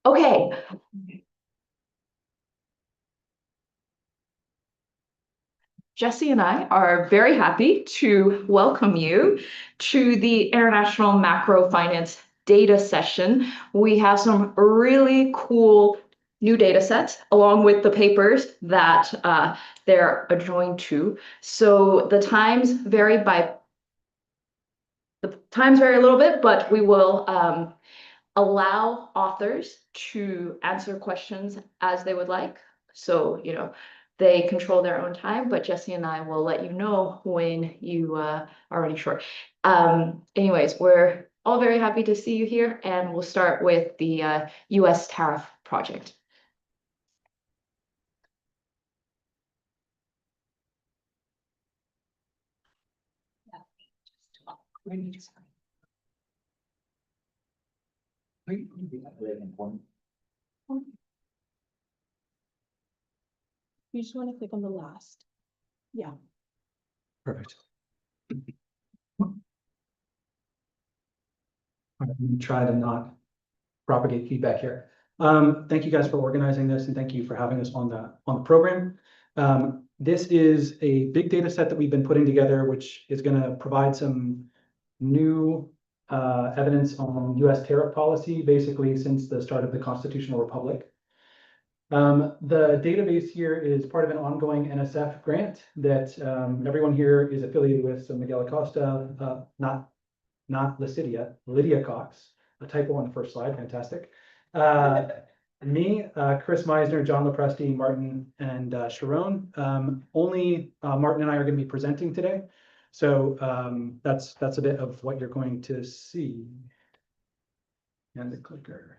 Okay. Jesse and I are very happy to welcome you to the International Macro Finance Data Session. We have some really cool new data sets along with the papers that they're adjoined to. So the times vary a little bit, but we will allow authors to answer questions as they would like. So, they control their own time, but Jesse and I will let you know when you are running short. Anyways, we're all very happy to see you here, and we'll start with the US tariff project. You just want to click on the last. Yeah. Perfect. Let me try to not propagate feedback here. Thank you guys for organizing this, and thank you for having us on the program. This is a big data set that we've been putting together, which is going to provide some new evidence on US tariff policy, basically since the start of the Constitutional Republic. The database here is part of an ongoing NSF grant that everyone here is affiliated with. So Miguel Acosta, not Lydia Cox, a typo on the first slide, fantastic. Me, Chris Meisner, John Lopresti, Martin, and Sharon. Only Martin and I are going to be presenting today. So that's a bit of what you're going to see. And the clicker.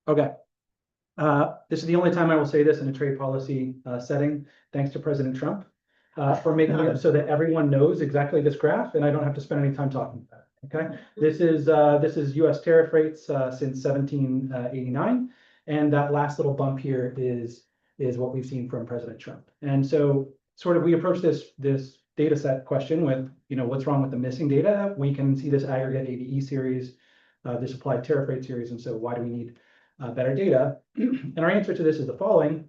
Okay. This is the only time I will say this in a trade policy setting. Thanks to President Trump for making it so that everyone knows exactly this graph, and I don't have to spend any time talking about it. Okay, this is U.S. tariff rates since 1789, and that last little bump here is what we've seen from President Trump. And so, sort of, we approach this data set question with, what's wrong with the missing data? We can see this aggregate ADE series, this applied tariff rate series, and so why do we need better data? And our answer to this is the following.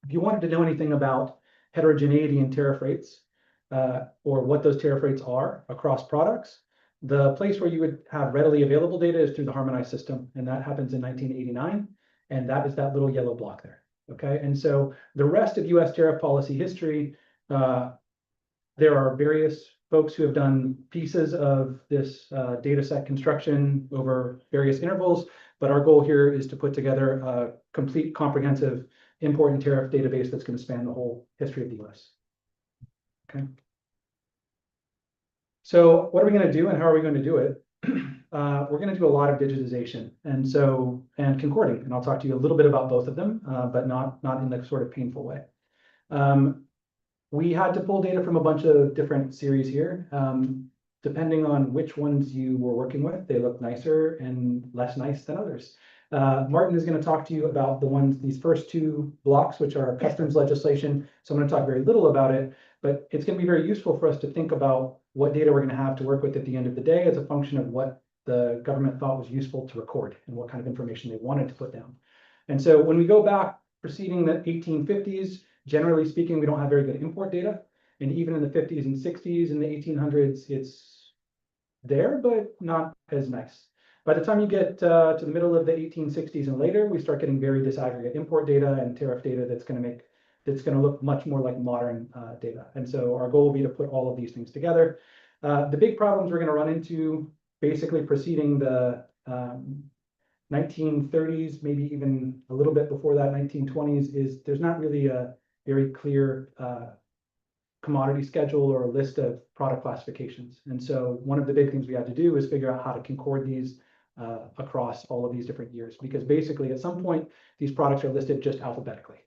If you wanted to know anything about heterogeneity in tariff rates, or what those tariff rates are across products, the place where you would have readily available data is through the harmonized system, and that happens in 1989, and that is that little yellow block there. Okay, and so the rest of US tariff policy history, there are various folks who have done pieces of this data set construction over various intervals, but our goal here is to put together a complete, comprehensive import and tariff database that's going to span the whole history of the US. Okay. So what are we going to do, and how are we going to do it? We're going to do a lot of digitization and concording, and I'll talk to you a little bit about both of them, but not in the sort of painful way. We had to pull data from a bunch of different series here. Depending on which ones you were working with, they look nicer and less nice than others. Martin is going to talk to you about these first two blocks, which are customs legislation. So I'm going to talk very little about it, but it's going to be very useful for us to think about what data we're going to have to work with at the end of the day as a function of what the government thought was useful to record and what kind of information they wanted to put down. And so when we go back preceding the 1850s, generally speaking, we don't have very good import data. And even in the 50s and 60s and the 1800s, it's there, but not as nice. By the time you get to the middle of the 1860s and later, we start getting very disaggregate import data and tariff data that's going to look much more like modern data. And so our goal will be to put all of these things together. The big problems we're going to run into, basically preceding the 1930s, maybe even a little bit before that, 1920s, is there's not really a very clear commodity schedule or a list of product classifications. And so one of the big things we had to do is figure out how to concord these across all of these different years, because basically at some point these products are listed just alphabetically.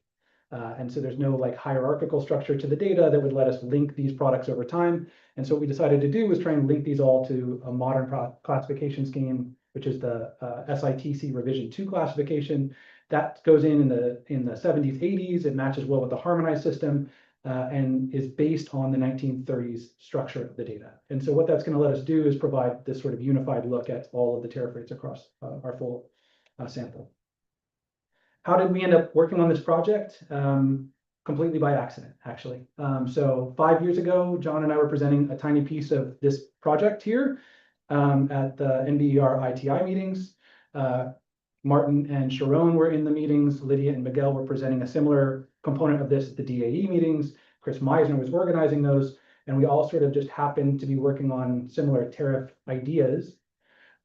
And so there's no like hierarchical structure to the data that would let us link these products over time. And so what we decided to do was try and link these all to a modern classification scheme, which is the SITC revision 2 classification. That goes in the 70s, 80s. It matches well with the harmonized system. and is based on the 1930s structure of the data. And so what that's going to let us do is provide this sort of unified look at all of the tariff rates across our full sample. How did we end up working on this project? Completely by accident, actually. So 5 years ago, John and I were presenting a tiny piece of this project here at the NBER ITI meetings. Martin and Sharon were in the meetings. Lydia and Miguel were presenting a similar component of this at the DAE meetings. Chris Meisner was organizing those, and we all sort of just happened to be working on similar tariff ideas,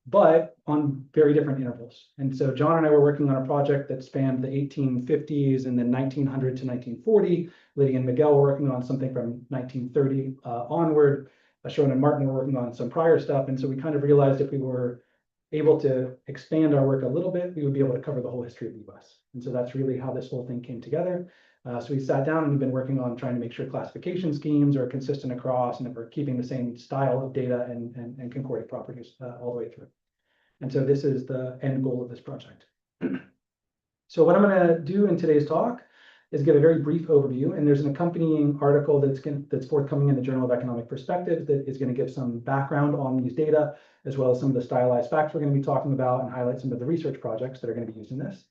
but on very different intervals. And so John and I were working on a project that spanned the 1850s and then 1900 to 1940. Lydia and Miguel were working on something from 1930 onward. Sharon and Martin were working on some prior stuff. And so we kind of realized if we were able to expand our work a little bit, we would be able to cover the whole history of the US. And so that's really how this whole thing came together. So we sat down and we've been working on trying to make sure classification schemes are consistent across and that we're keeping the same style of data and concordant properties all the way through. And so this is the end goal of this project. So what I'm going to do in today's talk is give a very brief overview, and there's an accompanying article that's forthcoming in the Journal of Economic Perspectives that is going to give some background on these data, as well as some of the stylized facts we're going to be talking about and highlight some of the research projects that are going to be using this.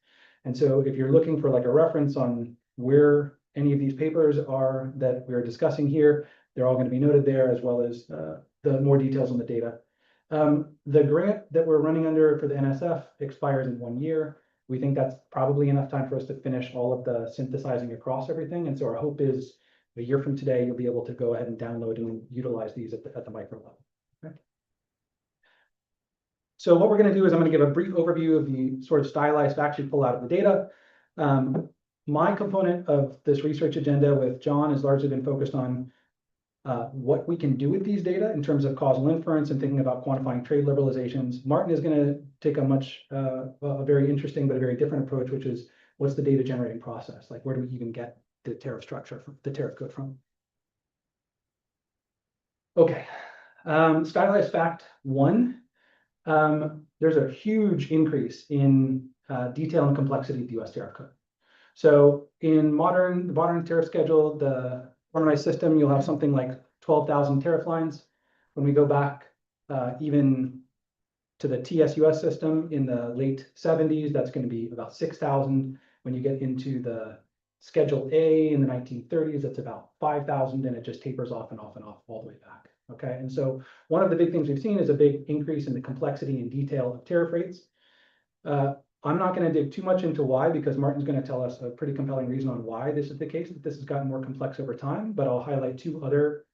And so if you're looking for like a reference on where any of these papers are that we're discussing here, they're all going to be noted there, as well as the more details on the data. The grant that we're running under for the NSF expires in 1 year. We think that's probably enough time for us to finish all of the synthesizing across everything. And so our hope is a year from today, you'll be able to go ahead and download and utilize these at the micro level. Okay. So what we're going to do is I'm going to give a brief overview of the sort of stylized facts we pull out of the data. My component of this research agenda with John has largely been focused on what we can do with these data in terms of causal inference and thinking about quantifying trade liberalizations. Martin is going to take a very interesting but a very different approach, which is what's the data generating process? Like, where do we even get the tariff structure, the tariff code from? Okay, stylized fact 1. There's a huge increase in detail and complexity of the US tariff code. So in the modern tariff schedule, the harmonized system, you'll have something like 12,000 tariff lines. When we go back even to the TSUS system in the late 70s, that's going to be about 6,000. When you get into the Schedule A in the 1930s, it's about 5,000, and it just tapers off and off and off all the way back. Okay, and so one of the big things we've seen is a big increase in the complexity and detail of tariff rates. I'm not going to dig too much into why, because Martin's going to tell us a pretty compelling reason on why this is the case, that this has gotten more complex over time, but I'll highlight 2 other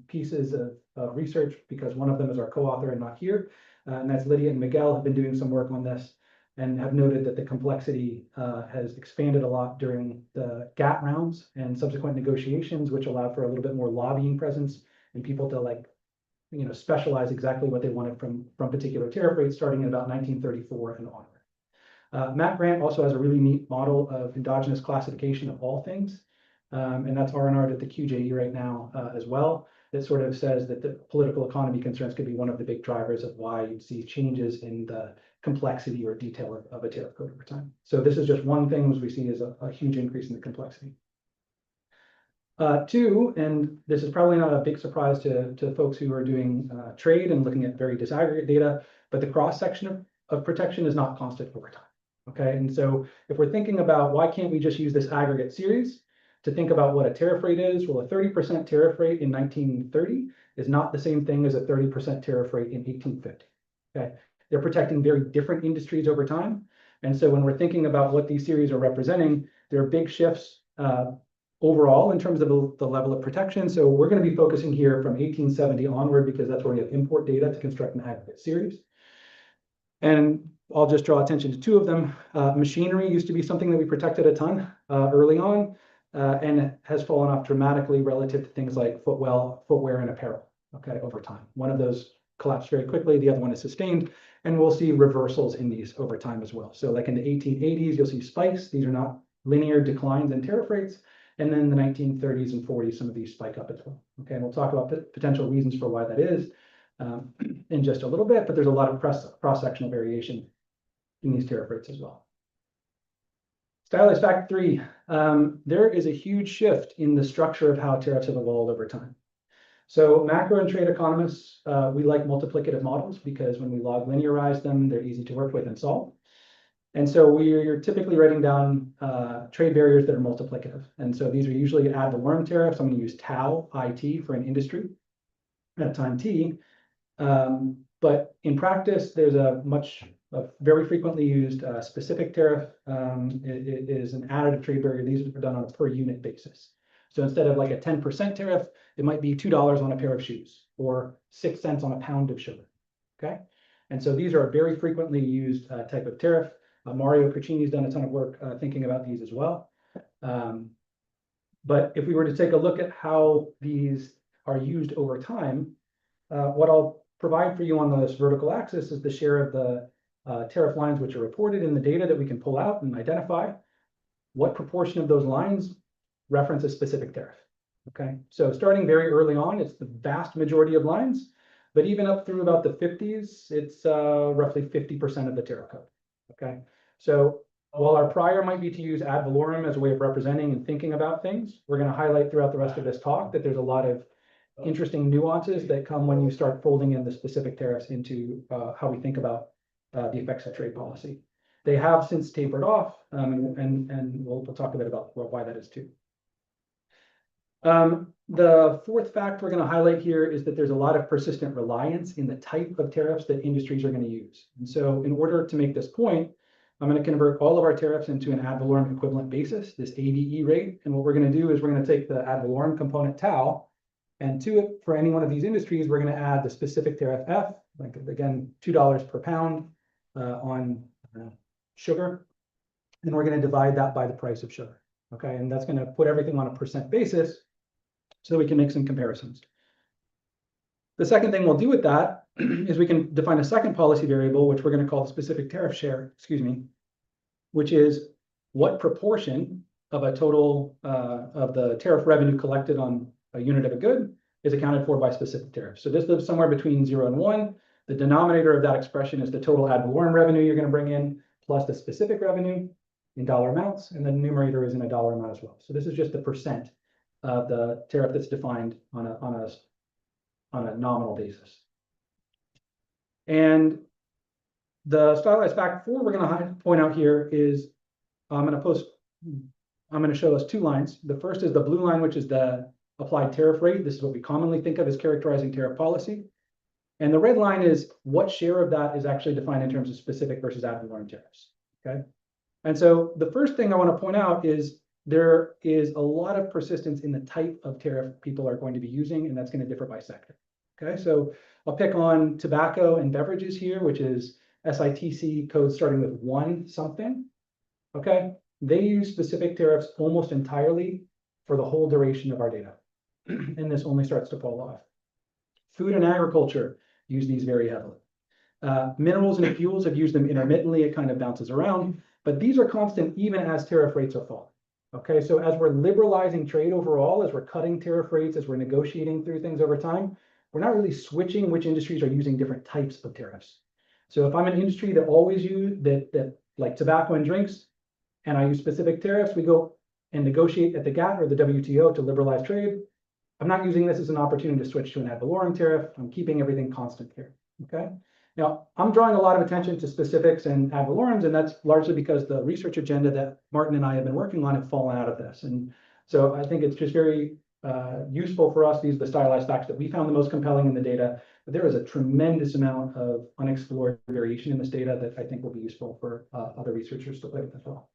pieces of research, because one of them is our co-author and not here, and that's Lydia and Miguel have been doing some work on this and have noted that the complexity has expanded a lot during the GATT rounds and subsequent negotiations, which allowed for a little bit more lobbying presence and people to specialize exactly what they wanted from particular tariff rates starting in about 1934 and onward. Matt Grant also has a really neat model of endogenous classification of all things, and that's R&R'd at the QJE right now as well. That sort of says that the political economy concerns could be one of the big drivers of why you'd see changes in the complexity or detail of a tariff code over time. So this is just one thing we see as a huge increase in the complexity. 2, and this is probably not a big surprise to folks who are doing trade and looking at very disaggregate data, but the cross-section of protection is not constant over time. Okay, and so if we're thinking about why can't we just use this aggregate series to think about what a tariff rate is, well, a 30% tariff rate in 1930 is not the same thing as a 30% tariff rate in 1850. Okay, they're protecting very different industries over time. And so when we're thinking about what these series are representing, there are big shifts overall in terms of the level of protection. So we're going to be focusing here from 1870 onward, because that's where we have import data to construct an aggregate series. And I'll just draw attention to 2 of them. Machinery used to be something that we protected a ton early on, and has fallen off dramatically relative to things like footwear and apparel, okay, over time. One of those collapsed very quickly, the other one is sustained, and we'll see reversals in these over time as well. So like in the 1880s, you'll see spikes. These are not linear declines in tariff rates. And then in the 1930s and 40s, some of these spike up as well. Okay, and we'll talk about potential reasons for why that is in just a little bit, but there's a lot of cross-sectional variation in these tariff rates as well. Stylized fact 3, there is a huge shift in the structure of how tariffs have evolved over time. So macro and trade economists, we like multiplicative models because when we log linearize them, they're easy to work with and solve. And so we're typically writing down trade barriers that are multiplicative. And so these are usually ad valorem tariffs. I'm going to use tau, IT, for an industry at time t. But in practice, there's a very frequently used specific tariff. It is an additive trade barrier. These are done on a per unit basis. So instead of like a 10% tariff, it might be $2 on a pair of shoes or 6 cents on a pound of sugar. Okay. And so these are a very frequently used type of tariff. Mario Cucini's done a ton of work thinking about these as well. But if we were to take a look at how these are used over time, what I'll provide for you on this vertical axis is the share of the tariff lines which are reported in the data that we can pull out and identify. What proportion of those lines reference a specific tariff? Okay, so starting very early on, it's the vast majority of lines, but even up through about the 50s, it's roughly 50% of the tariff code. Okay, so while our prior might be to use ad valorem as a way of representing and thinking about things, we're going to highlight throughout the rest of this talk that there's a lot of interesting nuances that come when you start folding in the specific tariffs into how we think about the effects of trade policy. They have since tapered off, and we'll talk a bit about why that is too. The fourth fact we're going to highlight here is that there's a lot of persistent reliance in the type of tariffs that industries are going to use. And so in order to make this point, I'm going to convert all of our tariffs into an ad valorem equivalent basis, this AVE rate. And what we're going to do is we're going to take the ad valorem component tau, and to it, for any one of these industries, we're going to add the specific tariff F, like again, $2 per pound on sugar. And we're going to divide that by the price of sugar. Okay, and that's going to put everything on a percent basis so that we can make some comparisons. The second thing we'll do with that is we can define a second policy variable, which we're going to call the specific tariff share, which is what proportion of a total of the tariff revenue collected on a unit of a good is accounted for by specific tariffs. So this lives somewhere between 0 and 1. The denominator of that expression is the total ad valorem revenue you're going to bring in plus the specific revenue in dollar amounts, and the numerator is in a dollar amount as well. So this is just the percent of the tariff that's defined on a nominal basis. And the stylized fact 4 we're going to point out here is I'm going to show us 2 lines. The first is the blue line, which is the applied tariff rate. This is what we commonly think of as characterizing tariff policy. And the red line is what share of that is actually defined in terms of specific versus ad valorem tariffs. Okay. And so the first thing I want to point out is there is a lot of persistence in the type of tariff people are going to be using, and that's going to differ by sector. Okay, so I'll pick on tobacco and beverages here, which is SITC code starting with 1 something. Okay, they use specific tariffs almost entirely for the whole duration of our data. And this only starts to fall off. Food and agriculture use these very heavily. Minerals and fuels have used them intermittently. It kind of bounces around, but these are constant even as tariff rates are falling. Okay, so as we're liberalizing trade overall, as we're cutting tariff rates, as we're negotiating through things over time, we're not really switching which industries are using different types of tariffs. So if I'm an industry that always use that like tobacco and drinks, and I use specific tariffs, we go and negotiate at the GATT or the WTO to liberalize trade. I'm not using this as an opportunity to switch to an ad valorem tariff. I'm keeping everything constant here. Okay. Now, I'm drawing a lot of attention to specifics and ad valorems, and that's largely because the research agenda that Martin and I have been working on have fallen out of this. And so I think it's just very useful for us. These are the stylized facts that we found the most compelling in the data. But there is a tremendous amount of unexplored variation in this data that I think will be useful for other researchers to play with as well.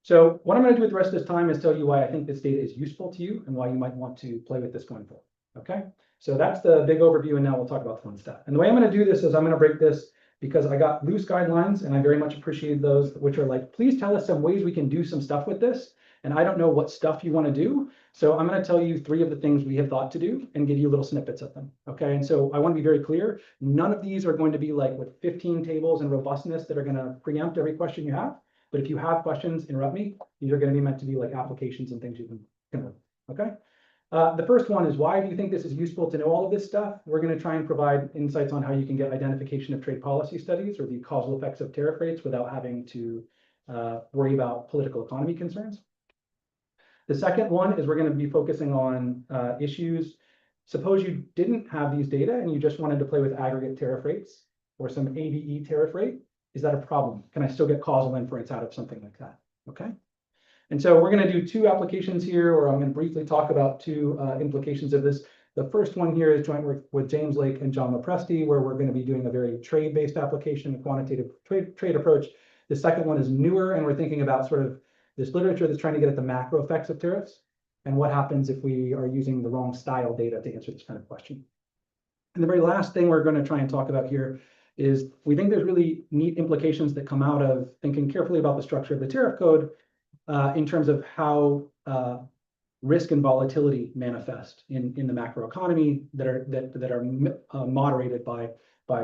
So what I'm going to do with the rest of this time is tell you why I think this data is useful to you and why you might want to play with this going forward. Okay, so that's the big overview, and now we'll talk about the fun stuff. And the way I'm going to do this is I'm going to break this because I got loose guidelines, and I very much appreciate those, which are like, please tell us some ways we can do some stuff with this. And I don't know what stuff you want to do. So I'm going to tell you 3 of the things we have thought to do and give you little snippets of them. Okay, and so I want to be very clear. None of these are going to be like with 15 tables and robustness that are going to preempt every question you have. But if you have questions, interrupt me. These are going to be meant to be like applications and things you can learn. Okay. The first one is, why do you think this is useful to know all of this stuff? We're going to try and provide insights on how you can get identification of trade policy studies or the causal effects of tariff rates without having to worry about political economy concerns. The second one is we're going to be focusing on issues. Suppose you didn't have these data and you just wanted to play with aggregate tariff rates or some ABE tariff rate. Is that a problem? Can I still get causal inference out of something like that? Okay. And so we're going to do two applications here, or I'm going to briefly talk about two implications of this. The first one here is joint work with James Lake and John Lopresti, where we're going to be doing a very trade-based application, a quantitative trade approach. The second one is newer, and we're thinking about sort of this literature that's trying to get at the macro effects of tariffs and what happens if we are using the wrong style data to answer this kind of question. And the very last thing we're going to try and talk about here is we think there's really neat implications that come out of thinking carefully about the structure of the tariff code in terms of how risk and volatility manifest in the macroeconomy that are moderated by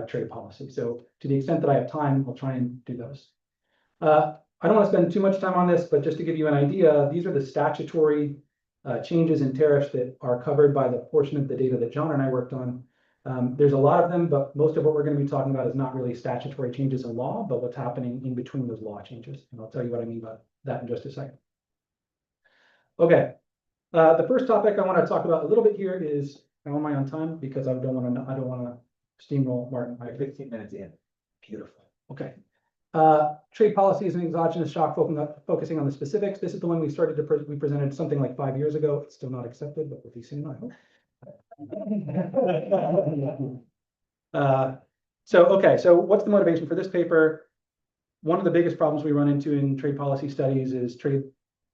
trade policy. So to the extent that I have time, I'll try and do those. I don't want to spend too much time on this, but just to give you an idea, these are the statutory changes in tariffs that are covered by the portion of the data that John and I worked on. There's a lot of them, but most of what we're going to be talking about is not really statutory changes in law, but what's happening in between those law changes. And I'll tell you what I mean by that in just a second. Okay, the first topic I want to talk about a little bit here is, how am I on time? Because I don't want to steamroll Martin. I have 15 minutes in. Beautiful. Okay. Trade policy is an exogenous shock focusing on the specifics. This is the one we started to we presented something like 5 years ago. It's still not accepted, but we'll be soon, I hope. So what's the motivation for this paper? One of the biggest problems we run into in trade policy studies is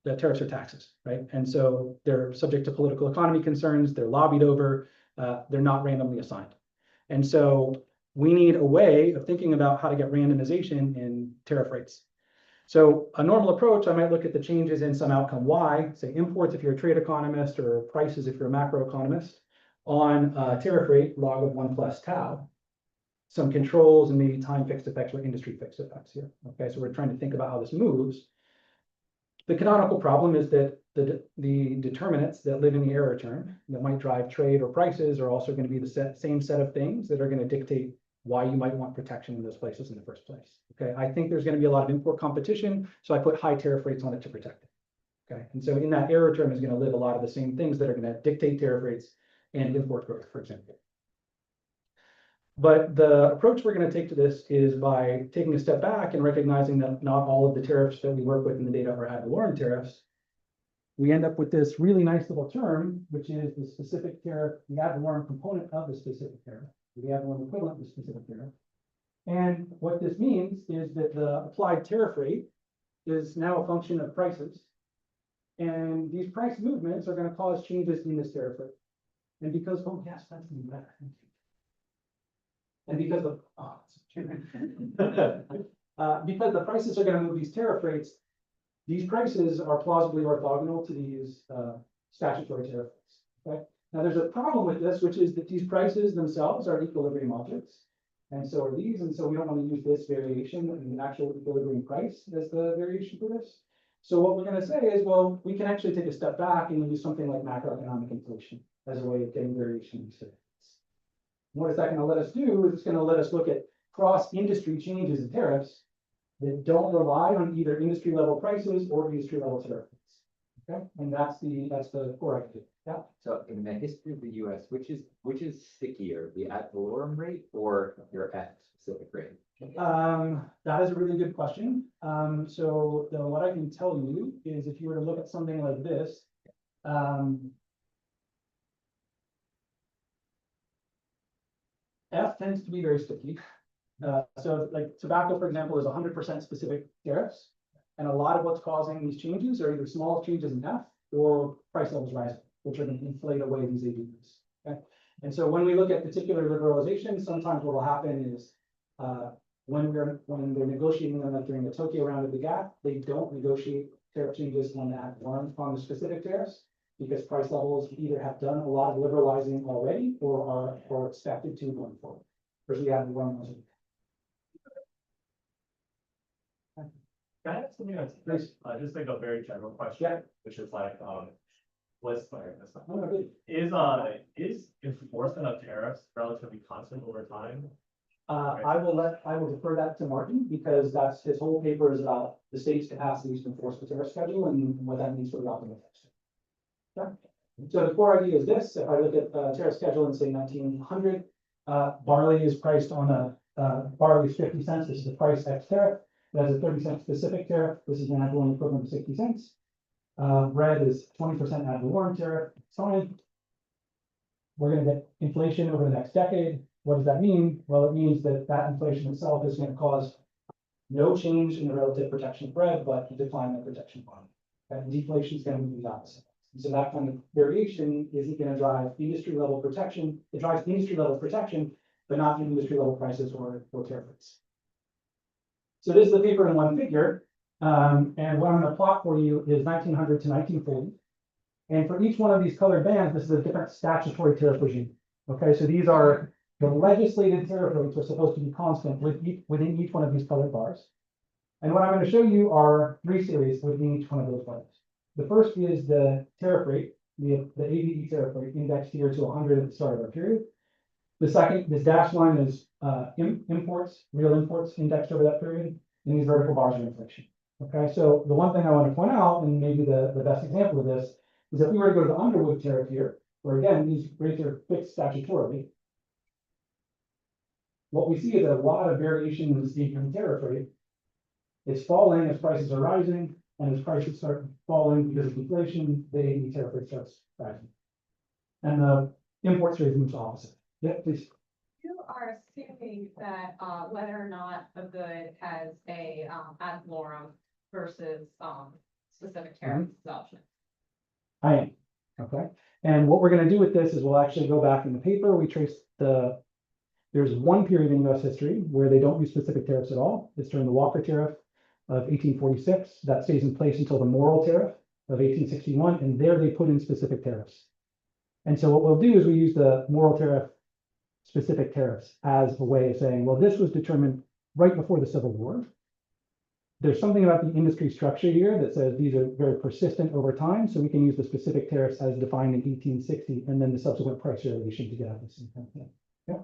that tariffs are taxes, right? And so they're subject to political economy concerns, they're lobbied over, they're not randomly assigned. And so we need a way of thinking about how to get randomization in tariff rates. So a normal approach, I might look at the changes in some outcome Y, say imports if you're a trade economist, or prices if you're a macroeconomist, on tariff rate log of 1 plus tau, some controls and maybe time fixed effects or industry fixed effects here. Okay, so we're trying to think about how this moves. The canonical problem is that the determinants that live in the error term that might drive trade or prices are also going to be the same set of things that are going to dictate why you might want protection in those places in the first place. Okay, I think there's going to be a lot of import competition, so I put high tariff rates on it to protect it. Okay, and so in that error term is going to live a lot of the same things that are going to dictate tariff rates and import growth, for example. But the approach we're going to take to this is by taking a step back and recognizing that not all of the tariffs that we work with in the data are ad valorem tariffs. We end up with this really nice little term, which is the specific tariff, the ad valorem component of the specific tariff, the ad valorem equivalent of the specific tariff. And what this means is that the applied tariff rate is now a function of prices. And these price movements are going to cause changes in this tariff rate. And because, oh yes, that's even better. And because of, because the prices are going to move these tariff rates, these prices are plausibly orthogonal to these statutory tariff rates. Okay? Now there's a problem with this, which is that these prices themselves are equilibrium objects. And so are these, and so we don't want to use this variation in the actual equilibrium price as the variation for this. So what we're going to say is, well, we can actually take a step back and use something like macroeconomic inflation as a way of getting variation in tariffs. What is that going to let us do is it's going to let us look at cross-industry changes in tariffs that don't rely on either industry level prices or industry level tariff rates. Okay, and that's the core idea. Yeah. So in the history of the US, which is stickier, the ad valorem rate or your F specific rate? That is a really good question. So what I can tell you is if you were to look at something like this, F tends to be very sticky. So like tobacco, for example, is 100% specific tariffs. And a lot of what's causing these changes are either small changes in F or price levels rising, which are going to inflate away these ADVs. Okay? And so when we look at particular liberalization, sometimes what will happen is when they're negotiating them, like during the Tokyo round of the GATT, they don't negotiate tariff changes on the specific tariffs, because price levels either have done a lot of liberalizing already or are expected to going forward. Versus we have one. Can I ask something that's just like a very general question, Yeah. which is like is Oh, enforcement of tariffs relatively constant over time? I will defer that to Martin, because that's, his whole paper is about the state's capacity to enforce the tariff schedule and what that means for the optimal text. Yeah. So the core idea is this: if I look at tariff schedule in say 1900, barley is priced on barley is 50 cents. This is the price X tariff. That is a 30-cent specific tariff. This is an ad valorem equivalent of 60 cents. Red is 20% ad valorem tariff. It's fine. We're going to get inflation over the next decade. What does that mean? Well, it means that inflation itself is going to cause no change in the relative protection of bread, but a decline in the protection of bond. And deflation is going to be the opposite. And so that kind of variation isn't going to drive industry level protection. It drives industry level protection, but not the industry level prices or tariff rates. So this is the paper in one figure. And what I'm going to plot for you is 1900 to 1940. And for each one of these colored bands, this is a different statutory tariff regime. Okay, so these are the legislated tariff rates are supposed to be constant within each one of these colored bars. And what I'm going to show you are 3 series within each one of those bars. The first is the tariff rate, the ABE tariff rate indexed here to 100 at the start of our period. The second, this dashed line is imports, real imports indexed over that period, and these vertical bars are inflation. Okay, so the one thing I want to point out, and maybe the best example of this, is if we were to go to the Underwood tariff here, where again, these rates are fixed statutorily, what we see is a lot of variation in the state tariff rate. It's falling as prices are rising, and as prices start falling because of inflation, the tariff rate starts rising. And the import rate moves opposite. Yeah, please. You are assuming that whether or not a good has a ad valorem versus specific tariff option. I am. Okay. And what we're going to do with this is we'll actually go back in the paper. We trace there's one period in US history where they don't use specific tariffs at all. It's during the Walker tariff of 1846. That stays in place until the Morrill tariff of 1861. And there they put in specific tariffs. And so what we'll do is we use the Morrill tariff specific tariffs as a way of saying, well, this was determined right before the Civil War. There's something about the industry structure here that says these are very persistent over time. So we can use the specific tariffs as defined in 1860 and then the subsequent price variation to get at the same kind of thing. Yeah.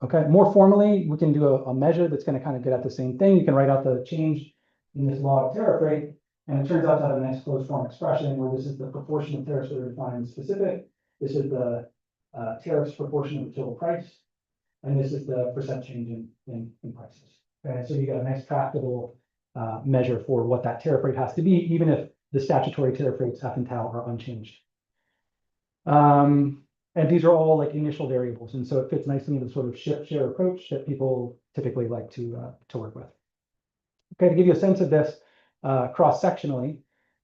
Okay, more formally, we can do a measure that's going to kind of get at the same thing. You can write out the change in this log tariff rate, and it turns out to have a nice closed form expression where this is the proportion of tariffs that are defined specific. This is the tariffs proportion of the total price, and this is the percent change in prices. Okay, so you got a nice tractable measure for what that tariff rate has to be, even if the statutory tariff rates F and tau are unchanged. And these are all like initial variables, and so it fits nicely into the sort of shift share approach that people typically like to work with. Okay, to give you a sense of this cross-sectionally,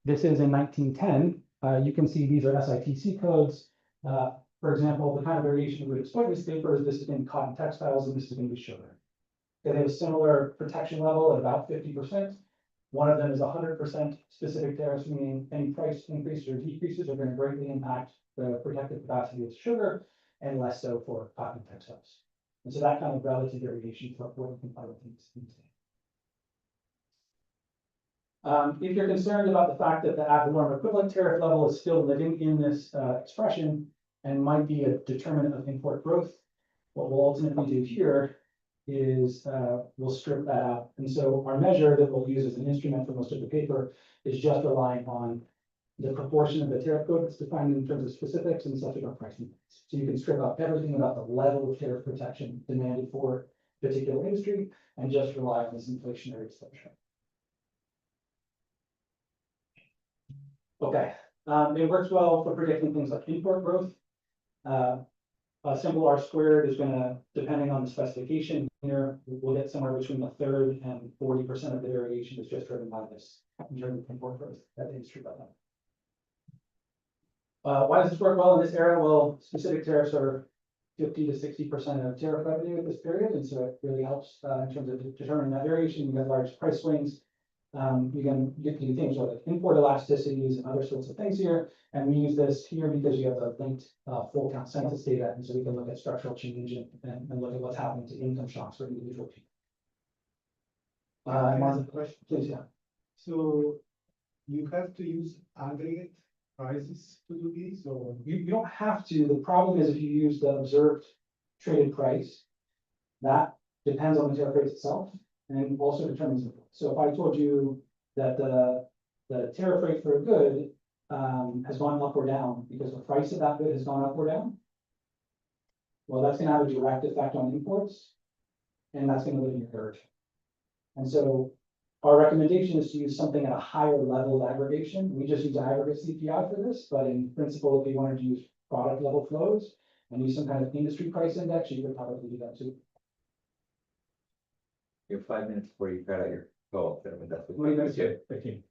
this is in 1910. You can see these are SITC codes. For example, the kind of variation we would exploit in these papers, this has been cotton textiles, and this is going to be sugar. They have a similar protection level at about 50%. One of them is 100% specific tariffs, meaning any price increases or decreases are going to greatly impact the protective capacity of sugar, and less so for cotton textiles. And so that kind of relative variation for what we can find with these things. If you're concerned about the fact that the ad valorem equivalent tariff level is still living in this expression and might be a determinant of import growth, what we'll ultimately do here is we'll strip that out. And so our measure that we'll use as an instrument for most of the paper is just relying on the proportion of the tariff code that's defined in terms of specifics and subsequent pricing. So you can strip out everything about the level of tariff protection demanded for a particular industry and just rely on this inflationary exposure. Okay, it works well for predicting things like import growth. A simple R squared is going to, depending on the specification here, we'll get somewhere between a third and 40% of the variation is just driven by this in terms of import growth at the industry level. Why does this work well in this area? Well, specific tariffs are 50 to 60% of tariff revenue at this period, and so it really helps in terms of determining that variation. You get large price swings. You can get things like import elasticities and other sorts of things here. And we use this here because you have the linked full count census data, and so we can look at structural change and look at what's happening to income shocks for individual people. Question, please, yeah. So you have to use aggregate prices to do this, or you don't have to. The problem is if you use the observed traded price, that depends on the tariff rate itself and also determines the. So if I told you that the tariff rate for a good has gone up or down because the price of that good has gone up or down, well, that's gonna have a direct effect on imports, and that's gonna live in your herd. And so our recommendation is to use something at a higher level of aggregation. We just use aggregate CPI for this, but in principle, if you wanted to use product level flows and use some kind of industry price index, you could probably do that too. You have 5 minutes before you cut out your goal. So that's what. 20 minutes. 15.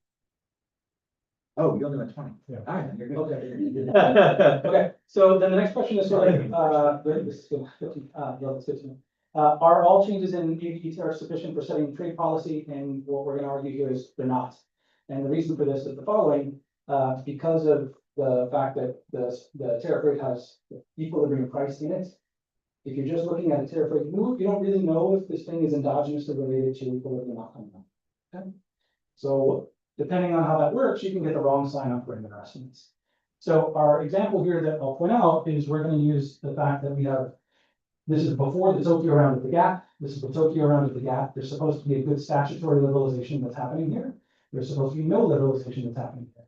Oh, you only went 20. Yeah. All right, you're good. Okay. Okay, so then the next question is sort of, this is good, 15, yeah, that's 15. Are all changes in ABE tariffs sufficient for setting trade policy? And what we're gonna argue here is they're not. And the reason for this is the following, because of the fact that the tariff rate has equilibrium price in it. If you're just looking at a tariff rate move, you don't really know if this thing is endogenously related to equilibrium outcome. Okay? So depending on how that works, you can get the wrong sign up for your estimates. So our example here that I'll point out is we're going to use the fact that we have, this is before the Tokyo round of the gap. This is the Tokyo round of the gap. There's supposed to be a good statutory liberalization that's happening here. There's supposed to be no liberalization that's happening here.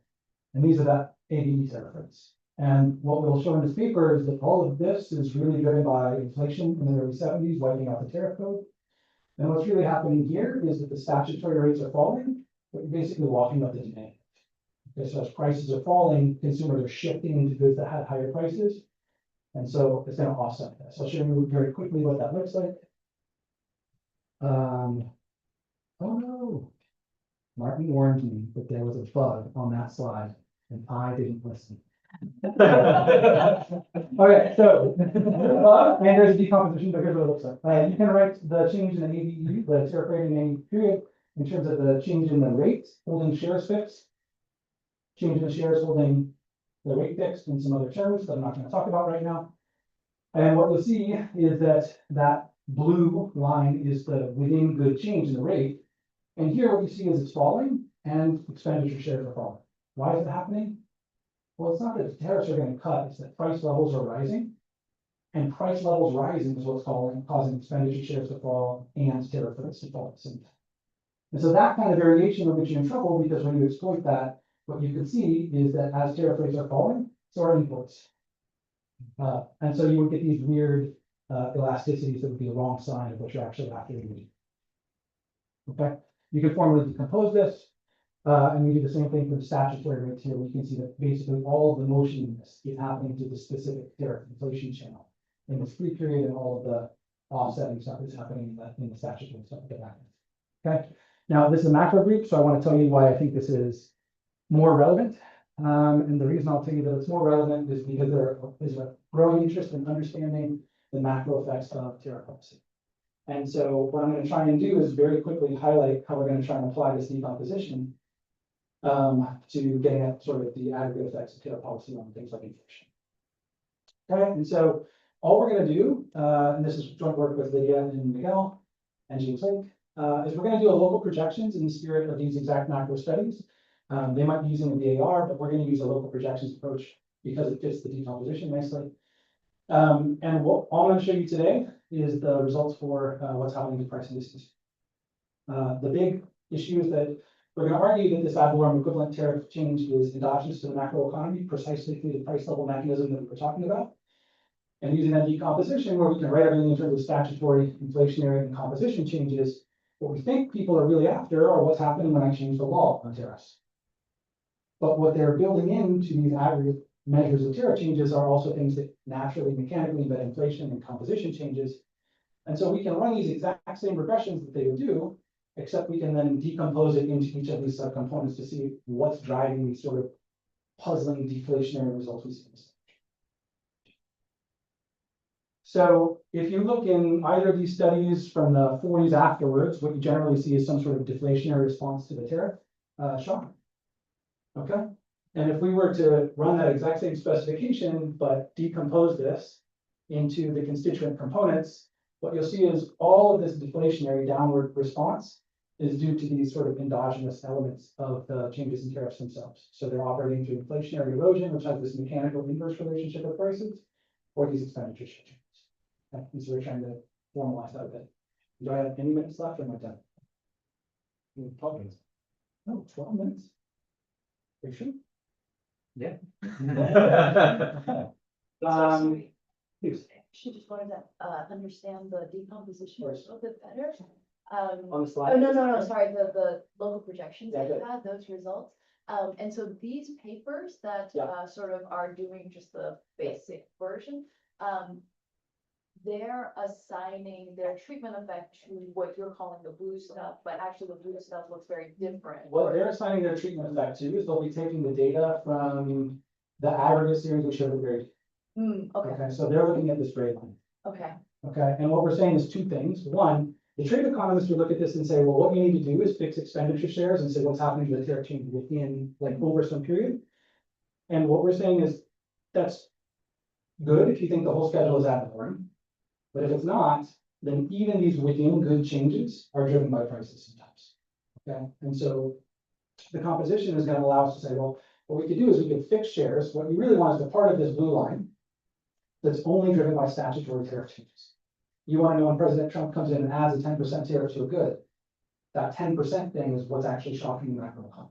And these are the ABE tariff rates. And what we'll show in this paper is that all of this is really driven by inflation in the early 70s, wiping out the tariff code. And what's really happening here is that the statutory rates are falling, but you're basically walking up the demand. Okay, so as prices are falling, consumers are shifting into goods that had higher prices. And so it's going to offset this. I'll show you very quickly what that looks like. Oh no, Martin warned me that there was a bug on that slide and I didn't listen. Okay, so, and there's a decomposition, but here's what it looks like. You can write the change in the ABE, the tariff rate in any period, in terms of the change in the rate, holding shares fixed, change in the shares holding the rate fixed, and some other terms that I'm not going to talk about right now. And what you'll see is that that blue line is the within good change in the rate. And here what you see is it's falling and expenditure shares are falling. Why is it happening? Well, it's not that the tariffs are going to cut, it's that price levels are rising. And price levels rising is what's causing expenditure shares to fall and tariff rates to fall at the same time. And so that kind of variation will get you in trouble because when you exploit that, what you can see is that as tariff rates are falling, so are imports. And so you would get these weird elasticities that would be the wrong sign of what you're actually after. Okay, you can formally decompose this. And we do the same thing for the statutory rates here. We can see that basically all of the motion in this is happening to the specific tariff inflation channel in this free period, and all of the offsetting stuff is happening in the statutory stuff. Okay. Now this is a macro group, so I want to tell you why I think this is more relevant. And the reason I'll tell you that it's more relevant is because there is a growing interest in understanding the macro effects of tariff policy. And so what I'm going to try and do is very quickly highlight how we're going to try and apply this decomposition to getting at sort of the aggregate effects of tariff policy on things like inflation. Okay, and so all we're going to do, and this is joint work with Lydia and Miguel and James Lake, is we're going to do a local projections in the spirit of these exact macro studies. They might be using the BAR, but we're going to use a local projections approach because it fits the decomposition nicely. And what all I'm going to show you today is the results for what's happening to price indices. The big issue is that we're going to argue that this ad valorem equivalent tariff change is endogenous to the macroeconomy precisely through the price level mechanism that we're talking about. And using that decomposition where we can write everything in terms of statutory, inflationary, and composition changes, what we think people are really after are what's happening when I change the law on tariffs. But what they're building into these aggregate measures of tariff changes are also things that naturally, mechanically embed inflation and composition changes. And so we can run these exact same regressions that they would do, except we can then decompose it into each of these subcomponents to see what's driving these sort of puzzling deflationary results we see. So if you look in either of these studies from the 40s afterwards, what you generally see is some sort of deflationary response to the tariff shock. Okay, and if we were to run that exact same specification, but decompose this into the constituent components, what you'll see is all of this deflationary downward response is due to these sort of endogenous elements of the changes in tariffs themselves. So they're operating through inflationary erosion, which has this mechanical inverse relationship of prices, or these expenditure changes. Okay, and so we're trying to formalize that a bit. Do I have any minutes left or am I done? 12 minutes. No, 12 minutes. Are you sure? Yeah. Um, please, She just wanted to understand the decomposition a Of course. little bit better. on the Oh, slide. no, sorry, the local projections Yeah, that you good. had, those results. And so these papers that Yeah. sort of are doing just the basic version, they're assigning their treatment effect to what you're calling the blue stuff, but actually the blue stuff looks very different. What they're assigning their treatment effect to is they'll be taking the data from the aggregate series we showed at grade. Okay, Okay, so they're looking at this grade line. okay, Okay, and what we're saying is two things. One, the trade economists would look at this and say, well, what you need to do is fix expenditure shares and say what's happening to the tariff change within, like, over some period. And what we're saying is, that's good if you think the whole schedule is ad valorem. But if it's not, then even these within good changes are driven by prices sometimes. Okay, and so the composition is gonna allow us to say, well, what we could do is we could fix shares. What you really want is the part of this blue line that's only driven by statutory tariff changes. You want to know when President Trump comes in and adds a 10% tariff to a good, that 10% thing is what's actually shocking the macroeconomy.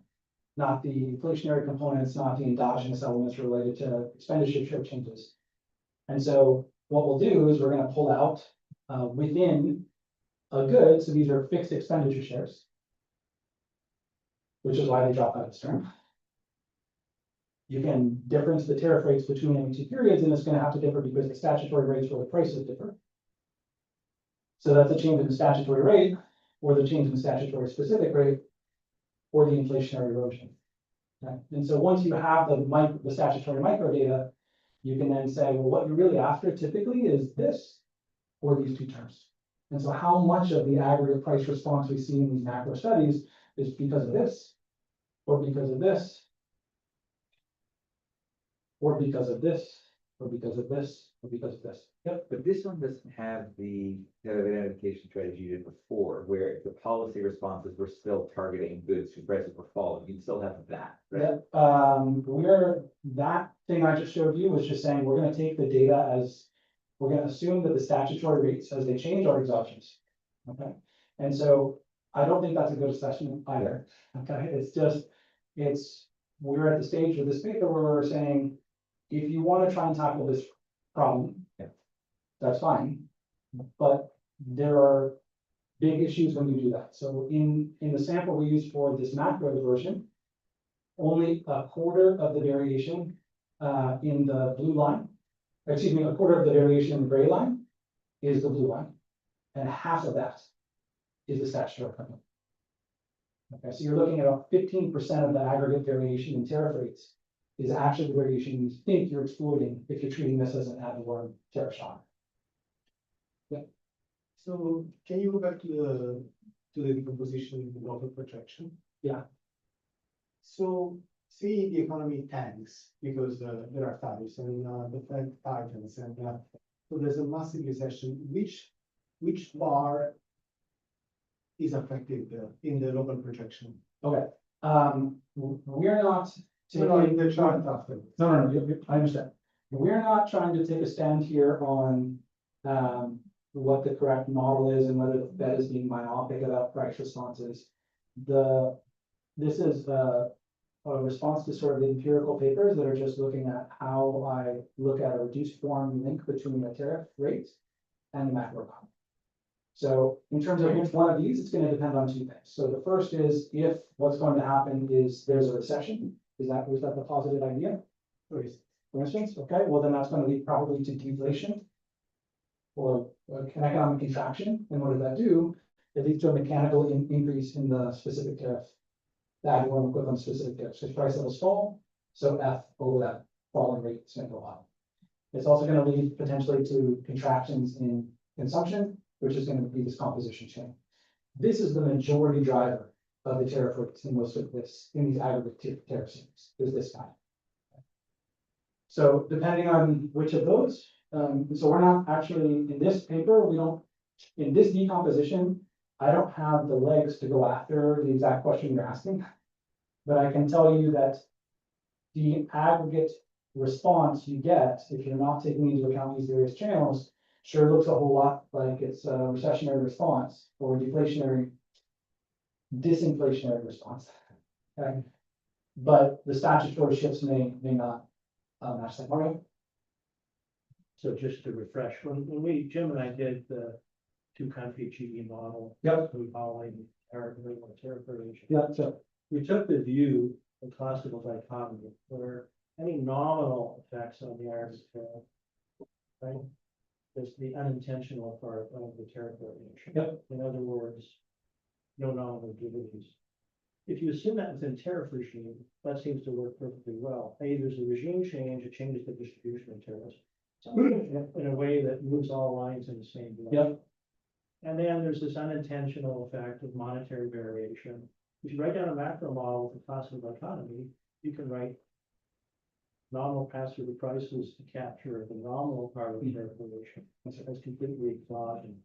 Not the inflationary components, not the endogenous elements related to expenditure share changes. And so what we'll do is we're going to pull out within a good, so these are fixed expenditure shares, which is why they drop out of this term. You can difference the tariff rates between any two periods, and it's going to have to differ because the statutory rates where the prices differ. So that's a change in the statutory rate, or the change in the statutory specific rate, or the inflationary erosion. Okay? And so once you have the statutory micro data, you can then say, well, what you're really after typically is this, or these two terms. And so how much of the aggregate price response we see in these macro studies is because of this, or because of this, or because of this, or because of this, or because of this. Yep. But this one doesn't have the kind of identification strategy you did before, where the policy responses were still targeting goods whose prices were falling. You'd still have that, right? That thing I just showed you was just saying, we're gonna take the data as, we're gonna assume that the statutory rates as they change are exogenous. Okay, and so I don't think that's a good assessment either. Okay, it's just, we're at the stage of this paper where we're saying, if you want to try and tackle this problem, Yeah. that's fine. But there are big issues when you do that. So in the sample we used for this macro version, only a quarter of the variation in the blue line, excuse me, a quarter of the variation in the gray line is the blue line, and half of that is the statutory equivalent. Okay, so you're looking at about 15% of the aggregate variation in tariff rates is actually the variation you think you're exploiting if you're treating this as an ad valorem tariff shock. So can you go back to the decomposition of local projection? Yeah. So say the economy tanks because there are tariffs and the Fed tightens and so there's a massive recession. Which bar is affected in the local projection? Okay, we're not. No, in the chart after. No, I understand. We're not trying to take a stand here on what the correct model is and whether the Fed is being myopic about price responses. This is a response to sort of the empirical papers that are just looking at how I look at a reduced form link between the tariff rates and the macroeconomy. So in terms of which one of these, it's going to depend on two things. So the first is if what's going to happen is there's a recession. Was that the positive idea? For instance, okay, well then that's going to lead probably to deflation or an economic contraction. And what does that do? It leads to a mechanical increase in the specific tariff, the ad valorem equivalent specific tariff. So price levels fall, so F over that falling rate is going to go up. It's also going to lead potentially to contractions in consumption, which is going to be this composition chain. This is the majority driver of the tariff rates in most of this, in these aggregate tariff schemes, is this guy. So depending on which of those, so we're not actually, in this paper, in this decomposition, I don't have the legs to go after the exact question you're asking. But I can tell you that the aggregate response you get, if you're not taking into account these various channels, sure looks a whole lot like it's a recessionary response or disinflationary response. Okay, but the statutory shifts may not match that. Okay. So just to refresh, when Jim and I did the two-country GE model. Yep. We following tariff variation. Yeah, so We took the view of classical dichotomy where any nominal effects on the average tariff, right? Is the unintentional part of the tariff variation. Yep. In other words, no nominal derivatives. If you assume that within tariff regime, that seems to work perfectly well. Hey, there's a regime change, it changes the distribution of tariffs. In a way that moves all lines in the same direction. Yep. And then there's this unintentional effect of monetary variation. If you write down a macro model with a classical dichotomy, you can write nominal pass-through the prices to capture the nominal part of the tariff variation. That's completely exogenous.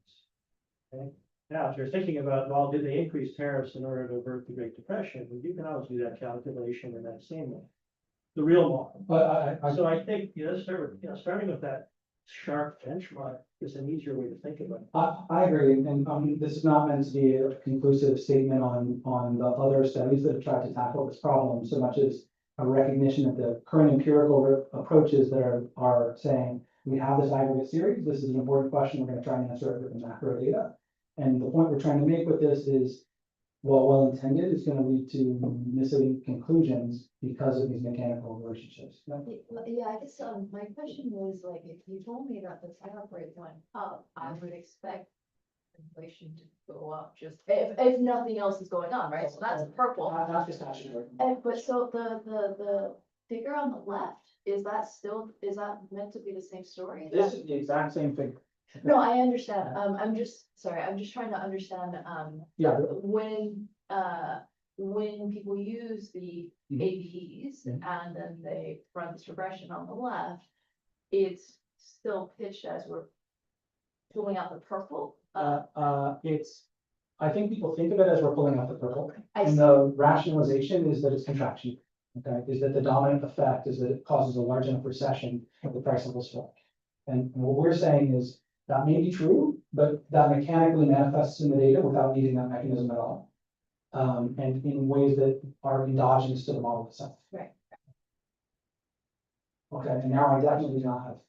Okay. Now, if you're thinking about, well, did they increase tariffs in order to avert the Great Depression? Well, you can always do that calculation in that same way. The real model. but So I think, starting with that sharp benchmark is an easier way to think about it. I agree, and this is not meant to be a conclusive statement on the other studies that have tried to tackle this problem, so much as a recognition that the current empirical approaches that are saying, we have this aggregate series, this is an important question, we're gonna try and answer it with the macro data. And the point we're trying to make with this is, while well-intended, it's gonna lead to misleading conclusions because of these mechanical relationships. Yeah. Yeah, I guess, my question was like, if you told me that the tariff rate went up, I would expect inflation to go up just, if nothing else is going on, right? So that's purple. That's just statutory. But so the figure on the left, is that meant to be the same story? This is the exact same figure. No, I understand. I'm just trying to understand, Yeah, when people use the Mhm. APs and then they run this regression on the left, it's still pitched as we're pulling out the purple. I think people think of it as we're pulling out the purple, I and see. the rationalization is that it's contraction. Okay, is that the dominant effect is that it causes a large enough recession that the price will spike. And what we're saying is that may be true, but that mechanically manifests in the data without needing that mechanism at all. And in ways that are endogenous to the model itself. Right. Okay, and now I definitely do not have.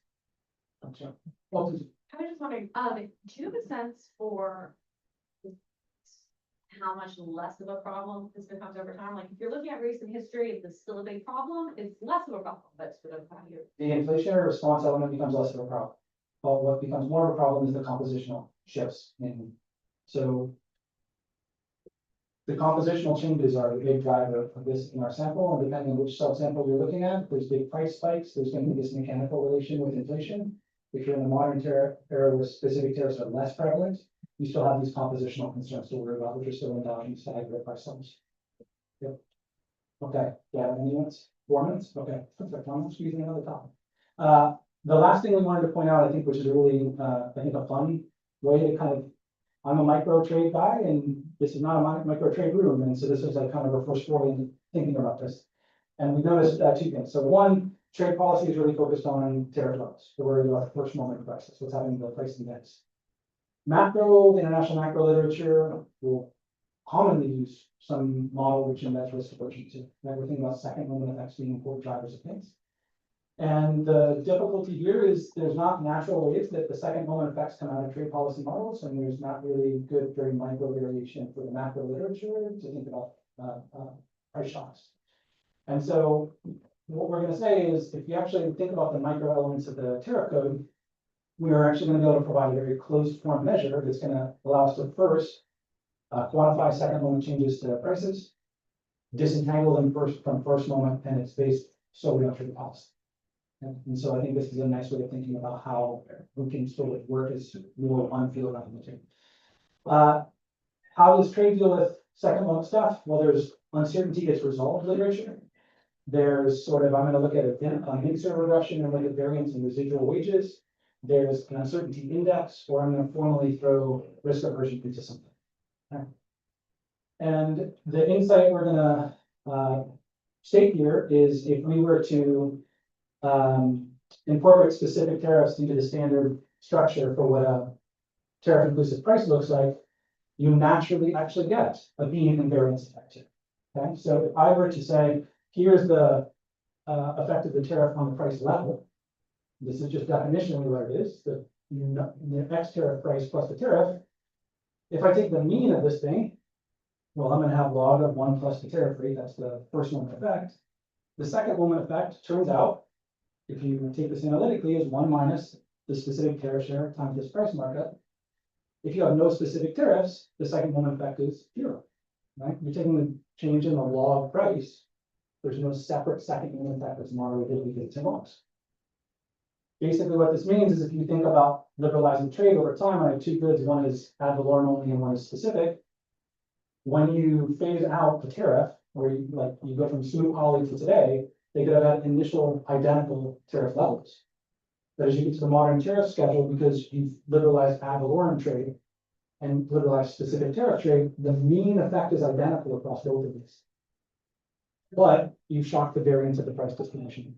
I'm sorry. Well, please. I was just wondering, do you have a sense for how much less of a problem this becomes over time? Like, if you're looking at recent history, if it's still a big problem, it's less of a problem, but sort of how you. The inflationary response element becomes less of a problem. But what becomes more of a problem is the compositional shifts in. So the compositional changes are the big driver of this in our sample, and depending on which subsample you're looking at, if there's big price spikes, there's going to be this mechanical relation with inflation. If you're in the modern era where specific tariffs are less prevalent, you still have these compositional concerns to worry about, which are still endogenous to aggregate price levels. Yep. Okay, yeah, any minutes? 4 minutes? Okay, perfect. I'm squeezing another topic. The last thing we wanted to point out, I think, which is really, I think, a fun way to kind of, I'm a micro trade guy, and this is not a micro trade room, and so this is like kind of a first foray into thinking about this. And we noticed two things. So one, trade policy is really focused on tariff levels. We're worried about the first moment of crisis, what's happening to the price index. International macro literature will commonly use some model which embeds risk aversion too. Right? We're thinking about second moment effects being important drivers of things. And the difficulty here is there's not natural ways that the second moment effects come out of trade policy models, and there's not really good very micro variation for the macro literature to think about price shocks. And so what we're going to say is, if you actually think about the micro elements of the tariff code, we are actually going to be able to provide a very closed form measure that's going to allow us to first quantify second moment changes to prices, disentangle them from first moment, and it's based solely on trade policy. And so I think this is a nice way of thinking about how we can sort of work as more one field on the two. How does trade deal with second moment stuff? Well, there's uncertainty gets resolved literature. There's sort of, I'm going to look at a mixer regression and look at variance in residual wages. There's an uncertainty index, or I'm going to formally throw risk aversion into something. Okay. And the insight we're going to state here is, if we were to incorporate specific tariffs into the standard structure for what a tariff inclusive price looks like, you naturally actually get a mean and variance effect here. Okay, so if I were to say, here's the effect of the tariff on the price level, this is just definitionally what it is, the X tariff price plus the tariff. If I take the mean of this thing, well, I'm gonna have log of 1 plus the tariff rate, that's the first moment effect. The second moment effect turns out, if you take this analytically, is 1 minus the specific tariff share times this price markup. If you have no specific tariffs, the second moment effect is 0, right? You're taking the change in the log price. There's no separate second moment effect that's moderated because it's in logs. Basically, what this means is if you think about liberalizing trade over time, I have two goods, one is ad valorem only and one is specific. When you phase out the tariff, or you go from smooth poly to today, they could have had initial identical tariff levels. But as you get to the modern tariff schedule, because you've liberalized ad valorem trade and liberalized specific tariff trade, the mean effect is identical across both of these. But you've shocked the variance of the price distribution.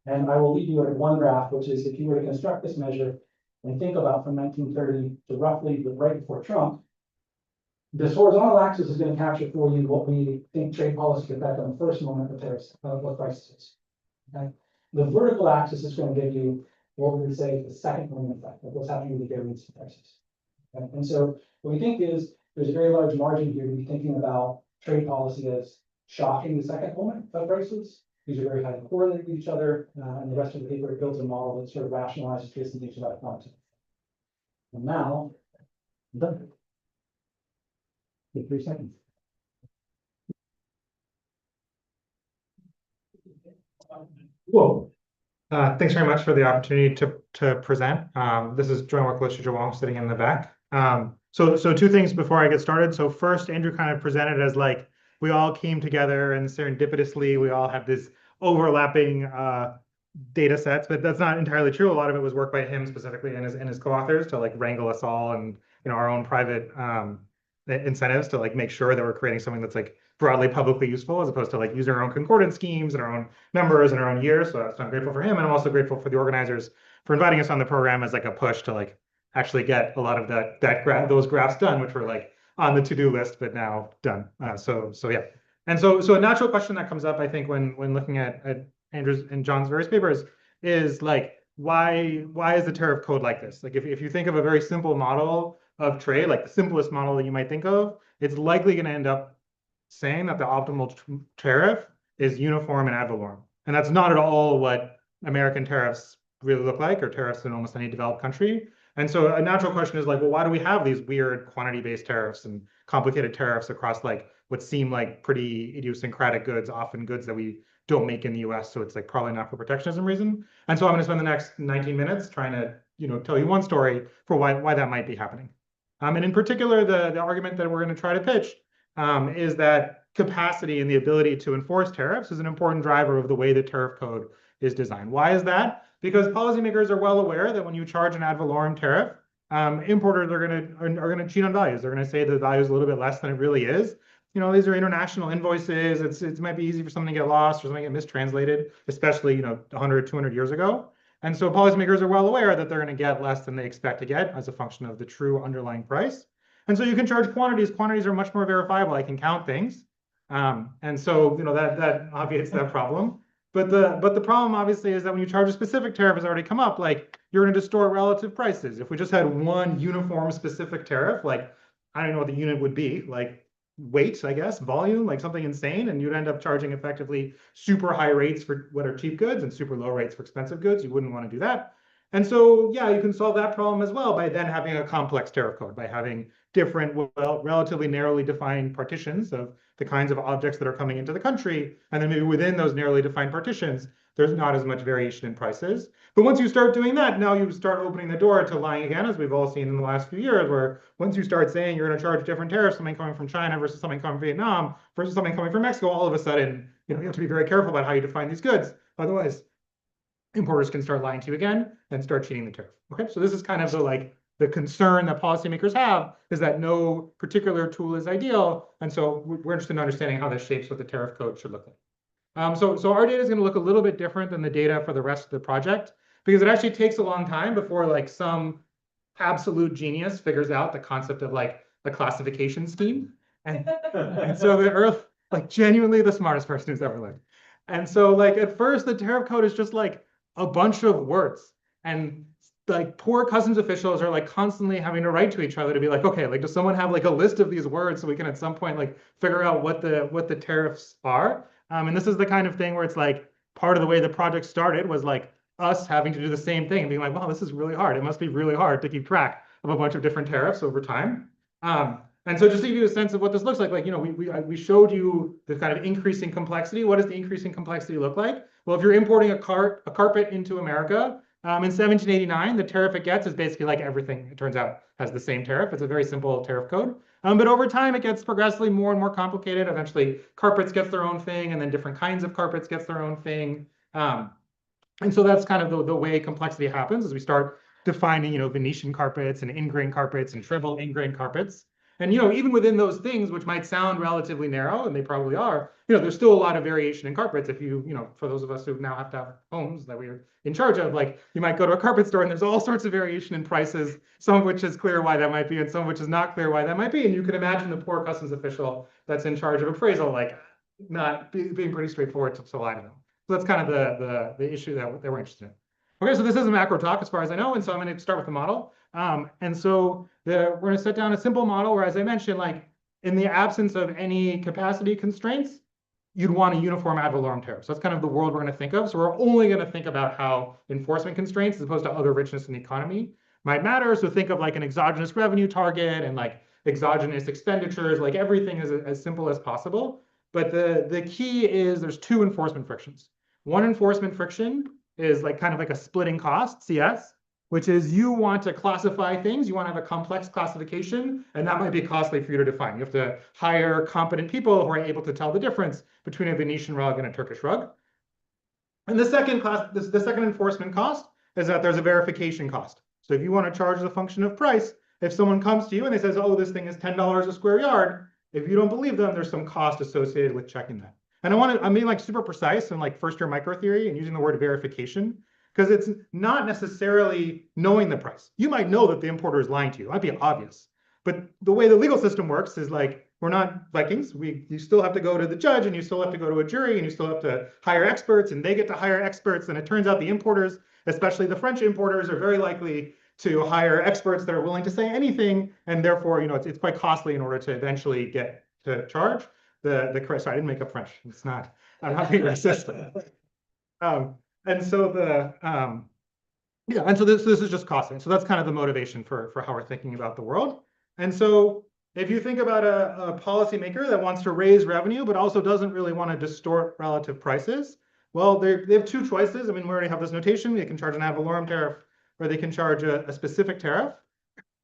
And I will leave you with one graph, which is if you were to construct this measure and think about from 1930 to roughly right before Trump, this horizontal axis is going to capture for you what we think trade policy effect on the first moment of tariffs, what prices is. Okay? The vertical axis is going to give you what we would say is the second moment effect of what's happening with the variance of prices. Okay? And so what we think is there's a very large margin here to be thinking about trade policy as shocking the second moment of prices. These are very highly correlated with each other, and the rest of the paper builds a model that sort of rationalizes this and thinks about it quantitatively. And now, I'm done. Take 3 seconds. Whoa. Thanks very much for the opportunity to present. This is Joy Wong sitting in the back. So two things before I get started. So first, Andrew kind of presented as like we all came together and serendipitously we all have this overlapping data sets, but that's not entirely true. A lot of it was work by him specifically and his co-authors to like wrangle us all and our own private incentives to like make sure that we're creating something that's like broadly publicly useful as opposed to like using our own concordance schemes and our own numbers and our own years. So I'm grateful for him, and I'm also grateful for the organizers for inviting us on the program as like a push to like actually get a lot of those graphs done, which were like on the to-do list, but now done. So yeah. And so a natural question that comes up, I think, when looking at Andrew's and John's various papers is like, why is the tariff code like this? Like if you think of a very simple model of trade, like the simplest model that you might think of, it's likely going to end up saying that the optimal tariff is uniform and ad valorem. And that's not at all what American tariffs really look like, or tariffs in almost any developed country. And so a natural question is like, well, why do we have these weird quantity-based tariffs and complicated tariffs across like what seem like pretty idiosyncratic goods, often goods that we don't make in the US, so it's like probably not for protectionism reason. And so I'm going to spend the next 19 minutes trying to tell you one story for why that might be happening. And in particular, the argument that we're going to try to pitch is that capacity and the ability to enforce tariffs is an important driver of the way the tariff code is designed. Why is that? Because policymakers are well aware that when you charge an ad valorem tariff, importers are going to cheat on values. They're going to say the value is a little bit less than it really is. These are international invoices. It might be easy for something to get lost or something to get mistranslated, especially 100, 200 years ago. And so policymakers are well aware that they're going to get less than they expect to get as a function of the true underlying price. And so you can charge quantities. Quantities are much more verifiable. I can count things. And so that obviates that problem. But the problem obviously is that when you charge a specific tariff, has already come up, like you're going to distort relative prices. If we just had one uniform specific tariff, like I don't know what the unit would be, like weight, I guess, volume, like something insane, and you'd end up charging effectively super high rates for what are cheap goods and super low rates for expensive goods. You wouldn't want to do that. And so, yeah, you can solve that problem as well by then having a complex tariff code, by having different, relatively narrowly defined partitions of the kinds of objects that are coming into the country. And then maybe within those narrowly defined partitions, there's not as much variation in prices. But once you start doing that, now you start opening the door to lying again, as we've all seen in the last few years, where once you start saying you're going to charge different tariffs, something coming from China versus something coming from Vietnam versus something coming from Mexico, all of a sudden, you have to be very careful about how you define these goods. Otherwise, importers can start lying to you again and start cheating the tariff. Okay, so this is kind of the concern that policymakers have, is that no particular tool is ideal. And so we're interested in understanding how this shapes what the tariff code should look like. So our data is going to look a little bit different than the data for the rest of the project, because it actually takes a long time before like some absolute genius figures out the concept of like the classification scheme. And so the earth, like genuinely the smartest person who's ever lived. And so like at first the tariff code is just like a bunch of words, and like poor customs officials are like constantly having to write to each other to be like, okay, like does someone have like a list of these words so we can at some point like figure out what the tariffs are? And this is the kind of thing where it's like part of the way the project started was like us having to do the same thing and being like, wow, this is really hard. It must be really hard to keep track of a bunch of different tariffs over time. And so just to give you a sense of what this looks like, you know, we showed you the kind of increasing complexity. What does the increasing complexity look like? Well, if you're importing a carpet into America, in 1789, the tariff it gets is basically like everything, it turns out, has the same tariff. It's a very simple tariff code. But over time, it gets progressively more and more complicated. Eventually, carpets gets their own thing, and then different kinds of carpets gets their own thing. And so that's kind of the way complexity happens as we start defining, you know, Venetian carpets and ingrain carpets and shrivel ingrain carpets. And, you know, even within those things, which might sound relatively narrow, and they probably are, you know, there's still a lot of variation in carpets. If you know, for those of us who now have to have homes that we're in charge of, like you might go to a carpet store and there's all sorts of variation in prices, some of which is clear why that might be, and some of which is not clear why that might be. And you can imagine the poor customs official that's in charge of appraisal, like not being pretty straightforward to lie to them. So that's kind of the issue that we're interested in. Okay, so this is a macro talk as far as I know, and so I'm going to start with the model. And so we're going to set down a simple model where, as I mentioned, like in the absence of any capacity constraints, you'd want a uniform ad valorem tariff. So that's kind of the world we're going to think of. So we're only going to think about how enforcement constraints, as opposed to other richness in the economy, might matter. So think of like an exogenous revenue target and like exogenous expenditures, like everything is as simple as possible. But the key is there's two enforcement frictions. One enforcement friction is like kind of like a splitting cost, CS, which is you want to classify things, you want to have a complex classification, and that might be costly for you to define. You have to hire competent people who are able to tell the difference between a Venetian rug and a Turkish rug. And the second enforcement cost is that there's a verification cost. So if you want to charge as a function of price, if someone comes to you and they says, oh, this thing is $10 a square yard, if you don't believe them, there's some cost associated with checking that. And I'm being like super precise in like first year micro theory and using the word verification, because it's not necessarily knowing the price. You might know that the importer is lying to you. It might be obvious. But the way the legal system works is like, we're not Vikings. You still have to go to the judge, and you still have to go to a jury, and you still have to hire experts, and they get to hire experts. And it turns out the importers, especially the French importers, are very likely to hire experts that are willing to say anything. And therefore, you know, it's quite costly in order to eventually get to charge. Sorry, I didn't make up French. It's not, I'm not being racist. And so yeah, and so this is just costing. So that's kind of the motivation for how we're thinking about the world. And so if you think about a policymaker that wants to raise revenue, but also doesn't really want to distort relative prices, well, they have two choices. I mean, we already have this notation. They can charge an ad valorem tariff, or they can charge a specific tariff.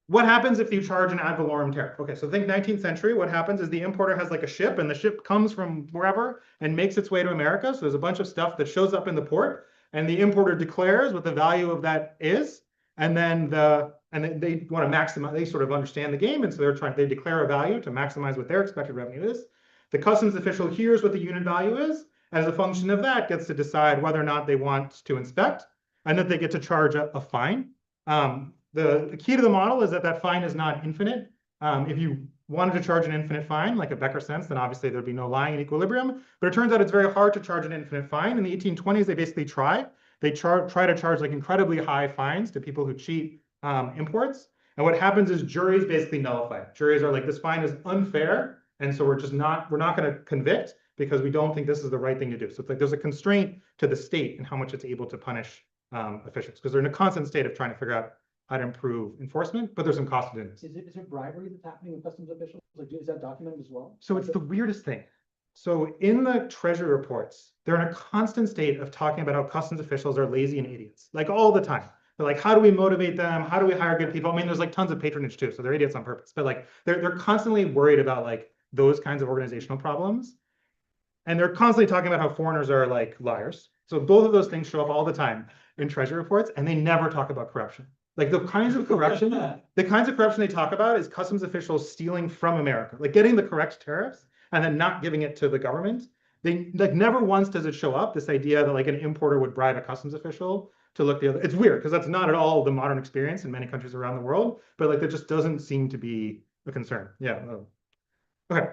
What happens if you charge an ad valorem tariff? Okay, so think 19th century. What happens is the importer has like a ship, and the ship comes from wherever and makes its way to America. So there's a bunch of stuff that shows up in the port, and the importer declares what the value of that is, and then they want to maximize. They sort of understand the game, and so they declare a value to maximize what their expected revenue is. The customs official hears what the unit value is, and as a function of that, gets to decide whether or not they want to inspect, and that they get to charge a fine. The key to the model is that fine is not infinite. If you wanted to charge an infinite fine, like a Becker sense, then obviously there'd be no lying in equilibrium. But it turns out it's very hard to charge an infinite fine. In the 1820s, they basically try. They try to charge like incredibly high fines to people who cheat imports. And what happens is juries basically nullify it. Juries are like, this fine is unfair, and so we're not going to convict because we don't think this is the right thing to do. So it's like there's a constraint to the state and how much it's able to punish officials, because they're in a constant state of trying to figure out how to improve enforcement, but there's some cost in this. Is it bribery that's happening with customs officials? Like, is that documented as well? So it's the weirdest thing. So in the Treasury reports, they're in a constant state of talking about how customs officials are lazy and idiots, like all the time. They're like, how do we motivate them? How do we hire good people? I mean, there's like tons of patronage too, so they're idiots on purpose. But like, they're constantly worried about like those kinds of organizational problems. And they're constantly talking about how foreigners are like liars. So both of those things show up all the time in Treasury reports, and they never talk about corruption. Like the kinds of corruption they talk about is customs officials stealing from America, like getting the correct tariffs and then not giving it to the government. They like never once does it show up, this idea that like an importer would bribe a customs official to look the other. It's weird because that's not at all the modern experience in many countries around the world, but like that just doesn't seem to be a concern. Yeah. Okay.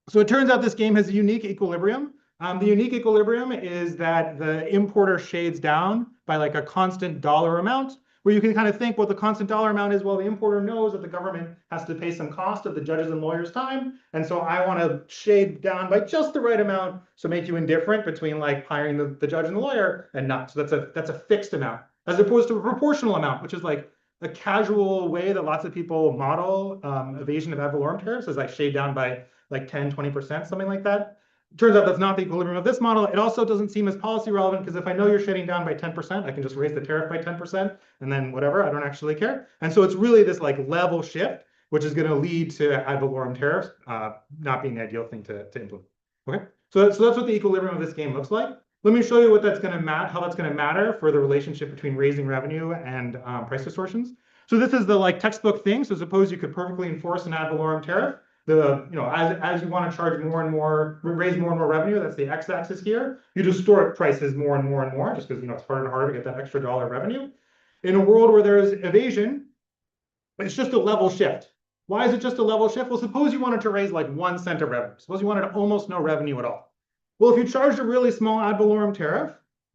So it turns out this game has a unique equilibrium. The unique equilibrium is that the importer shades down by like a constant dollar amount, where you can kind of think what the constant dollar amount is. Well, the importer knows that the government has to pay some cost of the judges and lawyers' time. And so I want to shade down by just the right amount. So make you indifferent between like hiring the judge and the lawyer and not. So that's a fixed amount, as opposed to a proportional amount, which is like a casual way that lots of people model evasion of ad valorem tariffs, is like shade down by like 10, 20%, something like that. It turns out that's not the equilibrium of this model. It also doesn't seem as policy relevant because if I know you're shading down by 10%, I can just raise the tariff by 10% and then whatever, I don't actually care. And so it's really this like level shift, which is going to lead to ad valorem tariffs not being the ideal thing to implement. Okay, so that's what the equilibrium of this game looks like. Let me show you what that's going to how that's going to matter for the relationship between raising revenue and price distortions. So this is the like textbook thing. So suppose you could perfectly enforce an ad valorem tariff. As you want to charge more and more, raise more and more revenue, that's the x-axis here, you distort prices more and more and more, just because it's harder and harder to get that extra dollar revenue. In a world where there's evasion, it's just a level shift. Why is it just a level shift? Well, suppose you wanted to raise like 1 cent of revenue. Suppose you wanted almost no revenue at all. Well, if you charged a really small ad valorem tariff,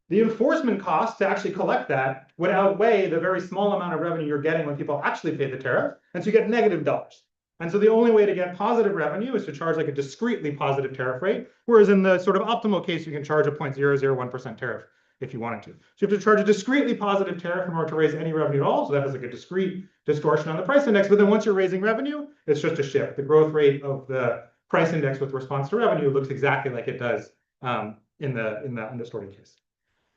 the enforcement cost to actually collect that would outweigh the very small amount of revenue you're getting when people actually pay the tariff, and so you get negative dollars. And so the only way to get positive revenue is to charge like a discretely positive tariff rate, whereas in the sort of optimal case, you can charge a 0.001% tariff if you wanted to. So you have to charge a discretely positive tariff in order to raise any revenue at all. So that has like a discrete distortion on the price index. But then once you're raising revenue, it's just a shift. The growth rate of the price index with response to revenue looks exactly like it does in the undistorted case.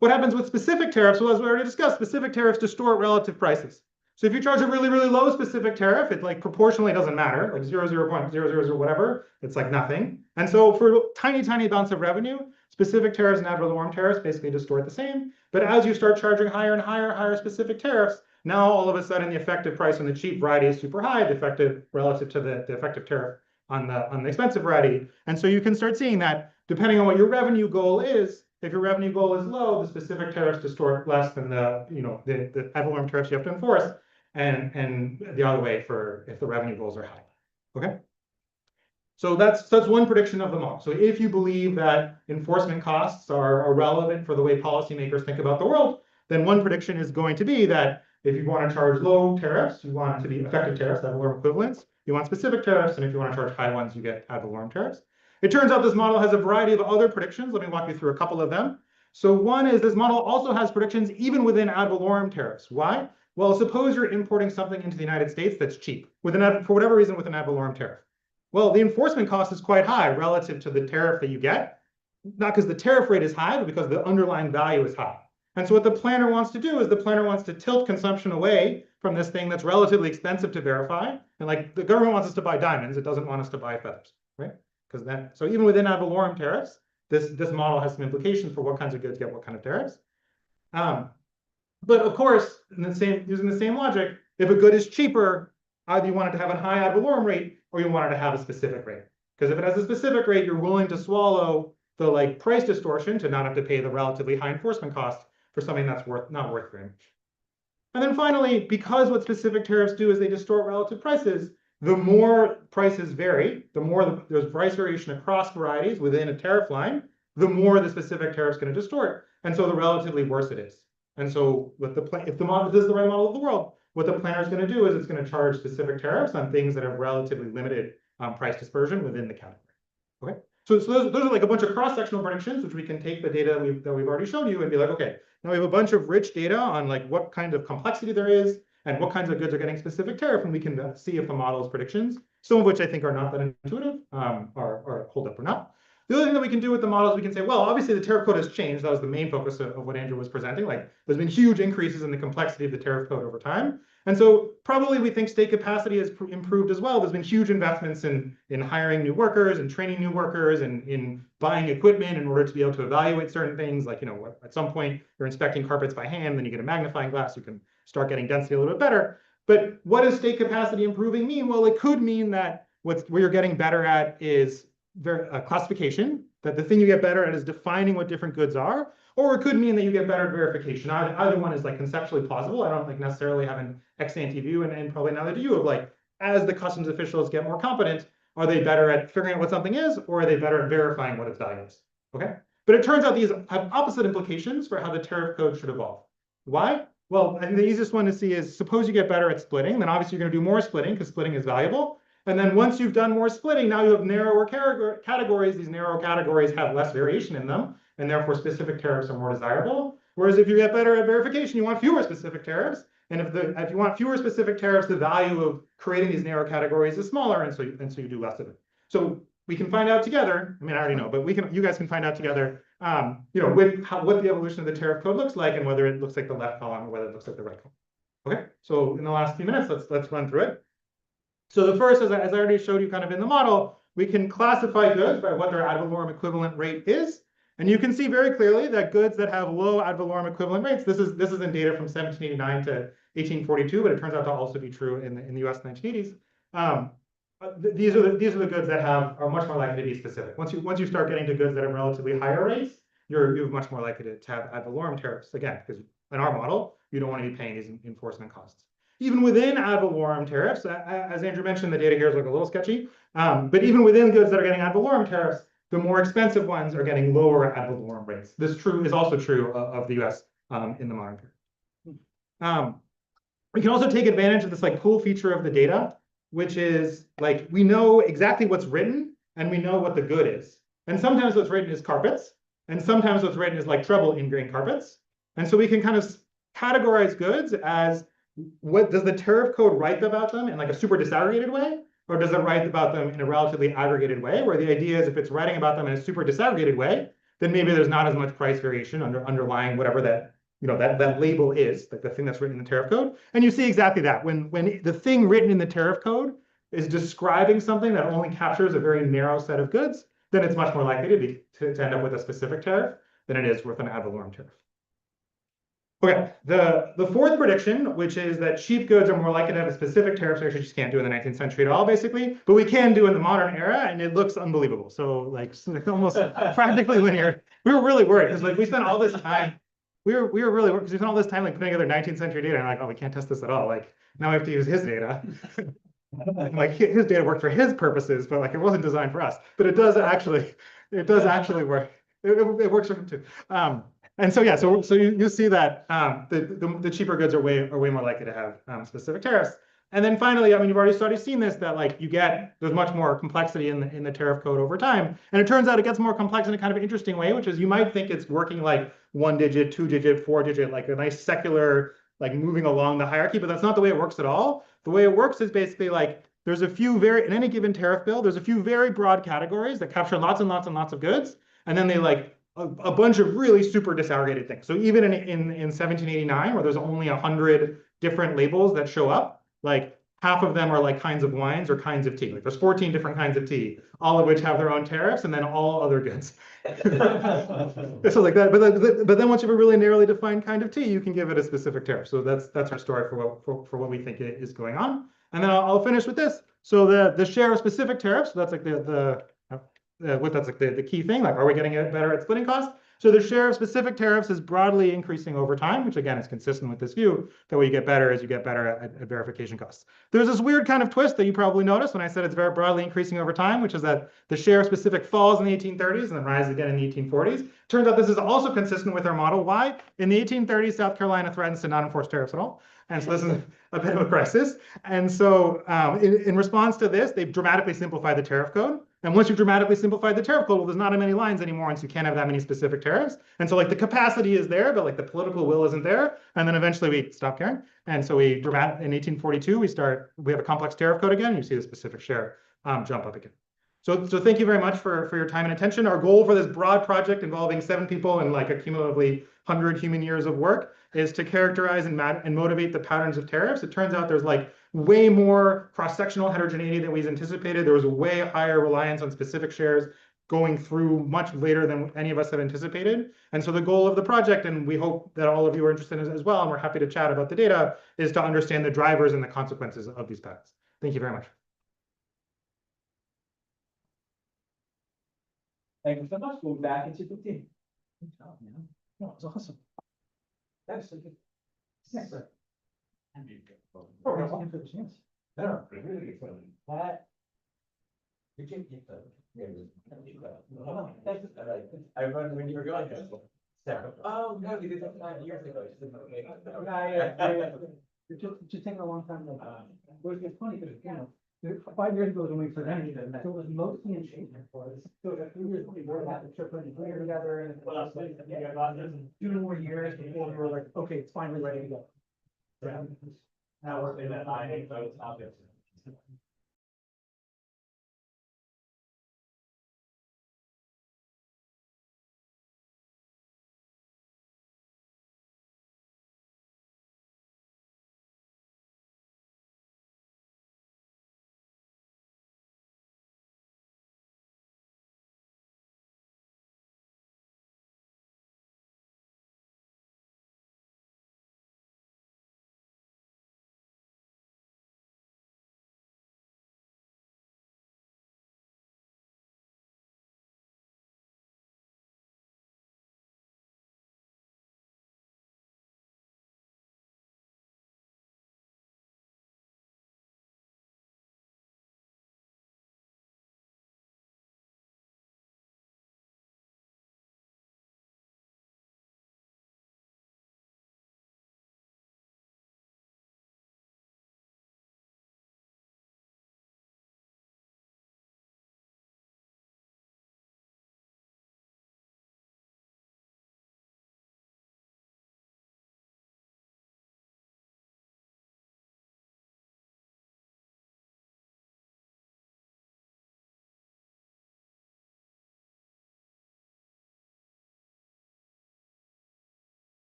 What happens with specific tariffs? Well, as we already discussed, specific tariffs distort relative prices. So if you charge a really, really low specific tariff, it like proportionally doesn't matter, like 0.000 whatever, it's like nothing. And so for tiny, tiny amounts of revenue, specific tariffs and ad valorem tariffs basically distort the same. But as you start charging higher and higher specific tariffs, now all of a sudden the effective price on the cheap variety is super high, the effective relative to the effective tariff on the expensive variety. And so you can start seeing that depending on what your revenue goal is, if your revenue goal is low, the specific tariffs distort less than the ad valorem tariffs you have to enforce. And the other way for if the revenue goals are high. Okay. So that's one prediction of the model. So if you believe that enforcement costs are relevant for the way policymakers think about the world, then one prediction is going to be that if you want to charge low tariffs, you want it to be effective tariffs, ad valorem equivalents. You want specific tariffs, and if you want to charge high ones, you get ad valorem tariffs. It turns out this model has a variety of other predictions. Let me walk you through a couple of them. So one is this model also has predictions even within ad valorem tariffs. Why? Well, suppose you're importing something into the United States that's cheap, for whatever reason with an ad valorem tariff. Well, the enforcement cost is quite high relative to the tariff that you get, not because the tariff rate is high, but because the underlying value is high. And so what the planner wants to do is the planner wants to tilt consumption away from this thing that's relatively expensive to verify. And like the government wants us to buy diamonds, it doesn't want us to buy feathers, right? So even within ad valorem tariffs, this model has some implications for what kinds of goods get what kind of tariffs. But of course, using the same logic, if a good is cheaper, either you want it to have a high ad valorem rate or you want it to have a specific rate. Because if it has a specific rate, you're willing to swallow the like price distortion to not have to pay the relatively high enforcement cost for something that's not worth very much. And then finally, because what specific tariffs do is they distort relative prices, the more prices vary, the more there's price variation across varieties within a tariff line, the more the specific tariff is going to distort. And so the relatively worse it is. And so if the model is the right model of the world, what the planner is going to do is it's going to charge specific tariffs on things that have relatively limited price dispersion within the category. Okay, so those are like a bunch of cross-sectional predictions, which we can take the data that we've already shown you and be like, okay, now we have a bunch of rich data on like what kind of complexity there is and what kinds of goods are getting specific tariff, and we can see if the model's predictions, some of which I think are not that intuitive, are hold up or not. The other thing that we can do with the models, we can say, well, obviously the tariff code has changed. That was the main focus of what Andrew was presenting. Like, there's been huge increases in the complexity of the tariff code over time. And so probably we think state capacity has improved as well. There's been huge investments in hiring new workers and training new workers and in buying equipment in order to be able to evaluate certain things. Like, at some point you're inspecting carpets by hand, then you get a magnifying glass, you can start getting density a little bit better. But what does state capacity improving mean? Well, it could mean that where you're getting better at is classification, that the thing you get better at is defining what different goods are, or it could mean that you get better at verification. Either one is like conceptually plausible. I don't like necessarily have an ex-ante view, and probably neither do you, of like, as the customs officials get more competent, are they better at figuring out what something is, or are they better at verifying what its value is? Okay. But it turns out these have opposite implications for how the tariff code should evolve. Why? Well, I think the easiest one to see is, suppose you get better at splitting, then obviously you're going to do more splitting because splitting is valuable. And then once you've done more splitting, now you have narrower categories. These narrow categories have less variation in them, and therefore specific tariffs are more desirable. Whereas if you get better at verification, you want fewer specific tariffs. And if you want fewer specific tariffs, the value of creating these narrow categories is smaller, and so you do less of it. So we can find out together. I mean, I already know, but you guys can find out together, what the evolution of the tariff code looks like, and whether it looks like the left column or whether it looks like the right column. Okay, so in the last few minutes, let's run through it. So the first, as I already showed you kind of in the model, we can classify goods by what their ad valorem equivalent rate is. And you can see very clearly that goods that have low ad valorem equivalent rates, this is in data from 1789 to 1842, but it turns out to also be true in the US 1980s. These are the goods that are much more likely to be specific. Once you start getting to goods that have relatively higher rates, you're much more likely to have ad valorem tariffs, again, because in our model, you don't want to be paying these enforcement costs. Even within ad valorem tariffs, as Andrew mentioned, the data here is like a little sketchy, but even within goods that are getting ad valorem tariffs, the more expensive ones are getting lower ad valorem rates. This is also true of the US in the modern period. We can also take advantage of this like cool feature of the data, which is like, we know exactly what's written and we know what the good is. And sometimes what's written is carpets, and sometimes what's written is like treble ingrain carpets. And so we can kind of categorize goods as, what does the tariff code write about them in like a super disaggregated way, or does it write about them in a relatively aggregated way, where the idea is if it's writing about them in a super disaggregated way, then maybe there's not as much price variation underlying whatever that that label is, like the thing that's written in the tariff code. And you see exactly that. When the thing written in the tariff code is describing something that only captures a very narrow set of goods, then it's much more likely to end up with a specific tariff than it is with an ad valorem tariff. Okay, the fourth prediction, which is that cheap goods are more likely to have a specific tariff, which you just can't do in the 19th century at all, basically, but we can do in the modern era, and it looks unbelievable. So like almost practically linear. We were really worried because like we spent all this time. We were really worried because we spent all this time like putting together 19th century data, and like, oh, we can't test this at all. Like now we have to use his data. Like his data worked for his purposes, but like it wasn't designed for us. But it does actually work. It works for him too. And so yeah, so you see that the cheaper goods are way more likely to have specific tariffs. And then finally, I mean, you've already seen this, that like there's much more complexity in the tariff code over time. And it turns out it gets more complex in a kind of interesting way, which is you might think it's working like 1-digit, 2-digit, 4-digit, like a nice secular, like moving along the hierarchy, but that's not the way it works at all. The way it works is basically like there's a few in any given tariff bill, there's a few very broad categories that capture lots and lots and lots of goods. And then they like a bunch of really super disaggregated things. So even in 1789, where there's only 100 different labels that show up, like half of them are like kinds of wines or kinds of tea. Like there's 14 different kinds of tea, all of which have their own tariffs, and then all other goods. So like that, but then once you have a really narrowly defined kind of tea, you can give it a specific tariff. So that's our story for what we think is going on. And then I'll finish with this. So the share of specific tariffs, so that's like the key thing, like, are we getting better at splitting costs? So the share of specific tariffs is broadly increasing over time, which again is consistent with this view that what you get better is you get better at verification costs. There's this weird kind of twist that you probably noticed when I said it's very broadly increasing over time, which is that the share of specific falls in the 1830s and then rises again in the 1840s. Turns out this is also consistent with our model. Why? In the 1830s, South Carolina threatens to not enforce tariffs at all. And so this is a bit of a crisis. And so in response to this, they've dramatically simplified the tariff code. And once you've dramatically simplified the tariff code, well, there's not as many lines anymore, and so you can't have that many specific tariffs. And so like the capacity is there, but like the political will isn't there. And then eventually we stop caring. And so in 1842, we have a complex tariff code again, and you see the specific share jump up again. So thank you very much for your time and attention. Our goal for this broad project involving 7 people and like a cumulatively 100 human years of work is to characterize and motivate the patterns of tariffs. It turns out there's like way more cross-sectional heterogeneity than we anticipated. There was a way higher reliance on specific shares going through much later than any of us had anticipated. And so the goal of the project, and we hope that all of you are interested in as well, and we're happy to chat about the data, is to understand the drivers and the consequences of these patterns. Thank you very much. Thank you so much. We'll be back in 2:15. Good job, man. No, it was awesome. That's so good. Yeah, sir. Oh, no, thank you for the chance. No, really good. That. You can get the. I remember when you were going. Sarah, oh, no, you did that 9 years ago. It's just taking a long time. Well, it's funny, because, you know, 5 years ago when we presented it, so it was mostly in shape for us. So a few years before that, the trip and clear together and. Well, that's like, yeah, about this. 2 more years before we were like, okay, it's finally ready to go. Now we're in that I, so it's obvious.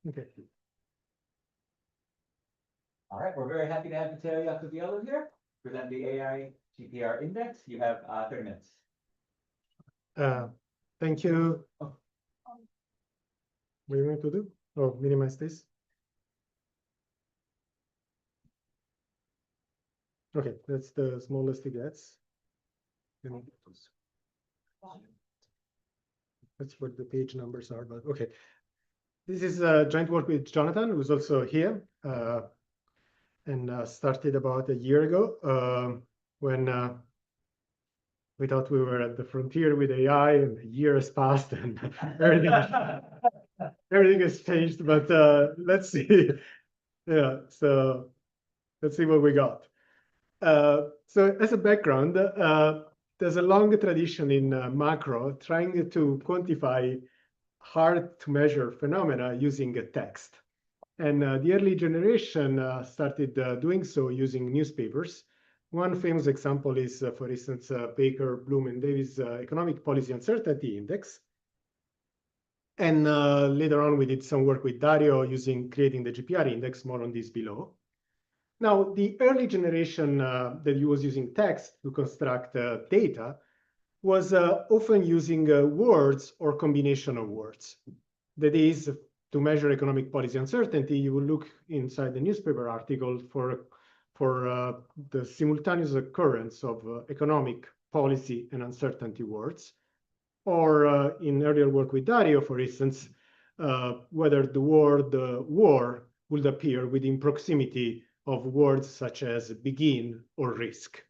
Okay. All right, we're very happy to have Matteo Iacoviello here, present the AI GPR index. You have 30 minutes. Thank you. What do you want to do? Oh, minimize this. Okay, that's the smallest it gets. And that's what the page numbers are, but okay. This is a joint work with Jonathan, who's also here, and started about a year ago when we thought we were at the frontier with AI, and a year has passed, and everything has changed. But let's see. Yeah, so let's see what we got. So as a background, there's a long tradition in macro trying to quantify hard to measure phenomena using a text. And the early generation started doing so using newspapers. One famous example is, for instance, Baker, Bloom, and Davis Economic Policy Uncertainty Index. And later on, we did some work with Dario creating the GPR index, more on this below. Now, the early generation that was using text to construct data was often using words or combination of words. That is, to measure economic policy uncertainty, you will look inside the newspaper article for the simultaneous occurrence of economic policy and uncertainty words. Or in earlier work with Dario, for instance, whether the word war would appear within proximity of words such as begin or risk,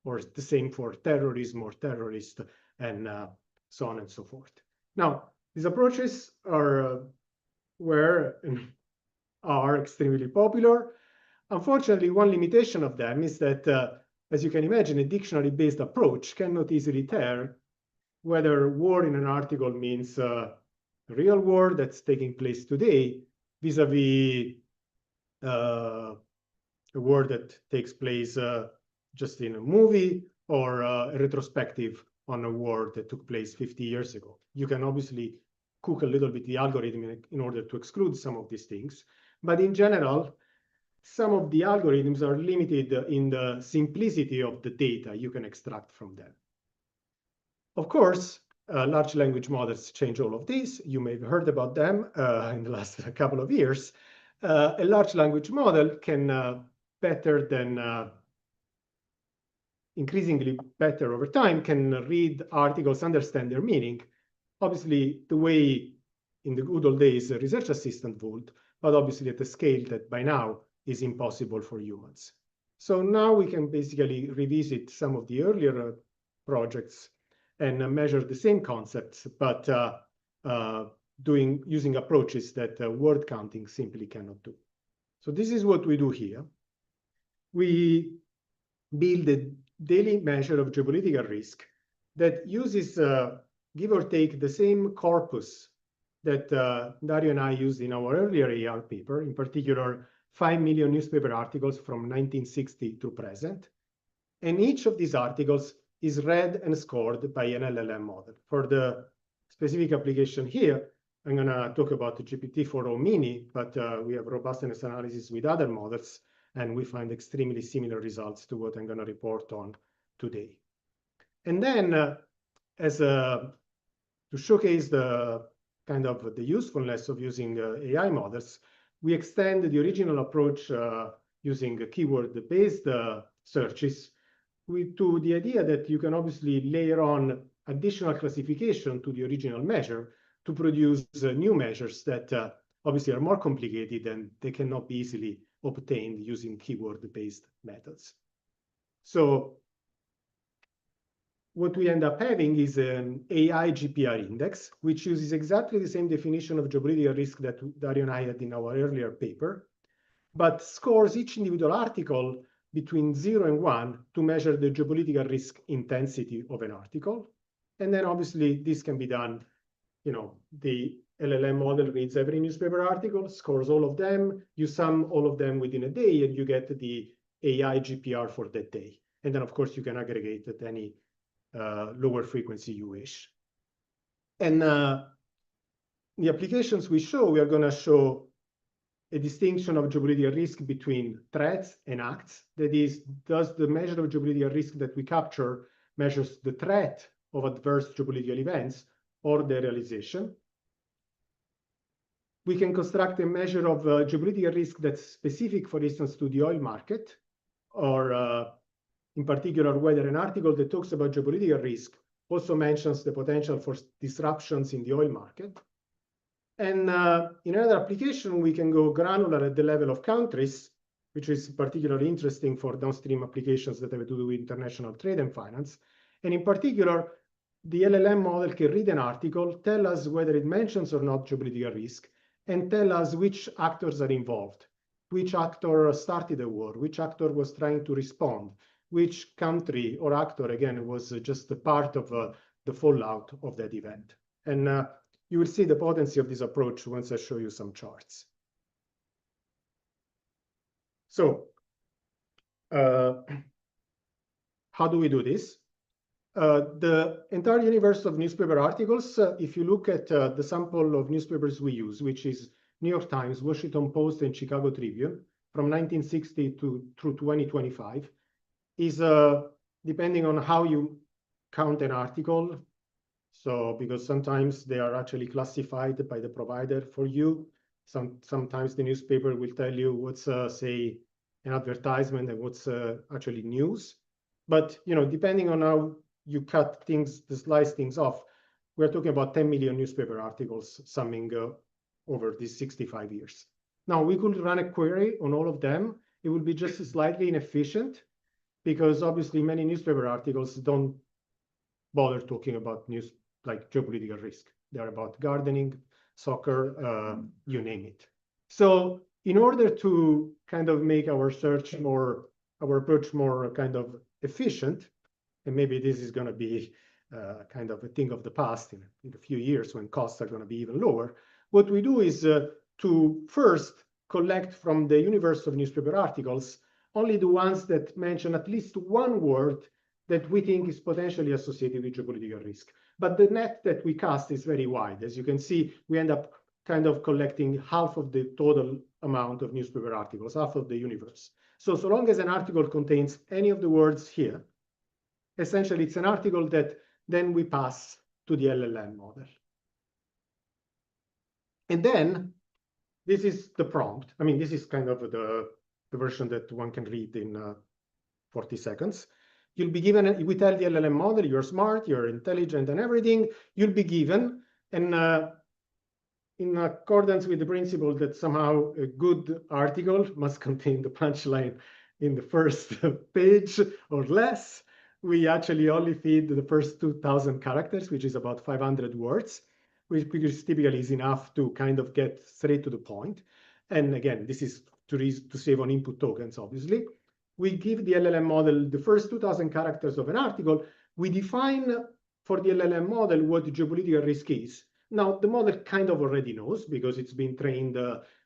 or the same for terrorism or terrorist, and so on and so forth. Now, these approaches are extremely popular. Unfortunately, one limitation of them is that, as you can imagine, a dictionary-based approach cannot easily tell whether war in an article means a real war that's taking place today vis-a-vis a war that takes place just in a movie, or a retrospective on a war that took place 50 years ago. You can obviously cook a little bit the algorithm in order to exclude some of these things. But in general, some of the algorithms are limited in the simplicity of the data you can extract from them. Of course, large language models change all of this. You may have heard about them in the last couple of years. A large language model can better than increasingly better over time, can read articles, understand their meaning. Obviously, the way in the good old days a research assistant would, but obviously at a scale that by now is impossible for humans. So now we can basically revisit some of the earlier projects and measure the same concepts, but using approaches that word counting simply cannot do. So this is what we do here. We build a daily measure of geopolitical risk that uses, give or take, the same corpus that Dario and I used in our earlier AR paper, in particular, 5 million newspaper articles from 1960 to present. And each of these articles is read and scored by an LLM model. For the specific application here, I'm going to talk about the GPT-4o mini, but we have robustness analysis with other models, and we find extremely similar results to what I'm going to report on today. And then, to showcase the kind of the usefulness of using AI models, we extend the original approach using keyword-based searches to the idea that you can obviously layer on additional classification to the original measure to produce new measures that obviously are more complicated and they cannot be easily obtained using keyword-based methods. So what we end up having is an AI GPR index, which uses exactly the same definition of geopolitical risk that Dario and I had in our earlier paper, but scores each individual article between 0 and 1 to measure the geopolitical risk intensity of an article. And then obviously this can be done, the LLM model reads every newspaper article, scores all of them, you sum all of them within a day, and you get the AI GPR for that day. And then, of course, you can aggregate at any lower frequency you wish. And the applications we show, we are going to show a distinction of geopolitical risk between threats and acts. That is, does the measure of geopolitical risk that we capture measures the threat of adverse geopolitical events or their realization? We can construct a measure of geopolitical risk that's specific, for instance, to the oil market, or in particular, whether an article that talks about geopolitical risk also mentions the potential for disruptions in the oil market. And in another application, we can go granular at the level of countries, which is particularly interesting for downstream applications that have to do with international trade and finance. And in particular, the LLM model can read an article, tell us whether it mentions or not geopolitical risk, and tell us which actors are involved, which actor started a war, which actor was trying to respond, which country or actor, again, was just a part of the fallout of that event. And you will see the potency of this approach once I show you some charts. So how do we do this? The entire universe of newspaper articles, if you look at the sample of newspapers we use, which is New York Times, Washington Post, and Chicago Tribune, from 1960 through 2025, is depending on how you count an article. So because sometimes they are actually classified by the provider for you. Sometimes the newspaper will tell you what's, say, an advertisement and what's actually news. But, you know, depending on how you cut things, slice things off, we're talking about 10 million newspaper articles summing over these 65 years. Now, we could run a query on all of them. It would be just slightly inefficient because obviously many newspaper articles don't bother talking about news like geopolitical risk. They're about gardening, soccer, you name it. So in order to kind of make our search more, our approach more kind of efficient, and maybe this is going to be kind of a thing of the past in a few years when costs are going to be even lower, what we do is to first collect from the universe of newspaper articles only the ones that mention at least one word that we think is potentially associated with geopolitical risk. But the net that we cast is very wide. As you can see, we end up kind of collecting half of the total amount of newspaper articles, half of the universe. So long as an article contains any of the words here, essentially it's an article that then we pass to the LLM model. And then this is the prompt. I mean, this is kind of the version that one can read in 40 seconds. You'll be given, we tell the LLM model, you're smart, you're intelligent and everything, you'll be given, and in accordance with the principle that somehow a good article must contain the punchline in the first page or less, we actually only feed the first 2,000 characters, which is about 500 words, which typically is enough to kind of get straight to the point. And again, this is to save on input tokens, obviously. We give the LLM model the first 2,000 characters of an article. We define for the LLM model what the geopolitical risk is. Now, the model kind of already knows because it's been trained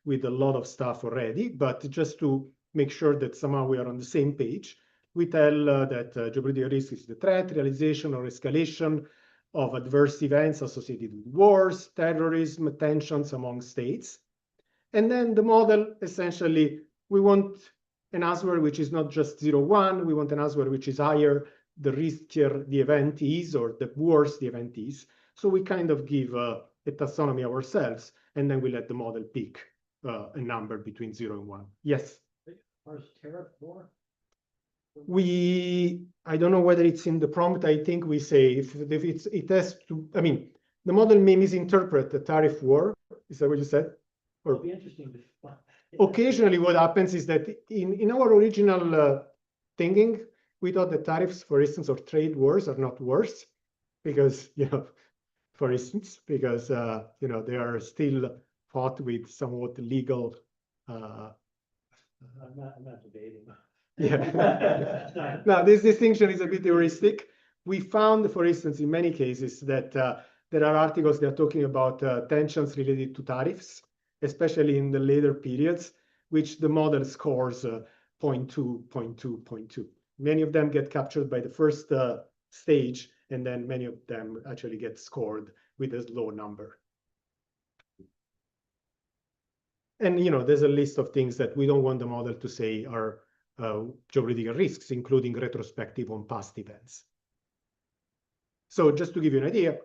with a lot of stuff already, but just to make sure that somehow we are on the same page, we tell that geopolitical risk is the threat, realization, or escalation of adverse events associated with wars, terrorism, tensions among states. And then the model, essentially, we want an answer which is not just 0, 1. We want an answer which is higher the riskier the event is or the worse the event is. So we kind of give a taxonomy ourselves, and then we let the model pick a number between 0 and 1. Yes? Where's tariff war? I don't know whether it's in the prompt. I think we say if it has to, I mean, the model may misinterpret the tariff war. Is that what you said? Or It'll be interesting to find. occasionally what happens is that in our original thinking, we thought that tariffs, for instance, or trade wars are not worse because, you know, for instance, because, you know, they are still fought with somewhat legal. I'm not debating. Yeah. Now, this distinction is a bit heuristic. We found, for instance, in many cases that there are articles that are talking about tensions related to tariffs, especially in the later periods, which the model scores 0.2, 0.2, 0.2. Many of them get captured by the first stage, and then many of them actually get scored with a low number. And there's a list of things that we don't want the model to say are geopolitical risks, including retrospective on past events. So just to give you an idea,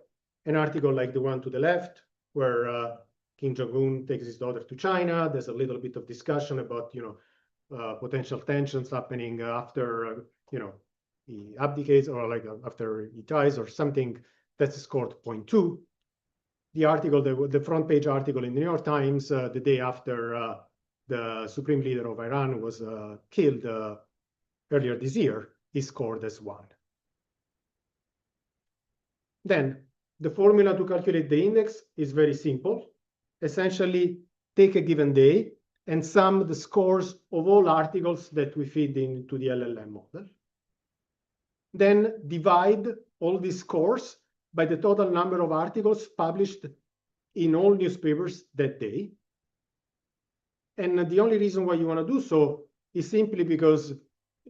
an article like the one to the left, where Kim Jong-un takes his daughter to China, there's a little bit of discussion about potential tensions happening after he abdicates, or like after he dies or something. That's scored 0.2. The article, the front page article in the New York Times, the day after the supreme leader of Iran was killed earlier this year, is scored as 1. Then the formula to calculate the index is very simple. Essentially, take a given day and sum the scores of all articles that we feed into the LLM model. Then divide all these scores by the total number of articles published in all newspapers that day. And the only reason why you want to do so is simply because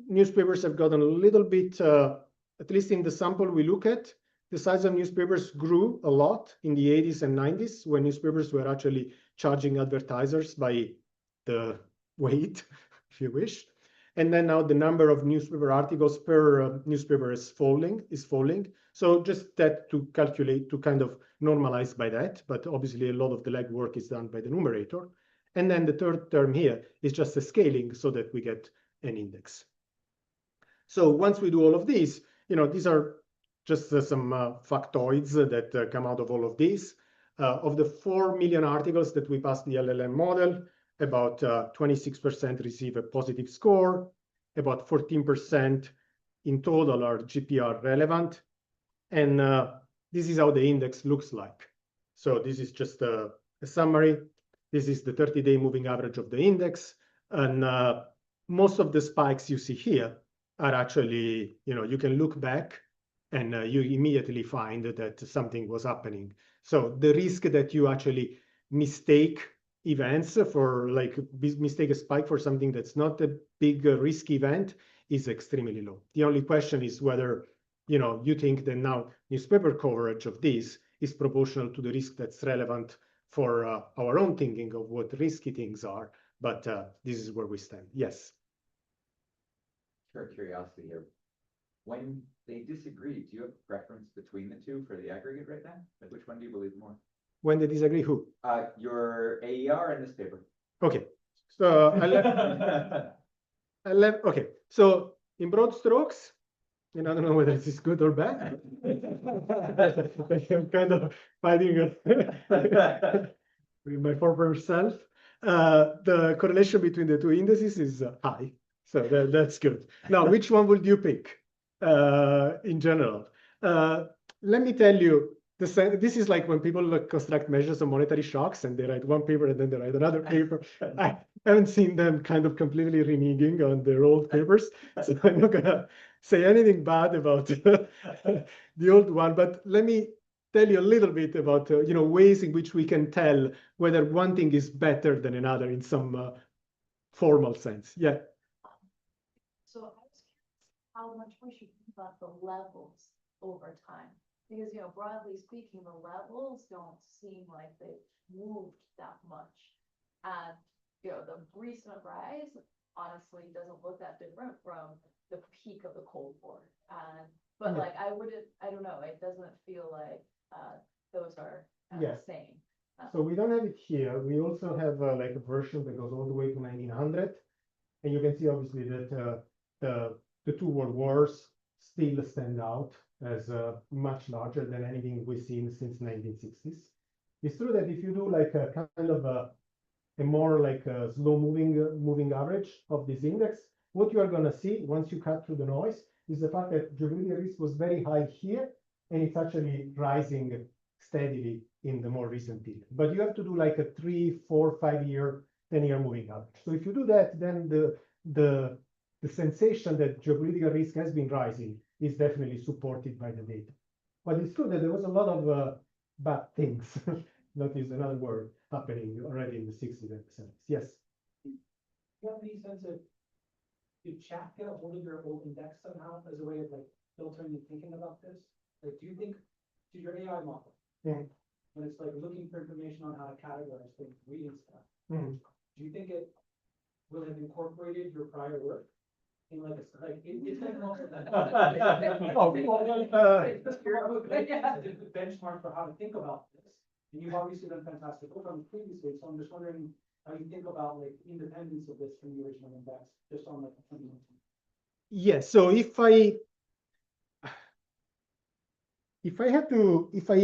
newspapers have gotten a little bit, at least in the sample we look at, the size of newspapers grew a lot in the 80s and 90s, when newspapers were actually charging advertisers by the weight, if you wish. And then now the number of newspaper articles per newspaper is falling. So just that to calculate, to kind of normalize by that. But obviously a lot of the legwork is done by the numerator. And then the third term here is just a scaling so that we get an index. So once we do all of these, these are just some factoids that come out of all of these. Of the 4 million articles that we passed the LLM model, about 26% receive a positive score, about 14% in total are GPR relevant. And this is how the index looks like. So this is just a summary. This is the 30-day moving average of the index. And most of the spikes you see here are actually, you can look back and you immediately find that something was happening. So the risk that you actually mistake events for, like, mistake a spike for something that's not a big risk event is extremely low. The only question is whether you think that now newspaper coverage of this is proportional to the risk that's relevant for our own thinking of what risky things are. But this is where we stand. Yes. Pure curiosity here. When they disagree, do you have a preference between the two for the aggregate right now? Like, which one do you believe more? When they disagree, who? Your AER and this paper. Okay. So okay. So in broad strokes, I don't know whether this is good or bad. I'm kind of fighting with my former self. The correlation between the two indices is high. So that's good. Now, which one would you pick in general? Let me tell you, this is like when people construct measures of monetary shocks and they write one paper and then they write another paper. I haven't seen them kind of completely reneging on their old papers. So I'm not going to say anything bad about the old one. But let me tell you a little bit about ways in which we can tell whether one thing is better than another in some formal sense. Yeah. So I was curious how much we should think about the levels over time. Because, broadly speaking, the levels don't seem like they've moved that much. And, the recent rise honestly doesn't look that different from the peak of the Cold War. But like, I don't know, it doesn't feel like those are the same. So we don't have it here. We also have like a version that goes all the way to 1900. And you can see obviously that the two world wars still stand out as much larger than anything we've seen since 1960s. It's true that if you do like a kind of a more like a slow moving average of this index, what you are going to see once you cut through the noise is the fact that geopolitical risk was very high here, and it's actually rising steadily in the more recent period. But you have to do like a 3, 4, 5 year, 10-year moving average. So if you do that, then the sensation that geopolitical risk has been rising is definitely supported by the data. But it's true that there was a lot of bad things, that is another word, happening already in the 60s and 70s. Yes? Do you have any sense of, did chat get a hold of your old index somehow as a way of like filtering and thinking about this? like, do you think, to your AI model? Mhm. When it's like looking for information on how to categorize things, reading stuff, Mhm. do you think it will have incorporated your prior work? In like, it's like most of that. Oh, It's a good benchmark for how to think about this. And you've obviously done fantastic work on the previous week, so I'm just wondering how you think about like independence of this from the original index, just on like. Yes, so if I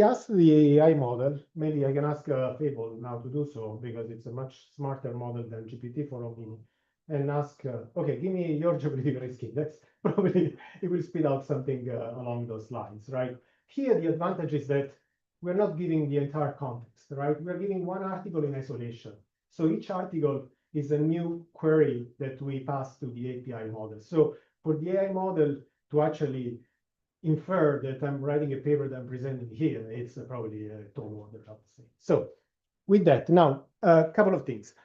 ask the AI model, maybe I can ask Fable now to do so because it's a much smarter model than GPT-4o mini, and ask, okay, give me your geopolitical risk index. Probably it will spit out something along those lines, right? Here, the advantage is that we're not giving the entire context, right? We're giving one article in isolation. So each article is a new query that we pass to the API model. So for the AI model to actually infer that I'm writing a paper that I'm presenting here, it's probably a tall order, I would say. So with that, now, a couple of things.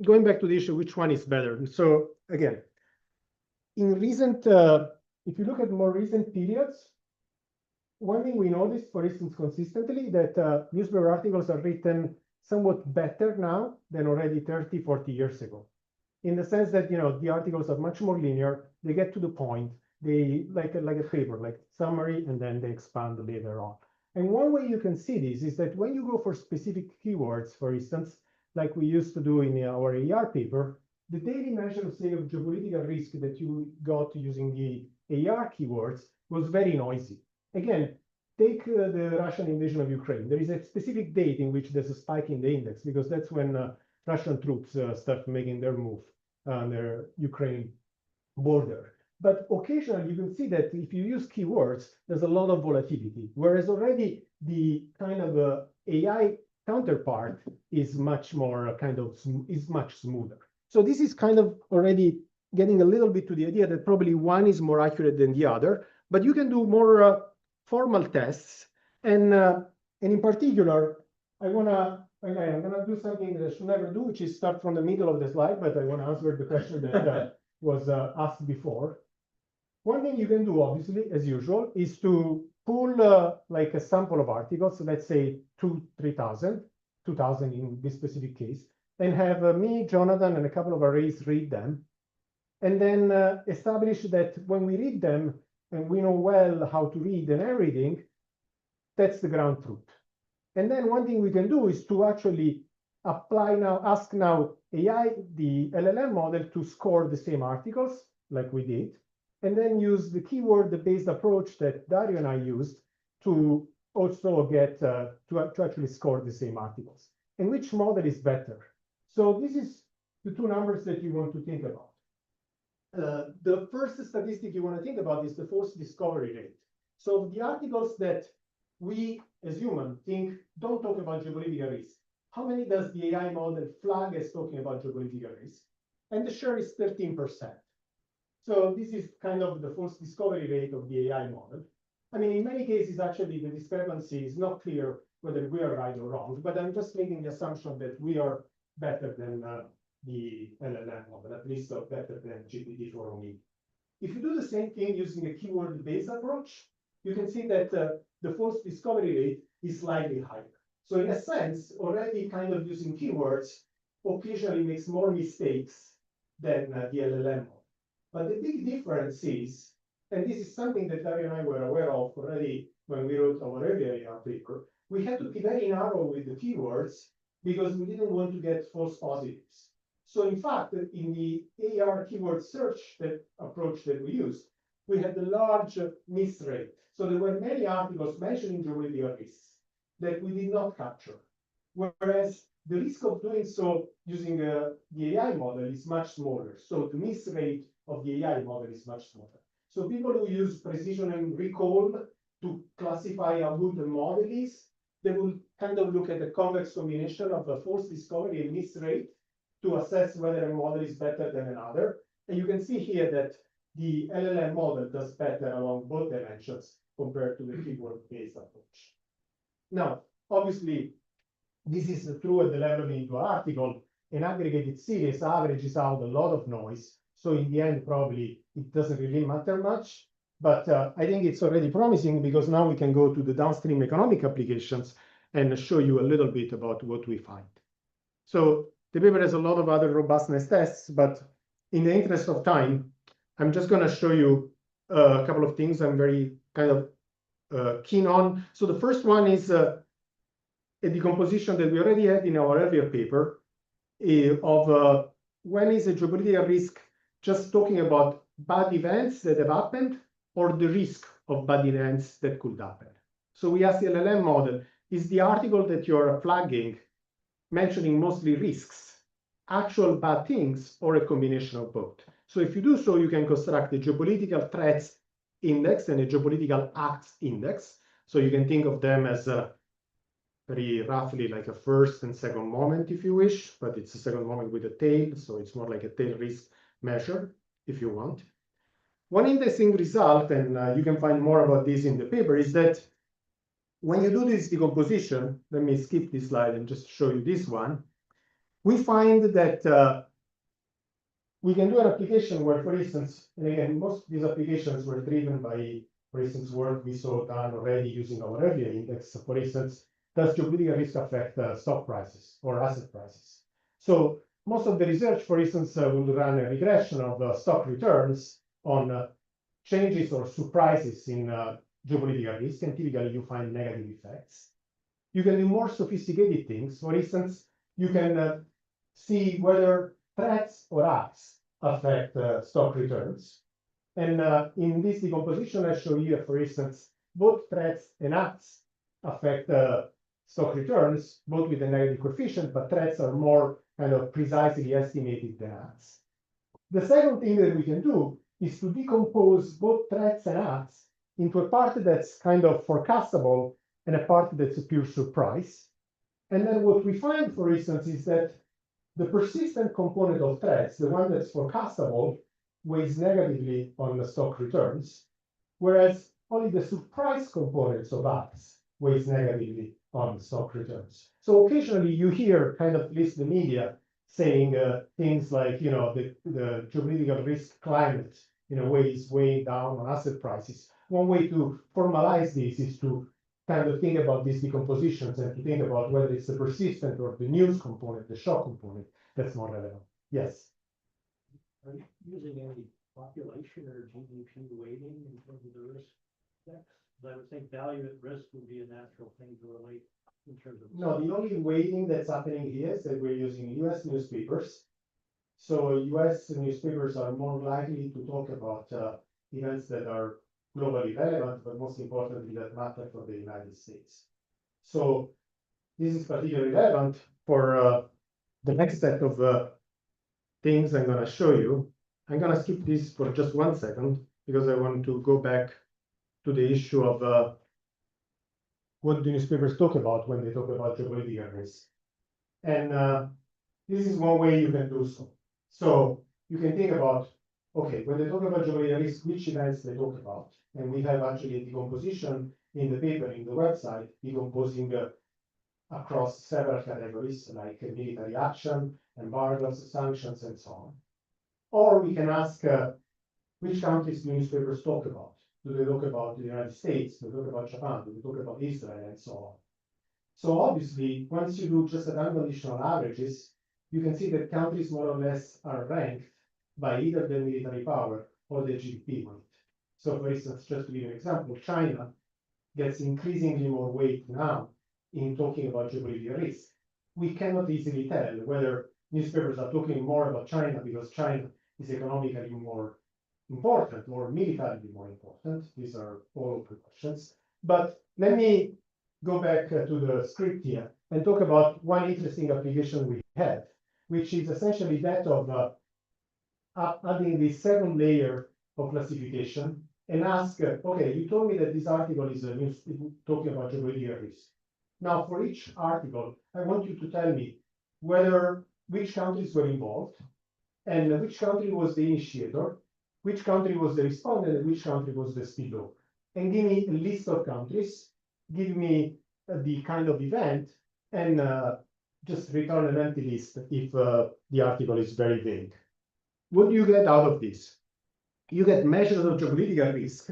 Going back to the issue, which one is better? So again, in recent, if you look at more recent periods, one thing we noticed, for instance, consistently, that newspaper articles are written somewhat better now than already 30, 40 years ago. In the sense that, the articles are much more linear, they get to the point, they like a paper, like summary, and then they expand later on. And one way you can see this is that when you go for specific keywords, for instance, like we used to do in our AR paper, the daily measure, say, of geopolitical risk that you got using the AR keywords was very noisy. Again, take the Russian invasion of Ukraine. There is a specific date in which there's a spike in the index because that's when Russian troops start making their move on their Ukraine border. But occasionally you can see that if you use keywords, there's a lot of volatility, whereas already the kind of AI counterpart is much more is much smoother. So this is kind of already getting a little bit to the idea that probably one is more accurate than the other, but you can do more formal tests. And in particular, I'm gonna do something that I should never do, which is start from the middle of the slide, but I want to answer the question that was asked before. One thing you can do, obviously, as usual, is to pull like a sample of articles, so let's say 2,000 in this specific case, and have me, Jonathan, and a couple of arrays read them, and then establish that when we read them, and we know well how to read and everything, that's the ground truth. And then one thing we can do is to actually ask now AI, the LLM model, to score the same articles like we did, and then use the keyword-based approach that Dario and I used to also get to actually score the same articles. And which model is better? So this is the two numbers that you want to think about. The first statistic you want to think about is the false discovery rate. So the articles that we as humans think don't talk about geopolitical risk, how many does the AI model flag as talking about geopolitical risk? And the share is 13%. So this is kind of the false discovery rate of the AI model. I mean, in many cases, actually, the discrepancy is not clear whether we are right or wrong, but I'm just making the assumption that we are better than the LLM model, at least better than GPT-4o mini. If you do the same thing using a keyword-based approach, you can see that the false discovery rate is slightly higher. So in a sense, already kind of using keywords occasionally makes more mistakes than the LLM model. But the big difference is, and this is something that Dario and I were aware of already when we wrote our earlier paper, we had to be very narrow with the keywords because we didn't want to get false positives. So in fact, in the AR keyword search approach that we used, we had a large miss rate. So there were many articles mentioning geopolitical risks that we did not capture. Whereas the risk of doing so using the AI model is much smaller. So the miss rate of the AI model is much smaller. So people who use precision and recall to classify how good the model is, they will kind of look at the convex combination of a false discovery and miss rate to assess whether a model is better than another. And you can see here that the LLM model does better along both dimensions compared to the keyword-based approach. Now, obviously, this is true at the level of an article. An aggregated series averages out a lot of noise. So in the end, probably it doesn't really matter much. but I think it's already promising because now we can go to the downstream economic applications and show you a little bit about what we find. So the paper has a lot of other robustness tests, but in the interest of time, I'm just going to show you a couple of things I'm very kind of keen on. So the first one is a decomposition that we already had in our earlier paper of when is a geopolitical risk just talking about bad events that have happened or the risk of bad events that could happen. So we asked the LLM model, is the article that you're flagging mentioning mostly risks, actual bad things, or a combination of both? So if you do so, you can construct a geopolitical threats index and a geopolitical acts index. So you can think of them as very roughly like a first and second moment, if you wish, but it's a second moment with a tail, so it's more like a tail risk measure, if you want. One interesting result, and you can find more about this in the paper, is that when you do this decomposition, let me skip this slide and just show you this one, we find that we can do an application where, for instance, and again, most of these applications were driven by, for instance, work we saw done already using our earlier index. So for instance, does geopolitical risk affect stock prices or asset prices? So most of the research, for instance, will run a regression of stock returns on changes or surprises in geopolitical risk, and typically you find negative effects. You can do more sophisticated things. For instance, you can see whether threats or acts affect stock returns. And in this decomposition, I show you, for instance, both threats and acts affect stock returns, both with a negative coefficient, but threats are more kind of precisely estimated than acts. The second thing that we can do is to decompose both threats and acts into a part that's kind of forecastable and a part that's a pure surprise. And then what we find, for instance, is that the persistent component of threats, the one that's forecastable, weighs negatively on the stock returns, whereas only the surprise components of acts weighs negatively on stock returns. So occasionally you hear kind of, at least the media, saying things like, you know, the geopolitical risk climate in a way is weighing down on asset prices. One way to formalize this is to kind of think about these decompositions and to think about whether it's the persistent or the news component, the shock component, that's more relevant. Yes. Are you using any population or GDP weighting in terms of the risk index? I would think value at risk would be a natural thing to relate in terms of. No, the only weighting that's happening here is that we're using US newspapers. So US newspapers are more likely to talk about events that are globally relevant, but most importantly, that matter for the United States. So this is particularly relevant for the next set of things I'm going to show you. I'm going to skip this for just 1 second because I want to go back to the issue of what do newspapers talk about when they talk about geopolitical risk. And this is one way you can do so. So you can think about, okay, when they talk about geopolitical risk, which events they talk about. And we have actually a decomposition in the paper, in the website, decomposing across several categories like military action, embargoes, sanctions, and so on. Or we can ask which countries do newspapers talk about? Do they talk about the United States? Do they talk about Japan? Do they talk about Israel? And so on. So obviously, once you do just unconditional averages, you can see that countries more or less are ranked by either the military power or the GDP weight. So for instance, just to give you an example, China gets increasingly more weight now in talking about geopolitical risk. We cannot easily tell whether newspapers are talking more about China because China is economically more important or militarily more important. These are all open questions. But let me go back to the script here and talk about one interesting application we had, which is essentially that of adding this second layer of classification and ask, okay, you told me that this article is talking about geopolitical risk. Now, for each article, I want you to tell me which countries were involved and which country was the initiator, which country was the respondent, and which country was the spillover. And give me a list of countries, give me the kind of event, and just return an empty list if the article is very vague. What do you get out of this? You get measures of geopolitical risk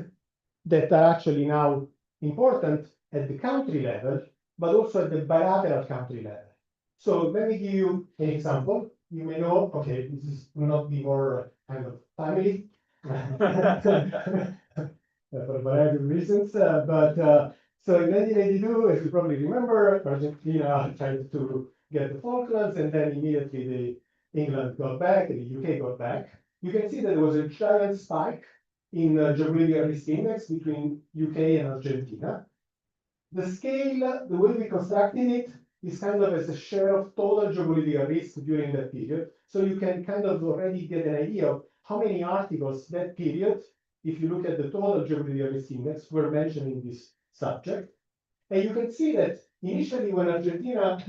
that are actually now important at the country level, but also at the bilateral country level. So let me give you an example. You may know, okay, this will not be more kind of family. For a variety of reasons, so in 1982, as you probably remember, Argentina tried to get the Falklands, and then immediately England got back and the UK got back. You can see that there was a giant spike in geopolitical risk index between UK and Argentina. The scale, the way we constructed it, is kind of as a share of total geopolitical risk during that period. So you can kind of already get an idea of how many articles that period, if you look at the total geopolitical risk index, were mentioning this subject. And you can see that initially when Argentina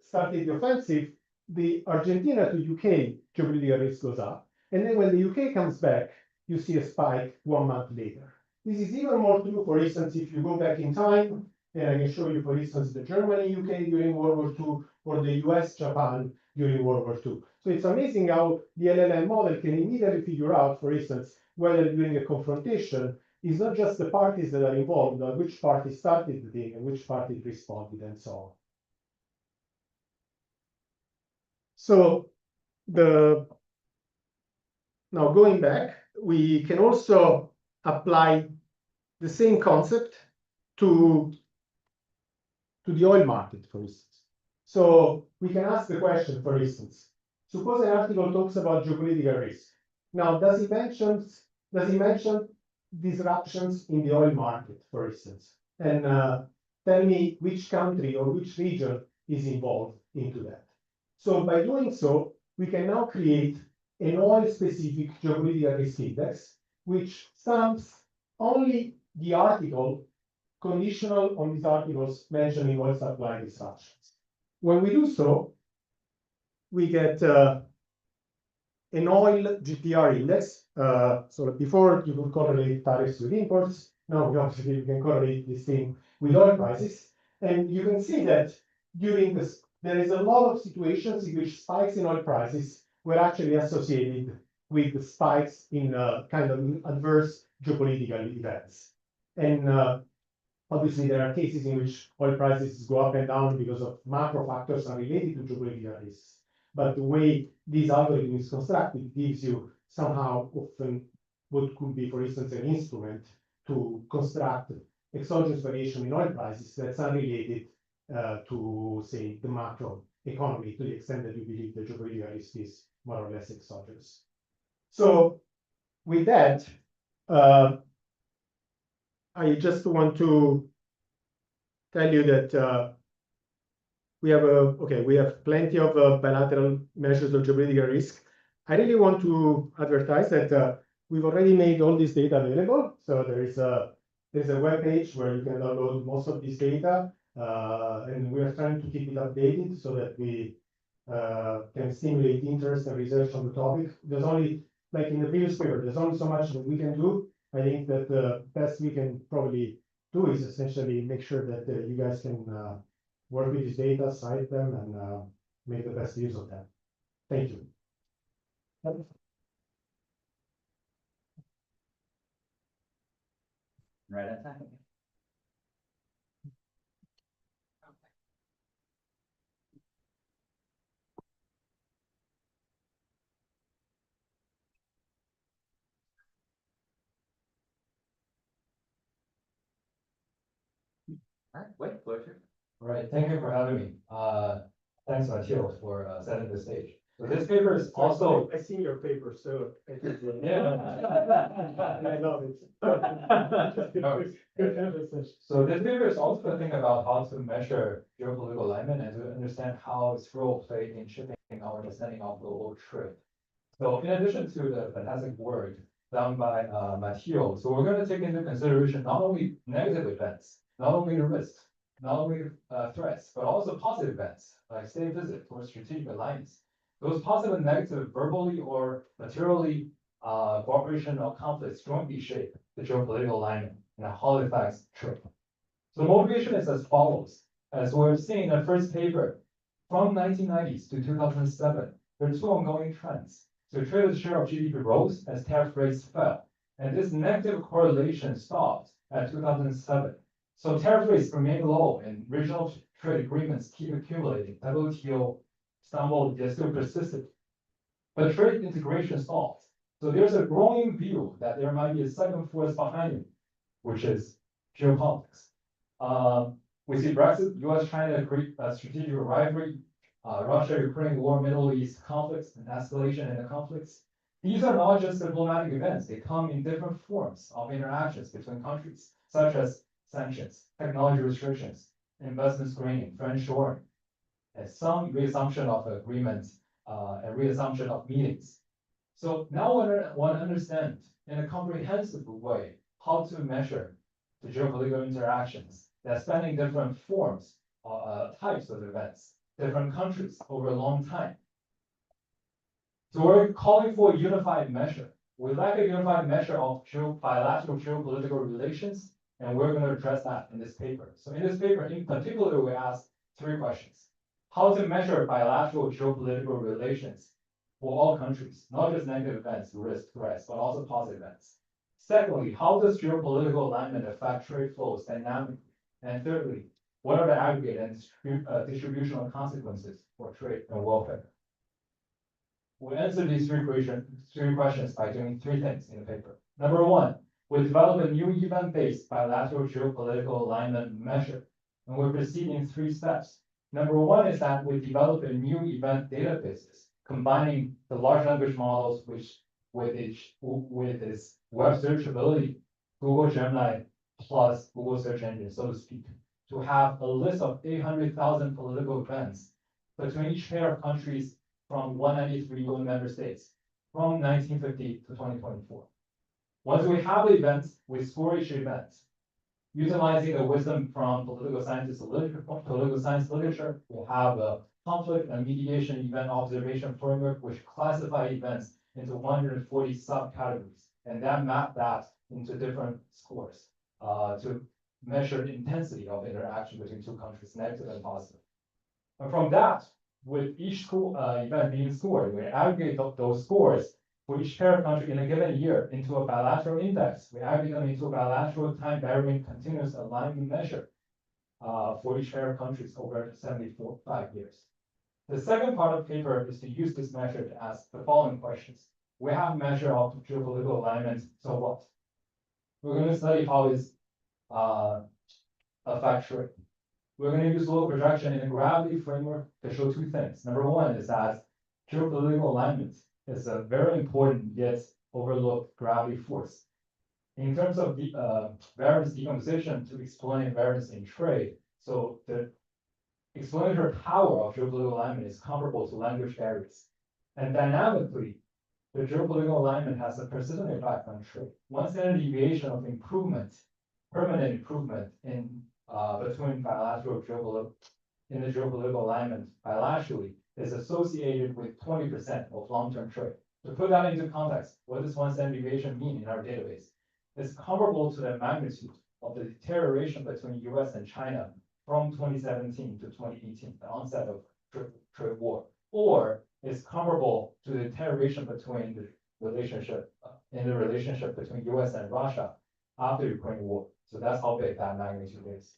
started the offensive, the Argentina to UK geopolitical risk goes up. And then when the UK comes back, you see a spike 1 month later. This is even more true, for instance, if you go back in time, and I can show you, for instance, the Germany, UK during World War II, or the US, Japan during World War II. So it's amazing how the LLM model can immediately figure out, for instance, whether during a confrontation, it's not just the parties that are involved, but which party started the thing and which party responded and so on. So now going back, we can also apply the same concept to the oil market, for instance. So we can ask the question, for instance, suppose an article talks about geopolitical risk. Now, does it mention disruptions in the oil market, for instance? And tell me which country or which region is involved into that. So by doing so, we can now create an oil-specific geopolitical risk index, which sums only the article conditional on these articles mentioning oil supply disruptions. When we do so, we get an oil GTR index. So before you could correlate tariffs with imports. Now obviously you can correlate this thing with oil prices. And you can see that during this, there is a lot of situations in which spikes in oil prices were actually associated with the spikes in kind of adverse geopolitical events. And obviously, there are cases in which oil prices go up and down because of macro factors unrelated to geopolitical risks. But the way this algorithm is constructed gives you somehow often what could be, for instance, an instrument to construct exogenous variation in oil prices that's unrelated to, say, the macro economy, to the extent that you believe the geopolitical risk is more or less exogenous. So with that, I just want to tell you that we have plenty of bilateral measures of geopolitical risk. I really want to advertise that we've already made all this data available. So there's a web page where you can download most of this data, and we are trying to keep it updated so that we can stimulate interest and research on the topic. There's only, like in the previous paper, there's only so much that we can do. I think that the best we can probably do is essentially make sure that you guys can work with these data, cite them, and make the best use of them. Thank you. Right on time. All right, wait, pleasure. All right, thank you for having me. Thanks, Matteo, for setting the stage. So this paper is also. I see your paper, so I think Yeah. I love it. So this paper is also thinking about how to measure geopolitical alignment and to understand how its role played in shaping our understanding of global trade. So in addition to the fantastic work done by Matteo, so we're going to take into consideration not only negative events, not only risks, not only threats, but also positive events like state visit or strategic alliance. Those positive and negative verbally or materially cooperation or conflicts jointly shape the geopolitical alignment and how it affects trade. So the motivation is as follows. As we're seeing in the first paper, from 1990s to 2007, there are two ongoing trends. So trade's share of GDP rose as tariff rates fell, And this negative correlation stopped at 2007. So tariff rates remain low and regional trade agreements keep accumulating. WTO Istanbul is still persisted. But trade integration stalled. So there's a growing view that there might be a second force behind it, which is geopolitics. We see Brexit, US-China strategic rivalry, Russia-Ukraine war, Middle East conflicts, and escalation in the conflicts. These are not just diplomatic events. They come in different forms of interactions between countries, such as sanctions, technology restrictions, investment screening, friendshoring, and some reassumption of agreements, and reassumption of meetings. So now we want to understand in a comprehensive way how to measure the geopolitical interactions that spanning different forms, types of events, different countries over a long time. So we're calling for a unified measure. We lack a unified measure of bilateral geopolitical relations, and we're going to address that in this paper. So in this paper, in particular, we asked 3 questions. How to measure bilateral geopolitical relations for all countries, not just negative events, risk, threats, but also positive events. Secondly, how does geopolitical alignment affect trade flows dynamically? And thirdly, what are the aggregate and distributional consequences for trade and welfare? We answer these 3 questions by doing 3 things in the paper. Number 1, we develop a new event-based bilateral geopolitical alignment measure, and we proceed in 3 steps. Number 1 is that we develop a new event databases, combining the large language models, which with its web searchability, Google Gemini plus Google search engine, so to speak, to have a list of 800,000 political events between each pair of countries from 193 UN member states from 1950 to 2024. Once we have the events, we score each event. Utilizing the wisdom from political science literature, we have a conflict and mediation event observation framework, which classify events into 140 subcategories, and then map that into different scores to measure the intensity of interaction between 2 countries, negative and positive. And from that, with each event being scored, we aggregate those scores for each pair of country in a given year into a bilateral index. We aggregate them into a bilateral time-varying continuous alignment measure for each pair of countries over 75 years. The second part of the paper is to use this measure to ask the following questions. We have a measure of geopolitical alignment, so what? We're going to study how it's affect trade. We're going to use local projection in a gravity framework to show 2 things. Number 1 is that geopolitical alignment is a very important yet overlooked gravity force. In terms of the variance decomposition to explain variance in trade, so the explanatory power of geopolitical alignment is comparable to language barriers. And dynamically, the geopolitical alignment has a persistent effect on trade. One standard deviation of improvement, permanent improvement in between bilateral geopolitical alignment bilaterally is associated with 20% of long-term trade. To put that into context, what does 1 standard deviation mean in our database? It's comparable to the magnitude of the deterioration between US and China from 2017 to 2018, the onset of trade war, or is comparable to the deterioration between the relationship between US and Russia after Ukraine war. So that's how big that magnitude is.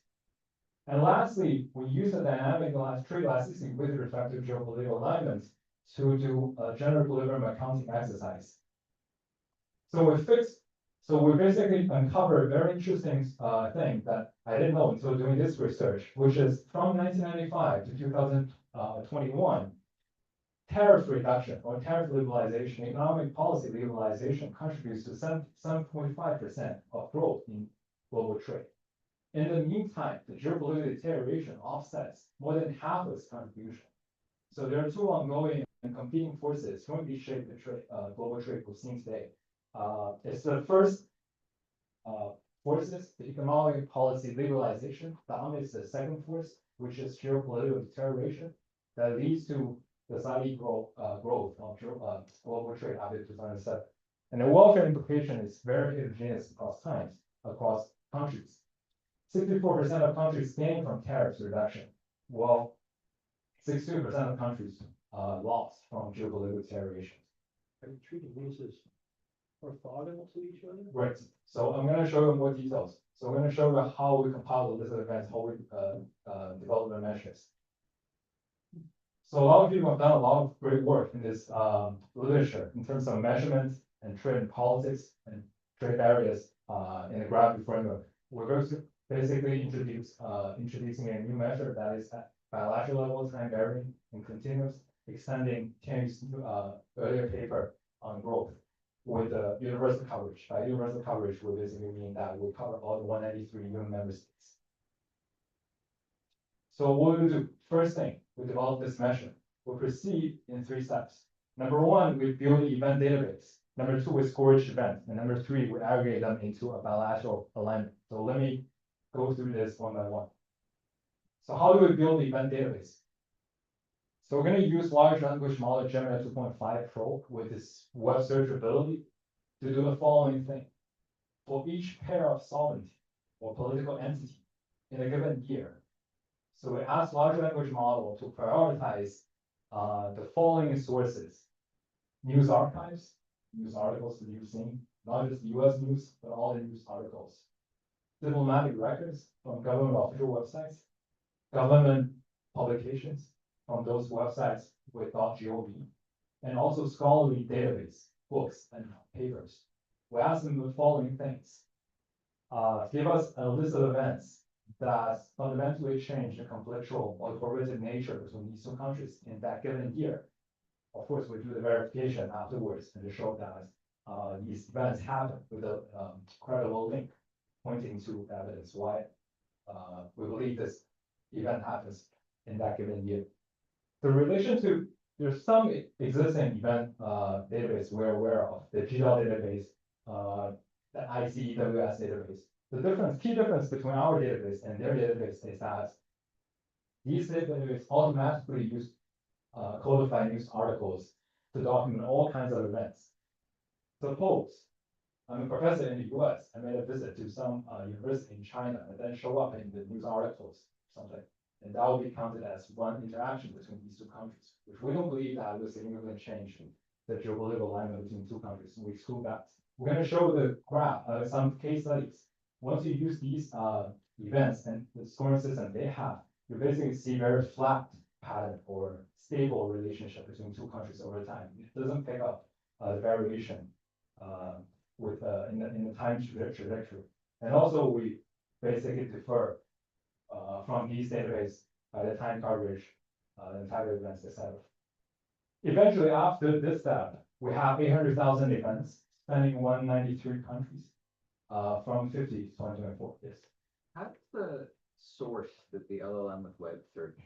And lastly, we use a dynamic trade elasticity with respect to geopolitical alignment to do a general equilibrium accounting exercise. So we basically uncovered a very interesting thing that I didn't know until doing this research, which is from 1995 to 2021, tariff reduction or tariff liberalization, economic policy liberalization contributes to 7.5% of growth in global trade. In the meantime, the geopolitical deterioration offsets more than half of its contribution. So there are 2 ongoing and competing forces currently shape the global trade we're seeing today. It's the first forces, the economic policy liberalization, dominates the second force, which is geopolitical deterioration that leads to the steady growth of global trade after 2007. And the welfare implication is very heterogeneous across times, across countries. 64% of countries gain from tariffs reduction, while 62% of countries lost from geopolitical deterioration. Are you treating these as orthogonal to each other? Right, so I'm gonna show you more details. So I'm gonna show you how we compile the list of events, how we develop the measures. So a lot of people have done a lot of great work in this literature in terms of measurements and trade and politics and trade barriers in the gravity framework. We're going to basically introducing a new measure that is at bilateral level, time varying and continuous, extending Tian's earlier paper on growth with universal coverage. By universal coverage, we basically mean that we cover all the 193 UN member states. So what we do, first thing, we develop this measure. We proceed in 3 steps. Number 1, we build an event database. Number 2, we score each event. And number 3, we aggregate them into a bilateral alignment. So let me go through this one by one. So how do we build the event database? So we're going to use large language model Gemini 2.5 Pro with its web search ability to do the following thing. For each pair of sovereignty or political entity in a given year, so we ask large language model to prioritize the following sources: news archives, news articles that you've seen, not just US news, but all the news articles, diplomatic records from government official websites, government publications from those websites with .gov, and also scholarly database, books, and papers. We ask them the following things. Give us a list of events that fundamentally change the conflictual or cooperative nature between these 2 countries in that given year. Of course, we do the verification afterwards and to show that these events happen with a credible link pointing to evidence why we believe this event happens in that given year. The relation to, there's some existing event database we're aware of, the GDAL database, the ICEWS database. The key difference between our database and their database is that these databases automatically use codified news articles to document all kinds of events. Suppose I'm a professor in the US, I made a visit to some university in China and then show up in the news articles, something. And that will be counted as one interaction between these 2 countries, which we don't believe that will significantly change the geopolitical alignment between 2 countries. We exclude that. We're going to show the graph, some case studies. Once you use these events and the scoring system they have, you basically see very flat pattern or stable relationship between 2 countries over time. It doesn't pick up the variation with in the time trajectory. And also we basically differ from these databases by the time coverage, the type of events, etc. Eventually, after this step, we have 800,000 events spanning 193 countries from 50 to 2024. Yes. How does the source that the LLM with web search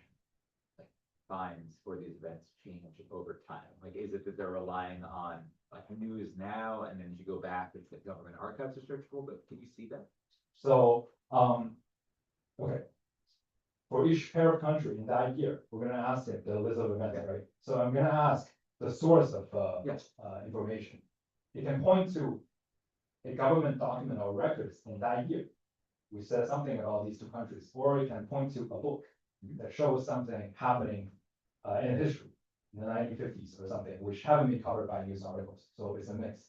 finds for these events change over time? Like, is it that they're relying on like news now, and then as you go back, it's that government archives are searchable? But can you see that? So, okay. For each pair of country in that year, we're going to ask it the list of events, right? So I'm going to ask the source of information. It can point to a government document or records in that year. We said something about these 2 countries, or it can point to a book that shows something happening in history in the 1950s or something, which haven't been covered by news articles. So it's a mix.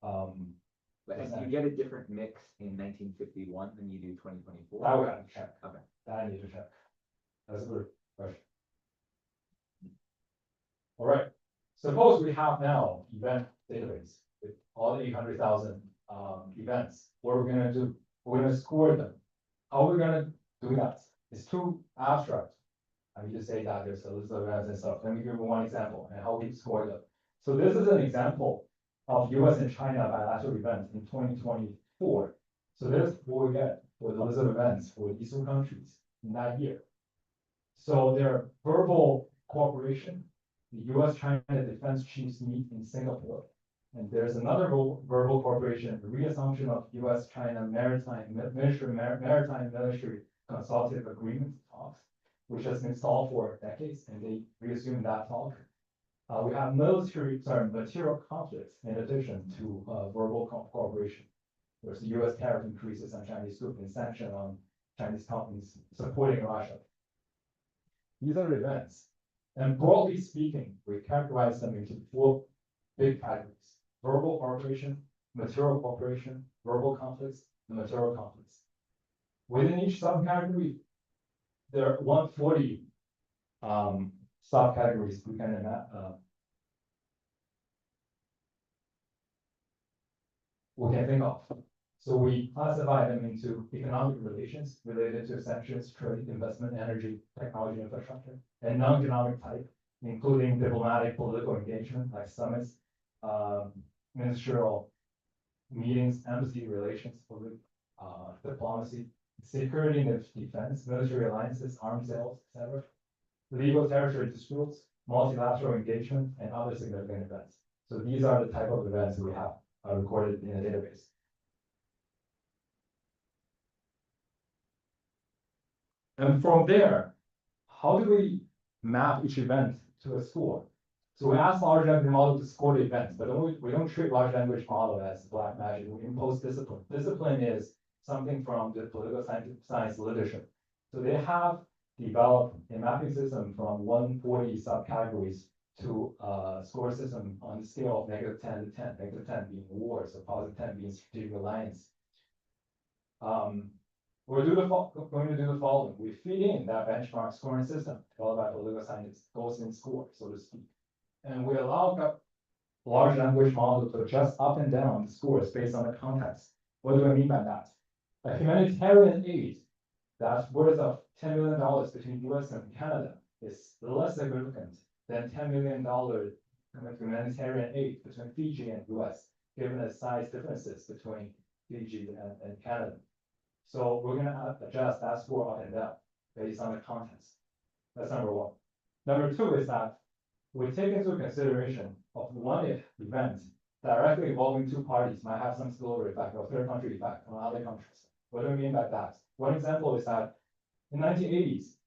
But you get a different mix in 1951 than you do 2024. That we have to check. Okay. That I need to check. That's a good question. All right. Suppose we have now event database with all the 800,000 events. What are we going to do? We're going to score them. How are we going to do that? It's too abstract. I need to say that there's a list of events and stuff. Let me give you one example and how we score them. So this is an example of US and China bilateral events in 2024. So this is what we get for the list of events for these 2 countries in that year. So their verbal cooperation, the US-China defense chiefs meet in Singapore. And there's another verbal cooperation, the reassumption of US-China maritime military consultative agreement talks, which has been stalled for decades, and they reassume that talk. We have material conflicts in addition to verbal cooperation. There's the US tariff increases on Chinese goods and sanction on Chinese companies supporting Russia. These are events. And broadly speaking, we characterize them into 4 big categories: verbal cooperation, material cooperation, verbal conflicts, and material conflicts. Within each subcategory, there are 140 subcategories we can think of. So we classify them into economic relations related to sanctions, trade, investment, energy, technology, infrastructure, and non-economic type, including diplomatic, political engagement like summits, ministerial meetings, embassy relations, diplomacy, security and defense, military alliances, arms sales, etc. Legal territory disputes, multilateral engagement, and other significant events. So these are the type of events we have recorded in a database. And from there, how do we map each event to a score? So we ask large language model to score the events, but we don't treat large language model as black magic. We impose discipline. Discipline is something from the political science literature. So they have developed a mapping system from 140 subcategories to a score system on the scale of -10 to 10, -10 being war, so +10 being strategic alliance. We're going to do the following. We feed in that benchmark scoring system developed by political scientists, goes in score, so to speak. And we allow the large language model to adjust up and down the scores based on the context. What do I mean by that? A humanitarian aid that's worth of $10 million between US and Canada is less significant than $10 million humanitarian aid between Fiji and US, given the size differences between Fiji and Canada. So we're going to adjust that score up and down based on the context. That's number one. Number two is that we take into consideration of one event directly involving two parties might have some spillover effect or third country effect on other countries. What do I mean by that? One example is that in the 1980s,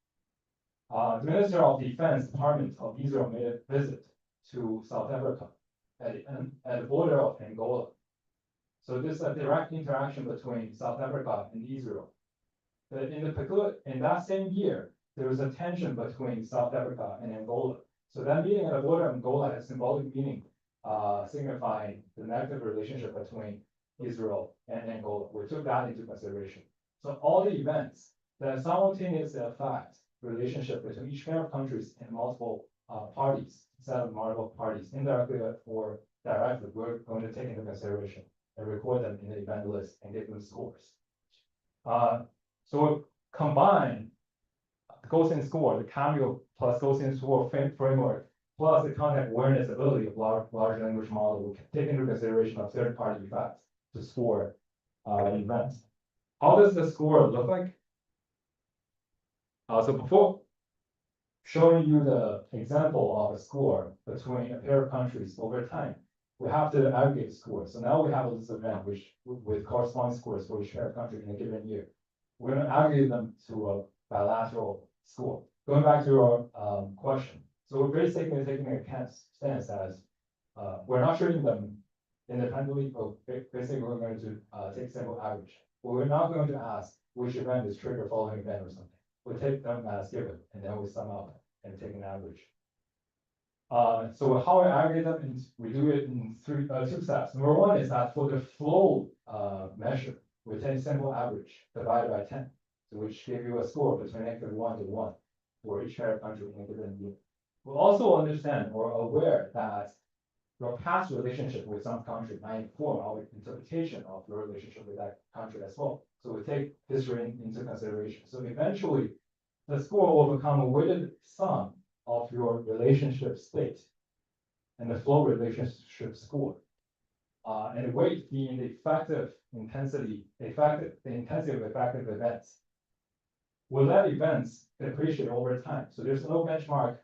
the Minister of Defense Department of Israel made a visit to South Africa at the border of Angola. So this is a direct interaction between South Africa and Israel. But in that same year, there was a tension between South Africa and Angola. So that meeting at the border of Angola has symbolic meaning, signifying the negative relationship between Israel and Angola. We took that into consideration. So all the events that simultaneously affect the relationship between each pair of countries and multiple parties, set of multiple parties, indirectly or directly, we're going to take into consideration and record them in the event list and give them scores. So we combine the Gaussian score, the Cameo plus Gaussian score framework, plus the content awareness ability of large language model. We can take into consideration of third-party effects to score events. How does the score look like? So before showing you the example of a score between a pair of countries over time, we have to aggregate scores. So now we have a list of events with corresponding scores for each pair of countries in a given year. We're going to aggregate them to a bilateral score. Going back to your question. So we're basically taking a stance as we're not treating them independently, but basically we're going to take sample average. But we're not going to ask which event is trigger following event or something. We take them as given, and then we sum up and take an average. So how we aggregate them is we do it in two steps. Number one is that for the flow measure, we take sample average divided by 10, so which give you a score between -1 to 1 for each pair of country in a given year. We also understand or aware that your past relationship with some country might inform our interpretation of your relationship with that country as well. So we take history into consideration. So eventually, the score will become a weighted sum of your relationship state and the flow relationship score. And the weight being the intensity of effective events. We'll let events depreciate over time. So there's no benchmark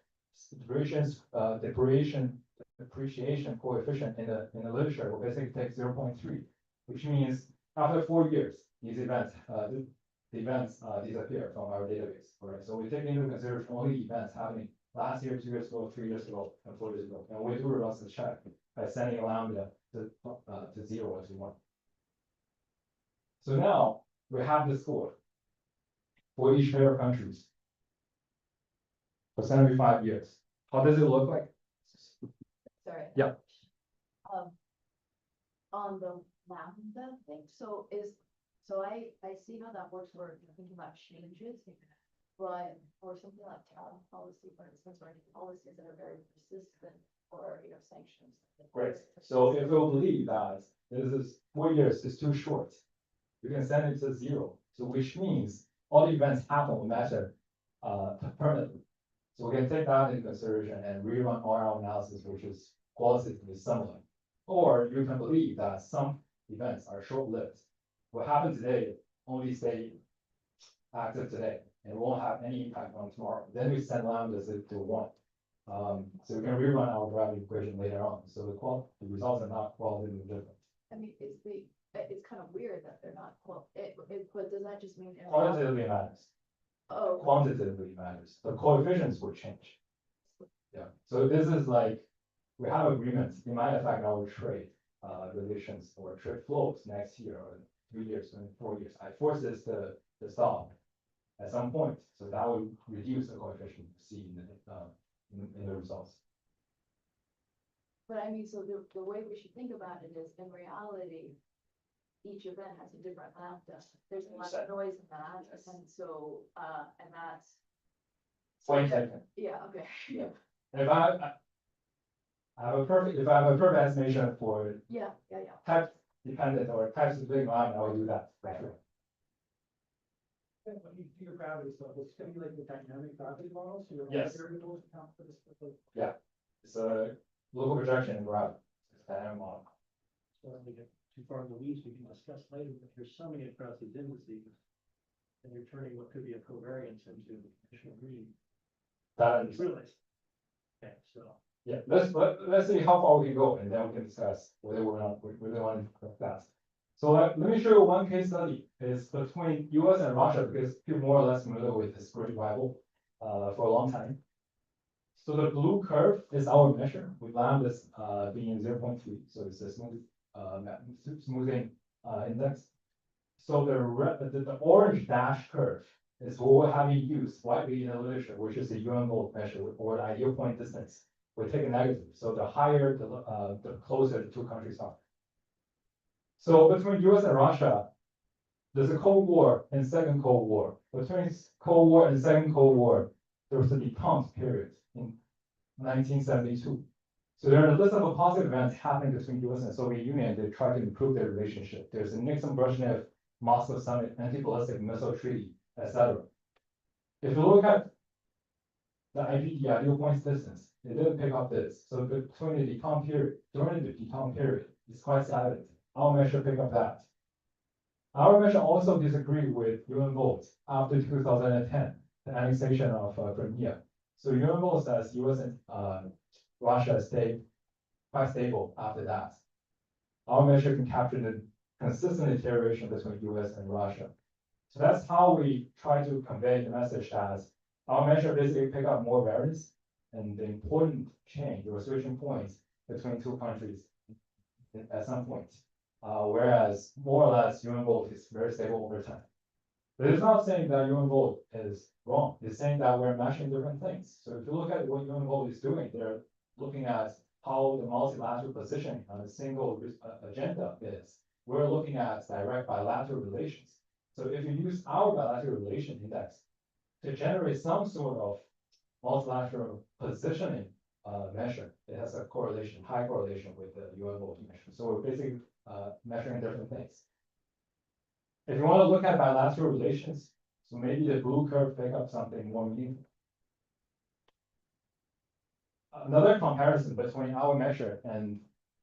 depreciation coefficient in the literature. We'll basically take 0.3, which means after 4 years, these events, the events disappear from our database. Right? So we take into consideration only events happening last year, 2 years ago, 3 years ago, and 4 years ago. And we do a robust check by sending a lambda to 0 or to 1. So now we have the score for each pair of countries for 75 years. How does it look like? Sorry. Yeah. on the lambda thing, so I see how that works where you're thinking about changes. But, or something like tariff policy, for instance, or any policies that are very persistent, or, sanctions. Great. So if you believe that this is 4 years is too short, you can send it to 0. So which means all the events happen will matter permanently. So we can take that into consideration and rerun our analysis, which is qualitatively similar. Or you can believe that some events are short-lived. What happened today only stay active today and won't have any impact on tomorrow. Then we send lambdas to 1. So we can rerun our gravity equation later on. So the results are not qualitatively different. I mean, it's kind of weird that they're not, but does that just mean? Quantitatively matters. Oh, Quantitatively matters. The coefficients will change. Yeah. So this is like, we have agreements. It might affect our trade relations or trade flows next year or 3 years and 4 years. I force this to stop at some point. So that will reduce the coefficient you see in the results. but I mean, so the way we should think about it is, in reality, each event has a different lambda. There's a lot of noise in that, and so, and that's. Point taken. Yeah, okay. Yeah. If I have a perfect estimation for Yeah. type dependent or type specific line, I will do that. When you do your gravity stuff, it's gonna be like the dynamic gravity model, so your Yes. variables account for this. It's a local projection in gravity. It's a dynamic model. So when we get too far in the weeds, we can discuss later, but if you're summing it across these indices, and you're turning what could be a covariance into additional mean. That It's is, realized. Okay, so. yeah, let's see how far we can go, and then we can discuss whether we really want to go fast. So let me show you one case study. It's between US and Russia, because people more or less familiar with this great rival for a long time. So the blue curve is our measure with lambdas being 0.3. So it's a smoothing index. So the orange dash curve is what we're having used widely in the literature, which is the UN volt measure or the ideal point distance. We take a negative. So the higher, the closer the two countries are. So between US and Russia, there's a Cold War and Second Cold War. Between Cold War and Second Cold War, there was a detente period in 1972. So there are a list of positive events happening between US and Soviet Union. They try to improve their relationship. There's a Nixon-Brezhnev Moscow Summit, anti-ballistic missile treaty, etc. If you look at the IPD, ideal points distance, it didn't pick up this. So between the detente period, during the detente period, it's quite silent. Our measure pick up that. Our measure also disagree with UN volt after 2010, the annexation of Crimea. So UN volt says US and Russia stayed quite stable after that. Our measure can capture the consistent deterioration between US and Russia. So that's how we try to convey the message that our measure basically pick up more variance and the important change or switching points between two countries at some point. Whereas more or less UN volt is very stable over time. But it's not saying that UN volt is wrong. It's saying that we're matching different things. So if you look at what UN volt is doing, they're looking at how the multilateral positioning on a single agenda is. We're looking at direct bilateral relations. So if you use our bilateral relation index to generate some sort of multilateral positioning measure, it has a correlation, high correlation with the UN volt measure. So we're basically measuring different things. If you want to look at bilateral relations, so maybe the blue curve pick up something more meaningful. Another comparison between our measure and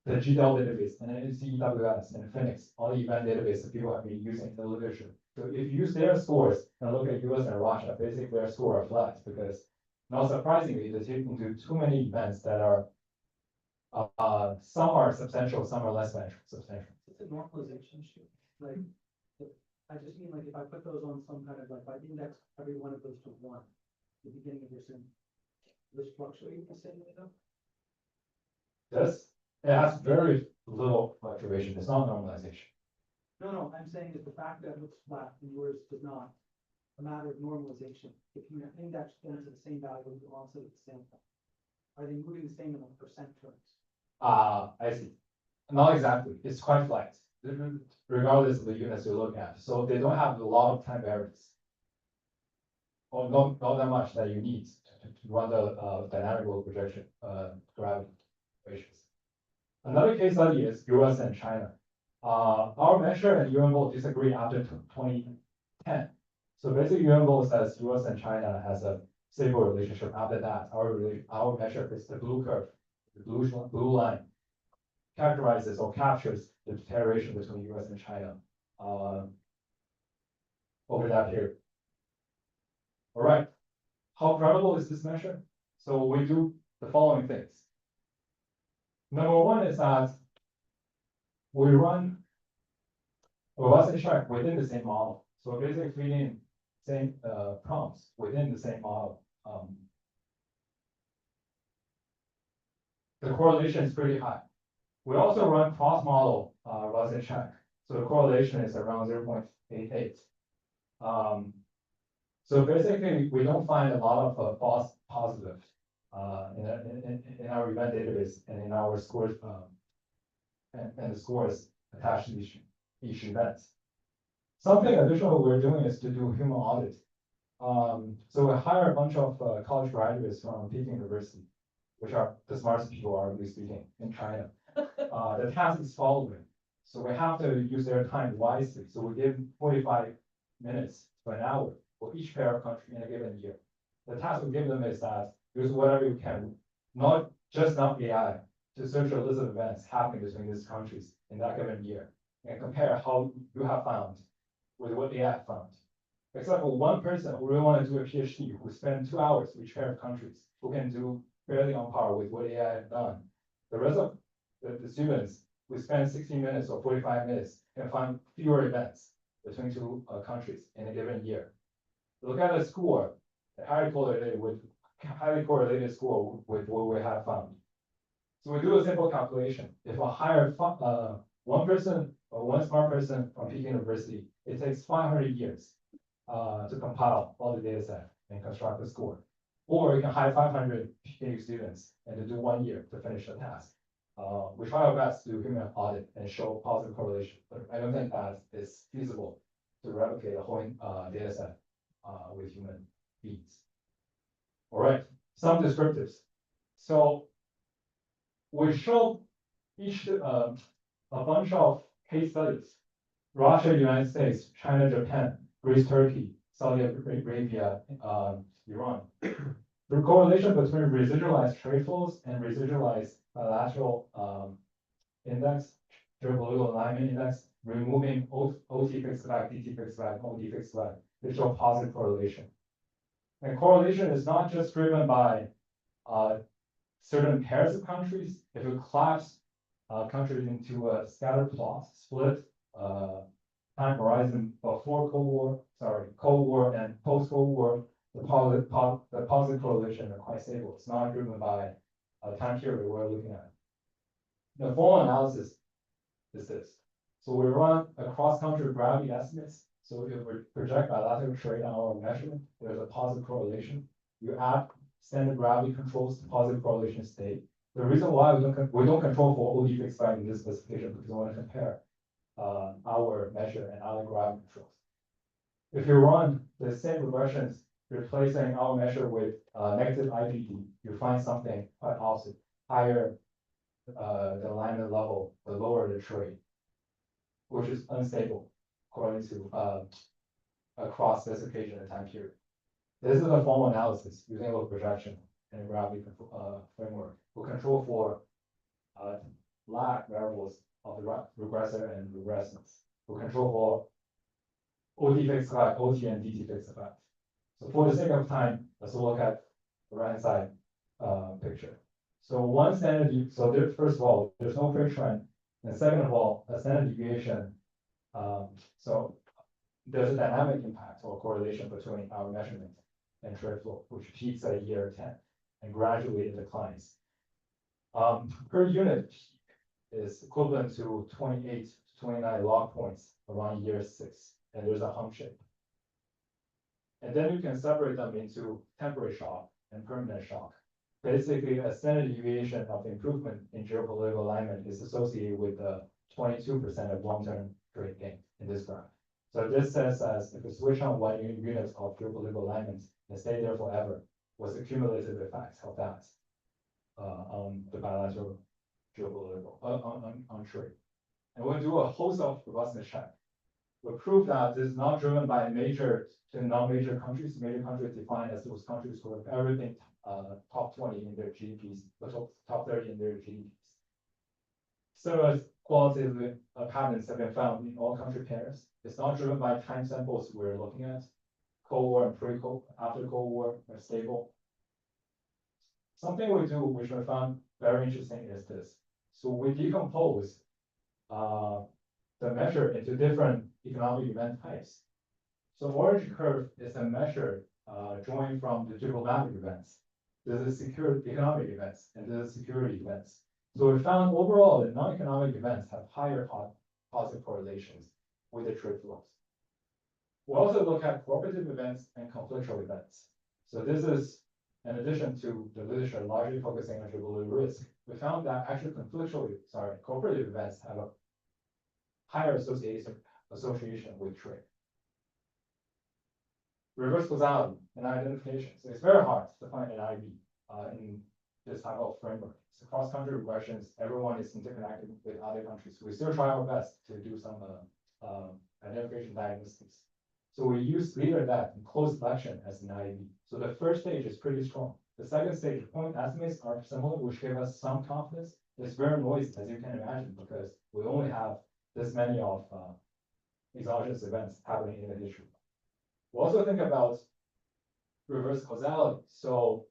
the GDEL database and NCEWS and Phoenix, all the event database that people have been using in the literature. So if you use their scores and look at US and Russia, basically their score are flat because not surprisingly, they take into too many events that are some are substantial, some are less substantial. It's a normalization issue, like, I just mean like if I put those on some kind of like, if I index every one of those to 1, the beginning of your sim, this fluctuate the same way though? This, it has very little fluctuation, it's not normalization. No, I'm saying that the fact that it looks flat and yours does not, a matter of normalization. If you index them to the same value, you also at the same time. Are they moving the same in like percent terms? I see. Not exactly, it's quite flat, regardless of the units you look at, so they don't have a lot of time variance. Or not that much that you need to run the dynamic load projection, gravity equations. Another case study is US and China. Our measure and UNVOL disagree after 2010. So basically UNVOL says US and China has a stable relationship. After that, our measure is the blue curve, the blue line characterizes or captures the deterioration between US and China over that period. All right, how credible is this measure? So we do the following things. Number one is that we run a robust check within the same model. So basically feeding same prompts within the same model. The correlation is pretty high. We also run cross-model robust check. So the correlation is around 0.88. So basically, we don't find a lot of false positives in our event database and in our scores and the scores attached to each event. Something additional we're doing is to do human audit. So we hire a bunch of college graduates from Peking University, which are the smartest people, arguably speaking, in China. The task is following. So we have to use their time wisely. So we give 45 minutes to an hour for each pair of country in a given year. The task we give them is that use whatever you can, not just AI, to search a list of events happening between these countries in that given year and compare how you have found with what AI found. Except for one person who really want to do a PhD who spend 2 hours with each pair of countries who can do fairly on par with what AI have done. The rest of the students who spend 60 minutes or 45 minutes can find fewer events between two countries in a given year. Look at the score, highly correlated score with what we have found. So we do a simple calculation. If I hire one person or one smart person from Peking University, it takes 500 years to compile all the data set and construct the score. Or you can hire 500 PhD students and to do 1 year to finish the task. We try our best to do human audit and show positive correlation, but I don't think that is feasible to replicate a whole data set with human beings. All right, some descriptives. So we show each a bunch of case studies: Russia, United States, China, Japan, Greece, Turkey, Saudi Arabia, Iran. The correlation between residualized trade flows and residualized bilateral index, geopolitical alignment index, removing OT fixed flag, DT fixed flag, OD fixed flag, they show positive correlation. And correlation is not just driven by certain pairs of countries. If you collapse countries into a scatter plot, split time horizon before Cold War and post-Cold War, the positive correlation are quite stable. It's not driven by a time period we're looking at. The formal analysis is this. So we run a cross-country gravity estimates. So if we project bilateral trade on our measurement, there's a positive correlation. You add standard gravity controls to positive correlation state. The reason why we don't control for OD fixed flag in this specification because we want to compare our measure and other gravity controls. If you run the same regressions, replacing our measure with negative IGD, you find something quite opposite. Higher the alignment level, the lower the trade, which is unstable according to a cross specification and time period. This is a formal analysis using local projection and gravity framework. We'll control for lag variables of the regressor and regressors. We'll control for OT fixed flag, OT and DT fixed flag. So for the sake of time, let's look at the right side picture. So one standard, so there, first of all, there's no free trend. And second of all, a standard deviation. So there's a dynamic impact or correlation between our measurement and trade flow, which peaks at year 10 and gradually it declines. Per unit is equivalent to 28 to 29 log points around year 6, and there's a hump shape. And then you can separate them into temporary shock and permanent shock. basically a standard deviation of improvement in geopolitical alignment is associated with the 22% of long-term trade gain in this graph. So this says as if we switch on one unit of geopolitical alignment and stay there forever, what's the cumulative effects of that on the bilateral geopolitical on trade. And we'll do a host of robustness check. We prove that this is not driven by major to non-major countries. Major countries defined as those countries who have everything top 20 in their GDPs, but top 30 in their GDPs. Similar qualitative patterns have been found in all country pairs. It's not driven by time samples we're looking at. Cold War and pre-Cold, after Cold War are stable. Something we do, which I found very interesting, is this. So we decompose the measure into different economic event types. So orange curve is a measure drawing from the diplomatic events. This is security economic events, and this is security events. So we found overall that non-economic events have higher positive correlations with the trade flows. We also look at cooperative events and conflictual events. So this is in addition to the literature largely focusing on geopolitical risk. We found that actually cooperative events have a higher association with trade. Reverse causality and identification. So it's very hard to find an IB in this type of framework. So cross-country regressions, everyone is interconnected with other countries. We still try our best to do some identification diagnostics. So we use leader that and close selection as an IB. So the first stage is pretty strong. The second stage, point estimates are similar, which give us some confidence. It's very noisy, as you can imagine, because we only have this many of exogenous events happening in the history. We also think about reverse causality. So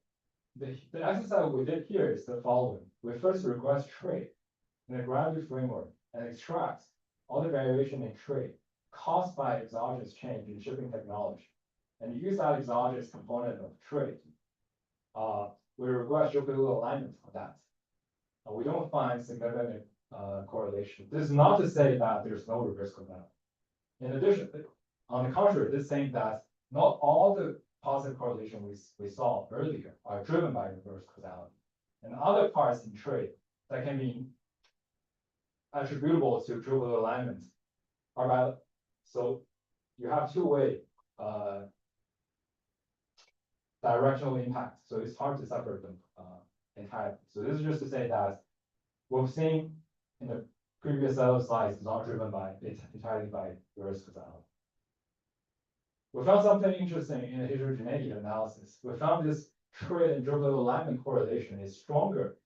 the exercise we did here is the following. We first regress trade in a gravity framework and extract all the variation in trade caused by exogenous change in shipping technology. And use that exogenous component of trade. We regress geopolitical alignment for that. We don't find significant correlation. This is not to say that there's no reverse causality. In addition, on the contrary, this is saying that not all the positive correlation we saw earlier are driven by reverse causality. And other parts in trade that can be attributable to geopolitical alignment are valid. So you have two-way directional impact. So it's hard to separate them entirely. So this is just to say that what we've seen in the previous set of slides is not driven by entirely by reverse causality. We found something interesting in the heterogeneity analysis. We found this trade and geopolitical alignment correlation is stronger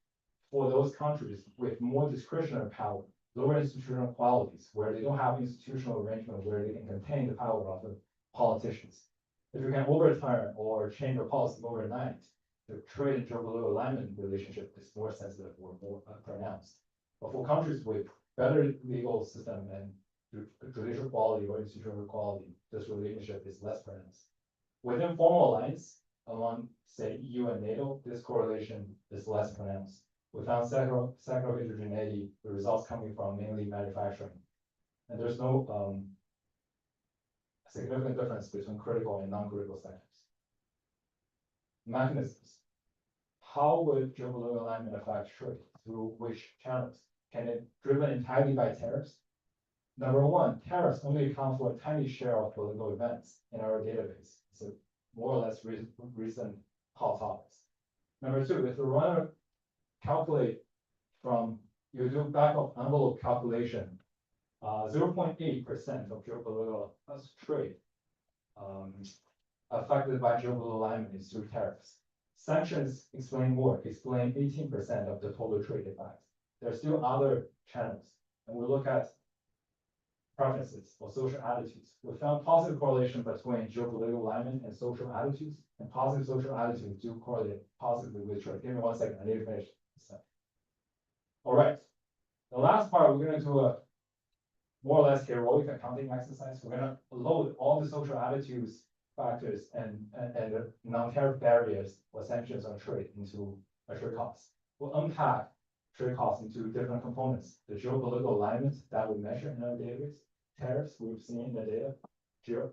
for those countries with more discretionary power, lower institutional qualities, where they don't have institutional arrangement where they can contain the power of the politicians. If you can overturn or change your policy overnight, the trade and geopolitical alignment relationship is more sensitive or more pronounced. But for countries with better legal system and judicial quality or institutional quality, this relationship is less pronounced. Within formal alliance, among say EU and NATO, this correlation is less pronounced. We found sectoral heterogeneity, the results coming from mainly manufacturing. And there's no significant difference between critical and non-critical sectors. Mechanisms. How would geopolitical alignment affect trade? Through which channels? Can it be driven entirely by tariffs? Number one, tariffs only account for a tiny share of political events in our database. It's a more or less recent hot topics. Number two, if we want to calculate from, you do back of envelope calculation, 0.8% of geopolitical trade affected by geopolitical alignment is through tariffs. Sanctions explain more, explain 18% of the total trade effects. There are still other channels, and we look at preferences or social attitudes. We found positive correlation between geopolitical alignment and social attitudes, and positive social attitudes do correlate positively with trade. Give me 1 second, I need to finish this. All right, the last part, we're going to do a more or less heroic accounting exercise. We're going to load all the social attitudes factors and non-tariff barriers or sanctions on trade into a trade cost. We'll unpack trade costs into different components. The geopolitical alignment that we measure in our database, tariffs we've seen in the data,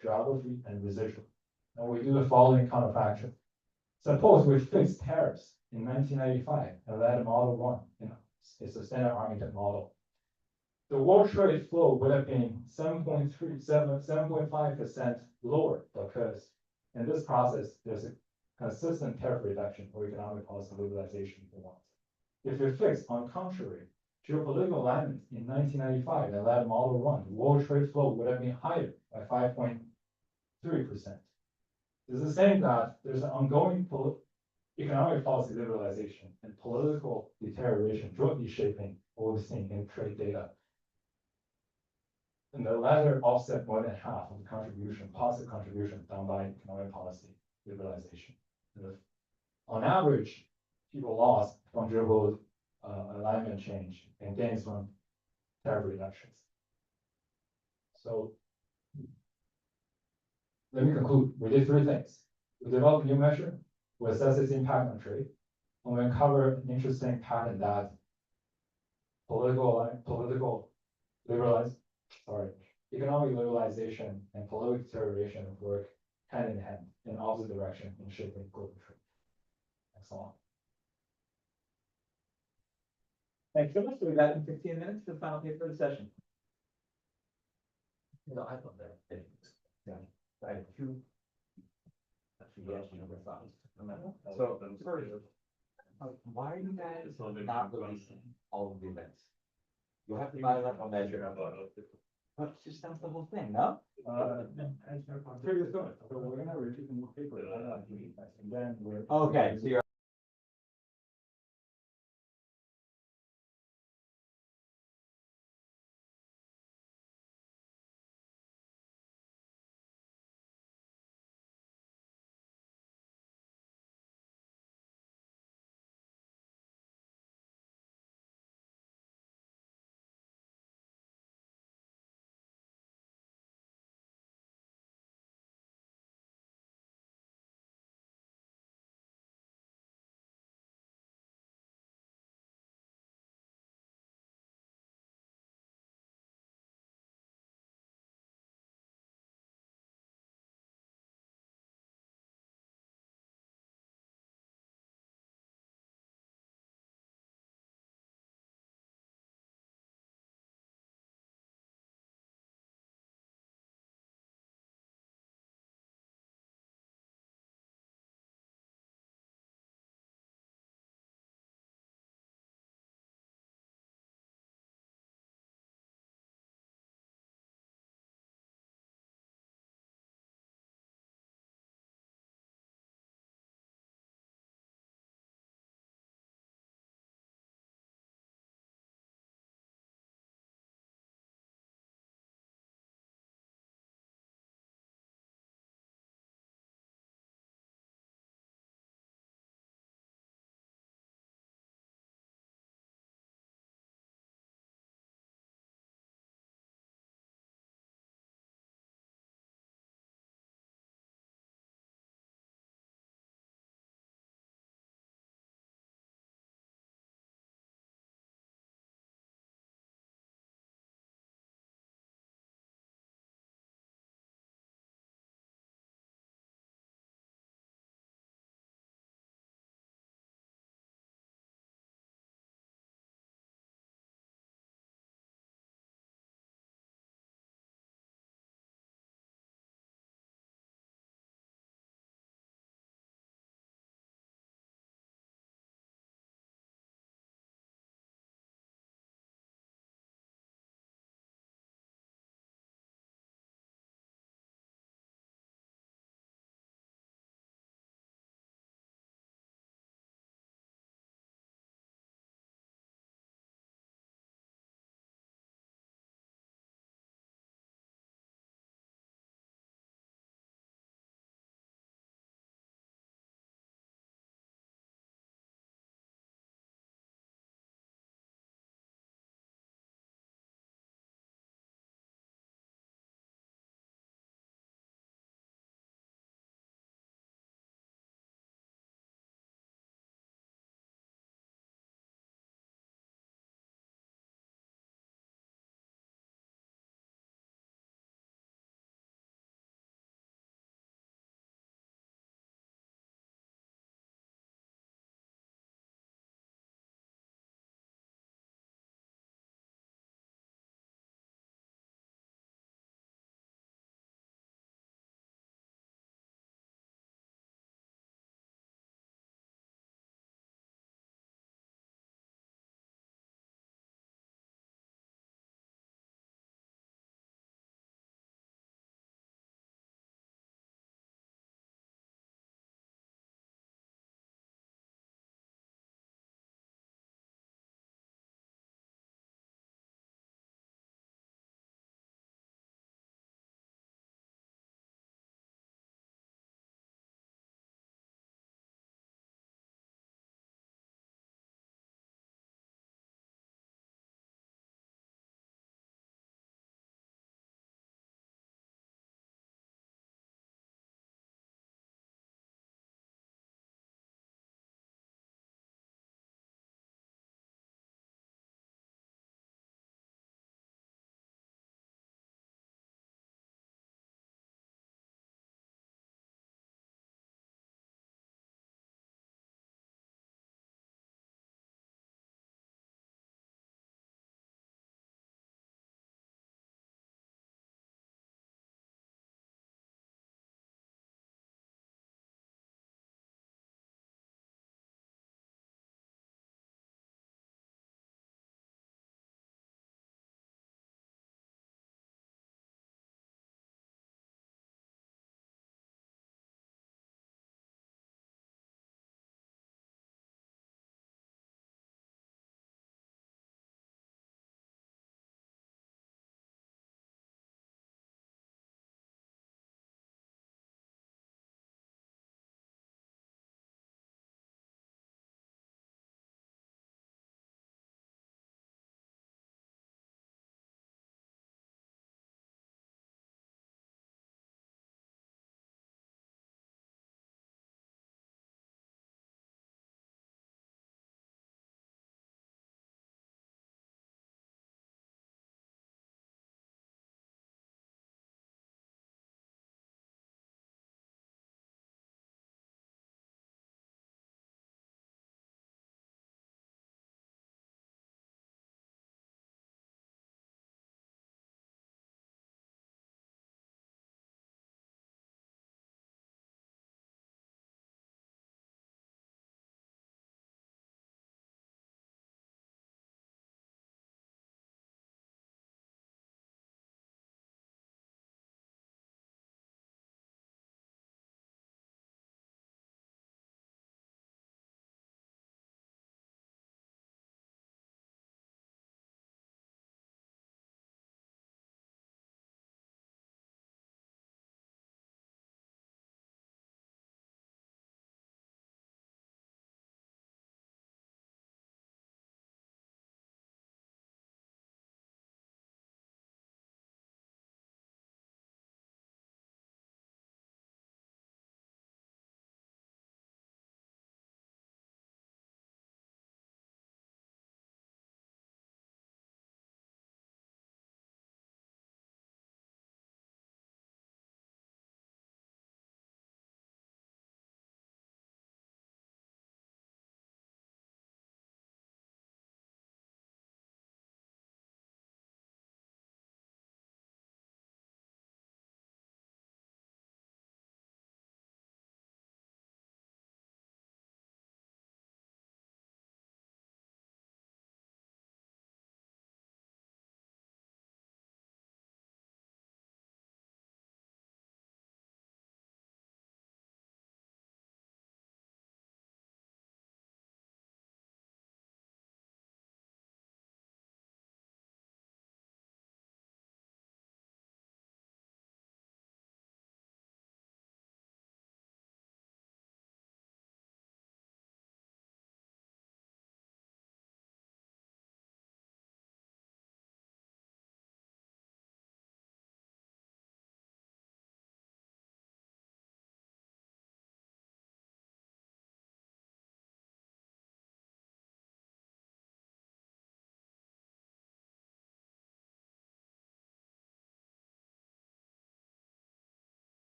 geography, and residual. And we do the following counterfactual. Suppose we fix tariffs in 1995, and that model one, it's a standard Armington model. The world trade flow would have been 7.5% lower because in this process, there's a consistent tariff reduction or economic policy liberalization for once. If you fix on contrary, geopolitical alignment in 1995 and that model one, the world trade flow would have been higher by 5.3%. This is saying that there's an ongoing economic policy liberalization and political deterioration jointly shaping what we've seen in trade data. And the latter offset more than half of the contribution, positive contribution done by economic policy liberalization. On average, people lost from geopolitical alignment change and gains from tariff reductions. So let me conclude. We did three things. We developed a new measure, we assess its impact on trade, and we uncover an interesting pattern that economic liberalization and political deterioration work hand in hand in opposite direction in shaping global trade. Thanks a lot. Thanks so much. So we got in 15 minutes for the final paper of the session. I thought that. Yeah, I had two. Actually, yes, the thoughts. So, first, why are you guys not releasing all of the events? You have to buy like a measure. But just that's the whole thing, no? Previous going. So we're gonna release more paper. And then we're. Okay, so you're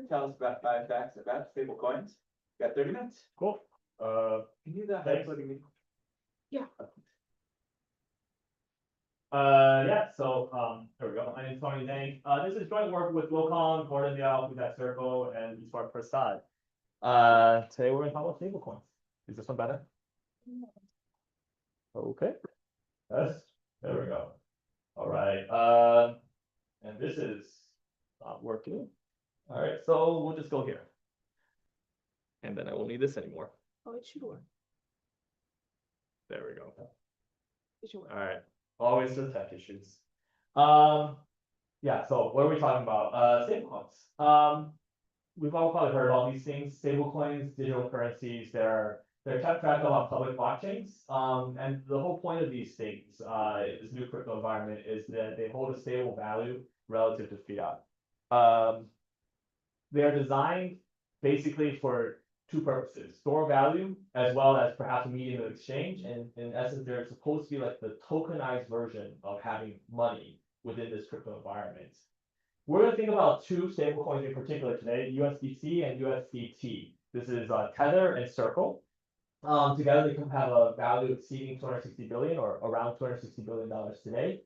Tell us about 5 facts about stable coins. Got 30 minutes? Cool. Can you do that? Thanks. Yeah. Yeah, so, there we go. My name's Tony Zhang. This is joint work with Wilcon, Gordon Liao, Hudak Circle, and Eastward Prasad. Today we're gonna talk about stablecoins. Is this one better? Okay. Yes, there we go. All right, and this is not working. All right, so we'll just go here. And then I won't need this anymore. Oh, it should work. There we go. It should work. All right, always the tech issues. Yeah, so what are we talking about? Stablecoins. We've all probably heard about these things, stablecoins, digital currencies, they're kept track of on public blockchains. And the whole point of these things, this new crypto environment, is that they hold a stable value relative to fiat. They're designed basically for two purposes: store value, as well as perhaps a medium of exchange. And in essence, they're supposed to be like the tokenized version of having money within this crypto environment. We're going to think about two stablecoins in particular today: USDC and USDT. This is Tether and Circle. Together, they can have a value exceeding 260 billion, or around $260 billion today.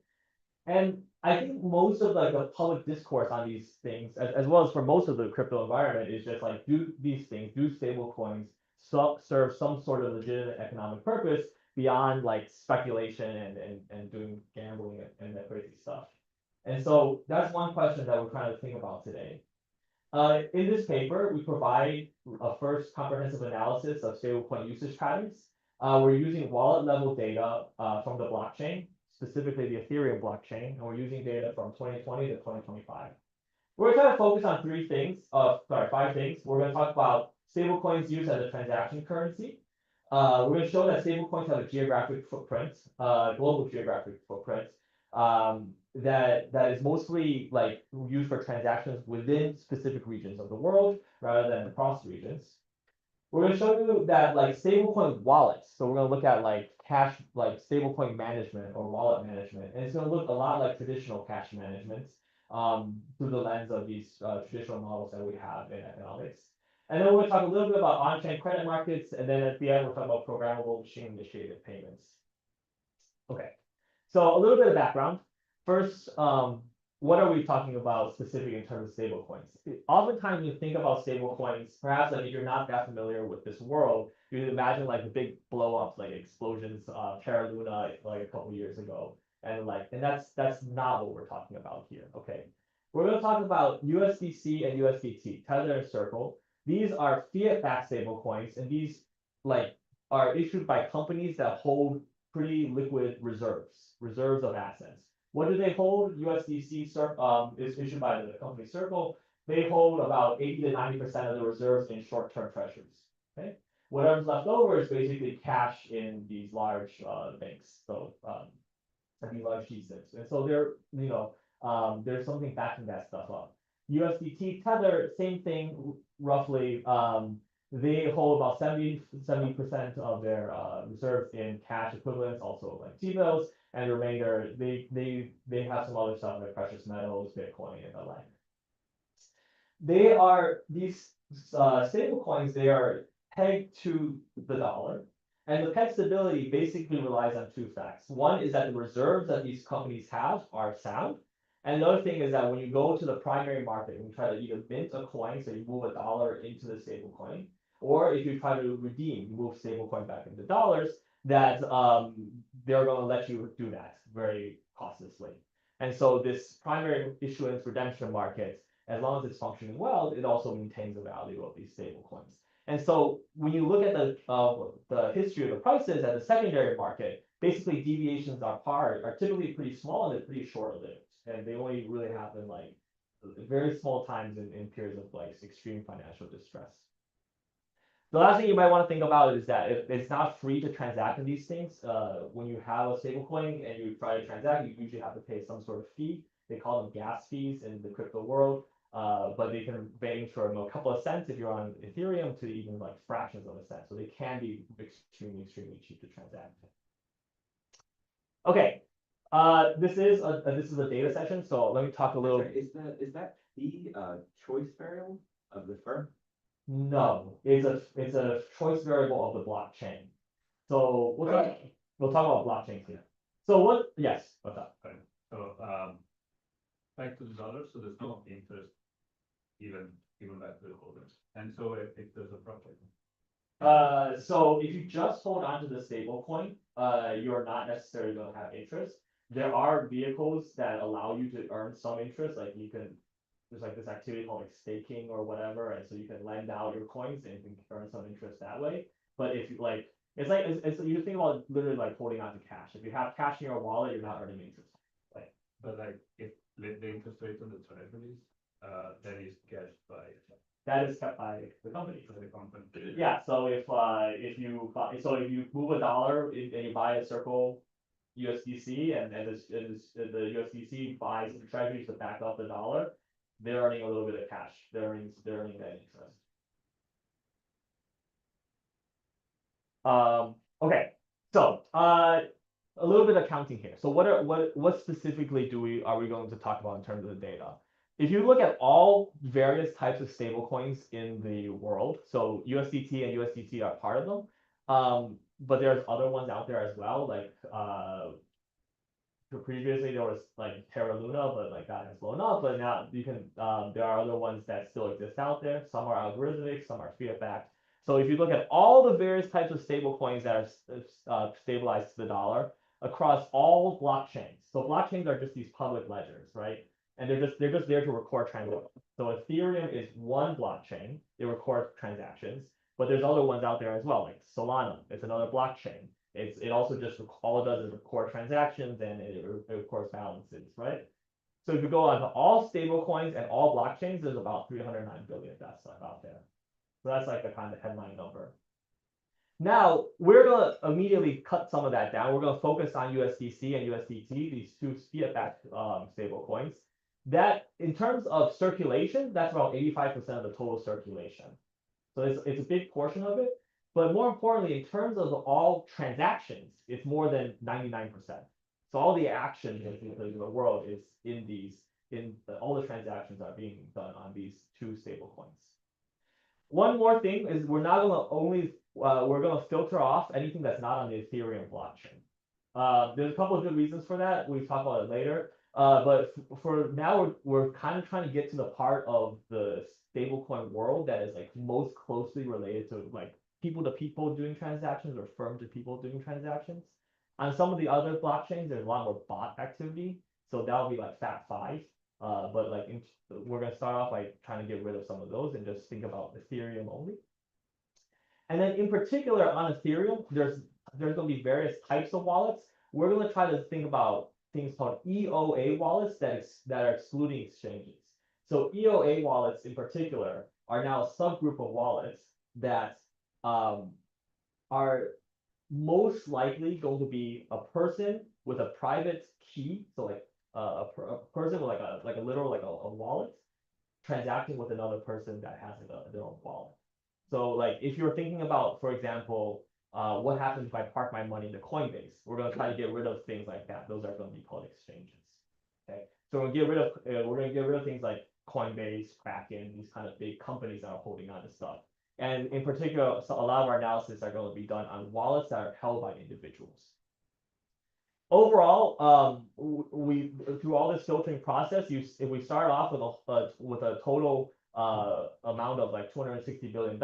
And I think most of like the public discourse on these things, as well as for most of the crypto environment, is just like, do these things, do stable coins serve some sort of legitimate economic purpose beyond like speculation and doing gambling and that crazy stuff? And so that's one question that we're trying to think about today. In this paper, we provide a first comprehensive analysis of stablecoin usage patterns. We're using wallet level data from the blockchain, specifically the Ethereum blockchain, and we're using data from 2020 to 2025. We're going to focus on five things. We're going to talk about stablecoins used as a transaction currency. We're going to show that stablecoins have a geographic footprint, global geographic footprint, that is mostly like used for transactions within specific regions of the world rather than across regions. We're going to show you that like stablecoin wallets. So we're going to look at like cash, like stablecoin management or wallet management, and it's going to look a lot like traditional cash management through the lens of these traditional models that we have in economics. And then we're going to talk a little bit about on-chain credit markets, and then at the end we'll talk about programmable machine-initiated payments. Okay, so a little bit of background. First, what are we talking about specific in terms of stablecoins? Oftentimes, when you think about stablecoins, perhaps like if you're not that familiar with this world, you would imagine like the big blow-ups, like explosions, Terra Luna, like a couple years ago, and that's not what we're talking about here. Okay, we're going to talk about USDC and USDT, Tether and Circle. These are fiat-backed stablecoins, and these like are issued by companies that hold pretty liquid reserves of assets. What do they hold? USDC is issued by the company Circle. They hold about 80 to 90% of the reserves in short-term treasuries. Okay, whatever's left over is basically cash in these large banks. So these large G-SIBs, and so there's something backing that stuff up. USDT Tether, same thing, roughly. They hold about 70% of their reserves in cash equivalents, also like T-bills. And the remainder, they have some other stuff like precious metals, Bitcoin, and the like. They are these stable coins. They are pegged to the dollar, and the peg stability basically relies on two facts. One is that the reserves that these companies have are sound, and the other thing is that when you go to the primary market and you try to either mint a coin, so you move a dollar into the stable coin, or if you try to redeem, you move stable coin back into dollars, that they're going to let you do that very costlessly. And so this primary issuance redemption market, as long as it's functioning well, it also maintains the value of these stable coins. And so when you look at the history of the prices at the secondary market, basically deviations are typically pretty small and they're pretty short-lived. And they only really happen like very small times in periods of like extreme financial distress. The last thing you might want to think about is that if it's not free to transact in these things, when you have a stablecoin and you try to transact, you usually have to pay some sort of fee. They call them gas fees in the crypto world, but they can range from a couple of cents if you're on Ethereum to even like fractions of a cent. So they can be extremely cheap to transact. Okay, this is a data session, so let me talk a little. Is that fee a choice variable of the firm? No, it's a choice variable of the blockchain. So we'll talk about blockchains here. So what, yes, what's up? So, back to the dollar, so there's no interest even back to the holders. And so if there's a profit. So if you just hold on to the stable coin, you're not necessarily going to have interest. There are vehicles that allow you to earn some interest, like you can, there's like this activity called like staking or whatever, and so you can lend out your coins and you can earn some interest that way. But if you like, it's you think about literally like holding on to cash. If you have cash in your wallet, you're not earning interest. But like if the interest rate on the treasuries, that is cashed by That is kept by the company. the company. Yeah, so if you move $1 and you buy a Circle USDC and the USDC buys the treasuries to back up the dollar, they're earning a little bit of cash. They're earning that interest. Okay, so a little bit of counting here. So what specifically are we going to talk about in terms of the data? If you look at all various types of stable coins in the world, so USDT and USDT are part of them. But there's other ones out there as well, like previously there was like Terra Luna, but like that has blown up. But now you can there are other ones that still exist out there. Some are algorithmic, some are fiat backed. So if you look at all the various types of stable coins that are stabilized to the dollar across all blockchains. So blockchains are just these public ledgers, right? And they're just there to record transactions. So Ethereum is one blockchain, it records transactions, but there's other ones out there as well, like Solana, it's another blockchain. It also just all it does is record transactions and it records balances, right? So if you go on to all stable coins and all blockchains, there's about 309 billion of that stuff out there. So that's like the kind of headline number. Now we're gonna immediately cut some of that down. We're gonna focus on USDC and USDT, these two fiat-backed stable coins. That in terms of circulation, that's about 85% of the total circulation. So it's a big portion of it. But more importantly, in terms of all transactions, it's more than 99%. So all the action in the world is all the transactions are being done on these two stable coins. One more thing is we're not gonna we're gonna filter off anything that's not on the Ethereum blockchain. There's a couple of good reasons for that. We'll talk about it later. But for now, we're kind of trying to get to the part of the stablecoin world that is like most closely related to like people to people doing transactions or firm to people doing transactions. On some of the other blockchains, there's a lot more bot activity. So that'll be like FAT5. But like we're gonna start off by trying to get rid of some of those and just think about Ethereum only. And then in particular on Ethereum, there's gonna be various types of wallets. We're gonna try to think about things called EOA wallets that are excluding exchanges. So EOA wallets in particular are now a subgroup of wallets that are most likely going to be a person with a private key, so like a person with like a literal like a wallet transacting with another person that has their own wallet. So like if you're thinking about, for example, what happens if I park my money in the Coinbase? We're going to try to get rid of things like that. Those are going to be called exchanges. Okay, so we're going to get rid of things like Coinbase, Kraken, these kind of big companies that are holding on to stuff. And in particular, so a lot of our analysis are going to be done on wallets that are held by individuals. Overall, we through all this filtering process, if we start off with a total amount of like $260 billion,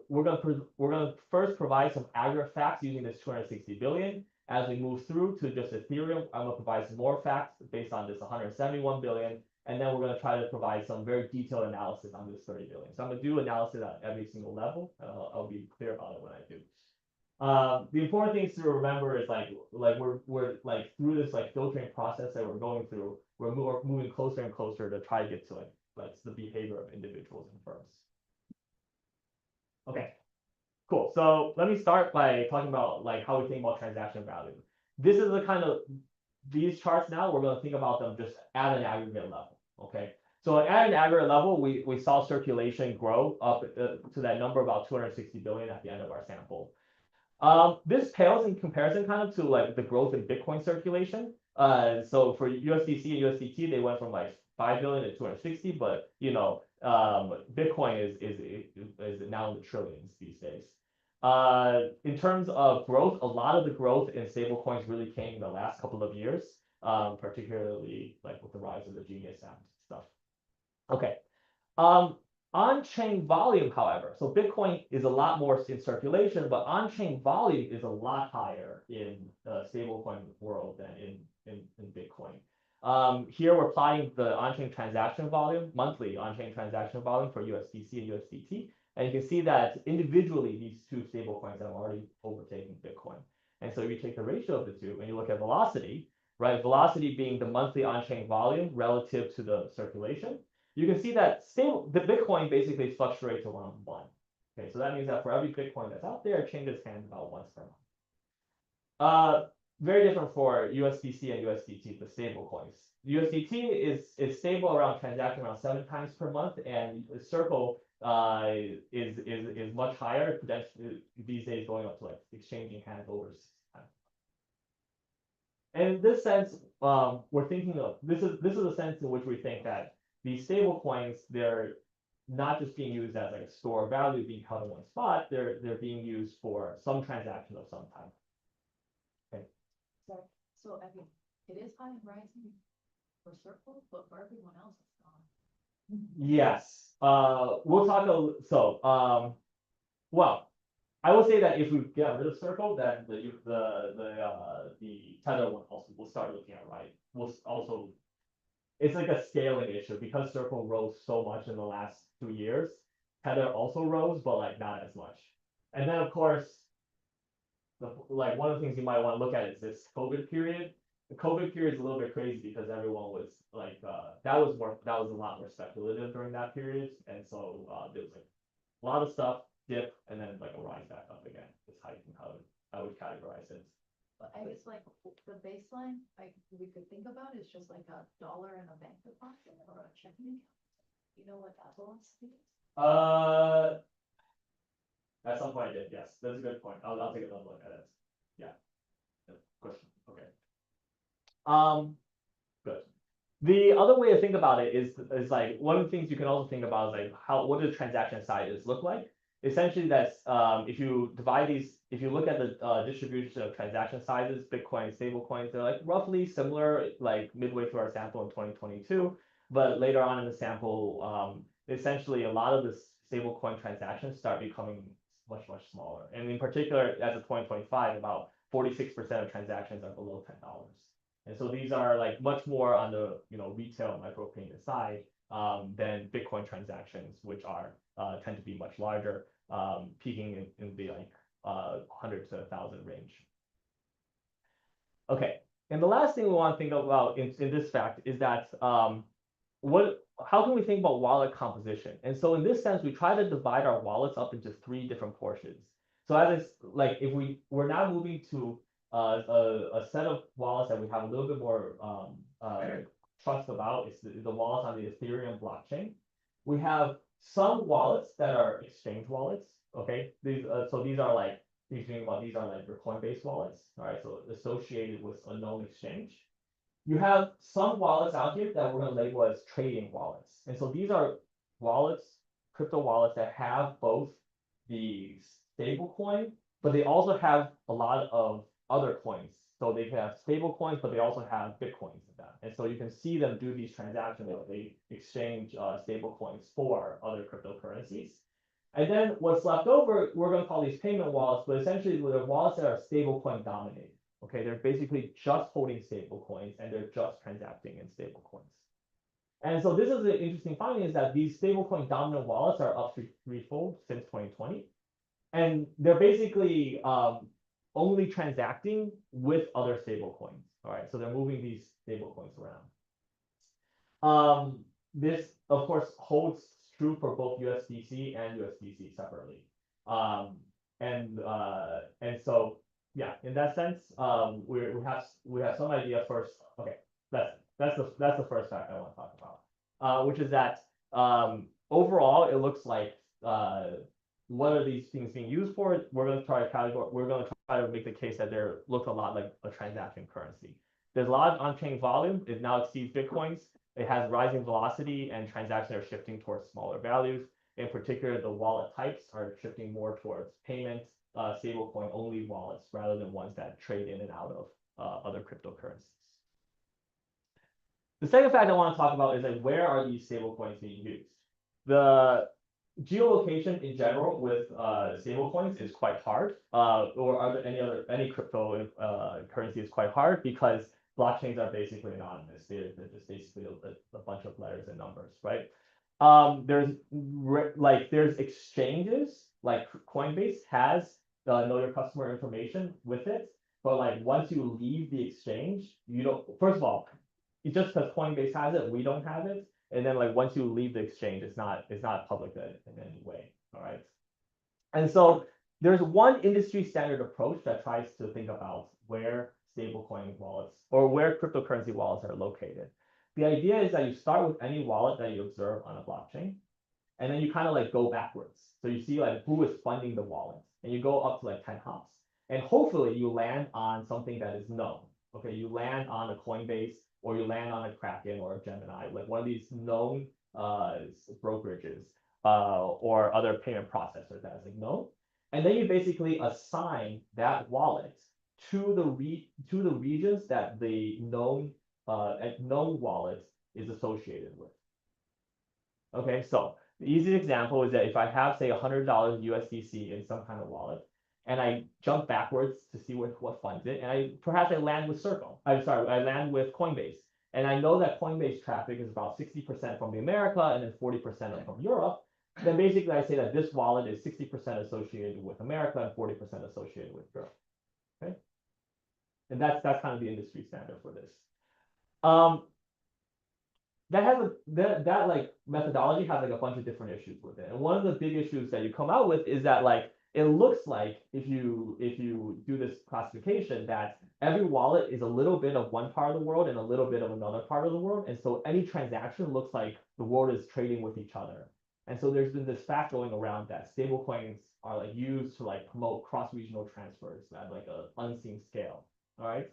we're gonna first provide some aggregate facts using this 260 billion. As we move through to just Ethereum, I'm gonna provide some more facts based on this 171 billion. And then we're going to try to provide some very detailed analysis on this 30 billion. So I'm going to do analysis at every single level. I'll be clear about it when I do. The important things to remember is like we're like through this like filtering process that we're going through, we're moving closer and closer to try to get to like the behavior of individuals and firms. Okay, cool. So let me start by talking about like how we think about transaction value. This is the kind of these charts now, we're going to think about them just at an aggregate level, okay? So at an aggregate level, we saw circulation grow up to that number about 260 billion at the end of our sample. This pales in comparison kind of to like the growth in Bitcoin circulation. So for USDC and USDT, they went from like 5 billion to 260, but you know, Bitcoin is now in the trillions these days. In terms of growth, a lot of the growth in stablecoins really came in the last couple of years, particularly like with the rise of the Genius Act stuff. Okay. On-chain volume, however, so Bitcoin is a lot more in circulation, but on-chain volume is a lot higher in the stablecoin world than in Bitcoin. Here we're plotting the on-chain transaction volume, monthly on-chain transaction volume for USDC and USDT. And you can see that individually, these two stablecoins have already overtaken Bitcoin. And so if you take the ratio of the two and you look at velocity, right? Velocity being the monthly on-chain volume relative to the circulation, you can see that the Bitcoin basically fluctuates around 1. Okay, so that means that for every Bitcoin that's out there, it changes hands about once per month. Very different for USDC and USDT, the stable coins. USDT is stable around transaction around 7 times per month, and Circle is much higher, these days going up to like exchanging hands over 6 times. And in this sense, we're thinking of this is a sense in which we think that these stable coins, they're not just being used as like a store of value being held in one spot, they're being used for some transaction of some type. Okay. So I mean, it is high and rising for Circle, but for everyone else, it's gone. Yes. We'll talk well, I will say that if we get rid of Circle, then the Tether one also will start looking at right. We'll also, it's like a scaling issue because Circle rose so much in the last 2 years. Tether also rose, but like not as much. And then of course, like one of the things you might want to look at is this COVID period. The COVID period is a little bit crazy because everyone was like, that was a lot more speculative during that period, and so there was like a lot of stuff dip and then like a rise back up again. Is how you can I would categorize it. But I guess like the baseline, like we could think about is just like $1 in a bank deposit or a checking account. You know what that velocity is? At some point I did, yes. That's a good point. I'll take another look at it. Yeah. Good question. Okay. Good. The other way to think about it is like one of the things you can also think about is like what do the transaction sizes look like? Essentially, that's if you divide these, if you look at the distribution of transaction sizes, Bitcoin and stable coins, they're like roughly similar, like midway through our sample in 2022. But later on in the sample, essentially a lot of the stable coin transactions start becoming much smaller. And in particular, as of 2025, about 46% of transactions are below $10. And so these are like much more on the retail micropayment side than Bitcoin transactions, which are tend to be much larger, peaking in the like 100 to 1,000 range. Okay, and the last thing we want to think about in this fact is that how can we think about wallet composition? And so in this sense, we try to divide our wallets up into 3 different portions. So as it's like if we're now moving to a set of wallets that we have a little bit more trust about, it's the wallets on the Ethereum blockchain. We have some wallets that are exchange wallets. Okay, these are like these are like your Coinbase wallets. All right, so associated with a known exchange. You have some wallets out here that we're going to label as trading wallets. And so these are wallets, crypto wallets that have both the stable coin, but they also have a lot of other coins. So they can have stable coins, but they also have Bitcoins in them. And so you can see them do these transactions where they exchange stable coins for other cryptocurrencies. And then what's left over, we're going to call these payment wallets, but essentially they're wallets that are stable coin dominated. Okay, they're basically just holding stable coins and they're just transacting in stable coins. And so this is the interesting finding is that these stablecoin dominant wallets are up to threefold since 2020. And they're basically only transacting with other stablecoins. All right, so they're moving these stablecoins around. This, of course, holds true for both USDC and USDC separately. And so, yeah, in that sense, we have some idea first. Okay, that's the first fact I want to talk about, which is that overall it looks like what are these things being used for? We're going to try to make the case that they look a lot like a transaction currency. There's a lot of on-chain volume. It now exceeds Bitcoins. It has rising velocity and transactions are shifting towards smaller values. In particular, the wallet types are shifting more towards payment, stablecoin only wallets rather than ones that trade in and out of other cryptocurrencies. The second fact I want to talk about is like, where are these stablecoins being used? The geolocation in general with stablecoins is quite hard, or are there any crypto currency is quite hard because blockchains are basically anonymous. They're just basically a bunch of letters and numbers, right? There's exchanges like Coinbase has know your customer information with it, but like once you leave the exchange, you don't. First of all, it's just because Coinbase has it, we don't have it. And then like once you leave the exchange, it's not public in any way. All right. And so there's one industry standard approach that tries to think about where stablecoin wallets or where cryptocurrency wallets are located. The idea is that you start with any wallet that you observe on a blockchain, and then you kind of like go backwards. So you see like who is funding the wallet, and you go up to like 10 hops. And hopefully you land on something that is known. Okay, you land on a Coinbase, or you land on a Kraken or a Gemini, like one of these known brokerages or other payment processors that is like known. And then you basically assign that wallet to the regions that the known wallet is associated with. Okay, so the easy example is that if I have, say, $100 USDC in some kind of wallet, and I jump backwards to see what funds it, and perhaps I land with I land with Coinbase, and I know that Coinbase traffic is about 60% from the America and then 40% from Europe. Then basically I say that this wallet is 60% associated with America and 40% associated with Europe. Okay, and that's kind of the industry standard for this. That like methodology has like a bunch of different issues with it, and one of the big issues that you come out with is that like it looks like if you do this classification that every wallet is a little bit of one part of the world and a little bit of another part of the world, and so any transaction looks like the world is trading with each other. And so there's been this fact going around that stablecoins are like used to like promote cross-regional transfers at like an unseen scale. All right.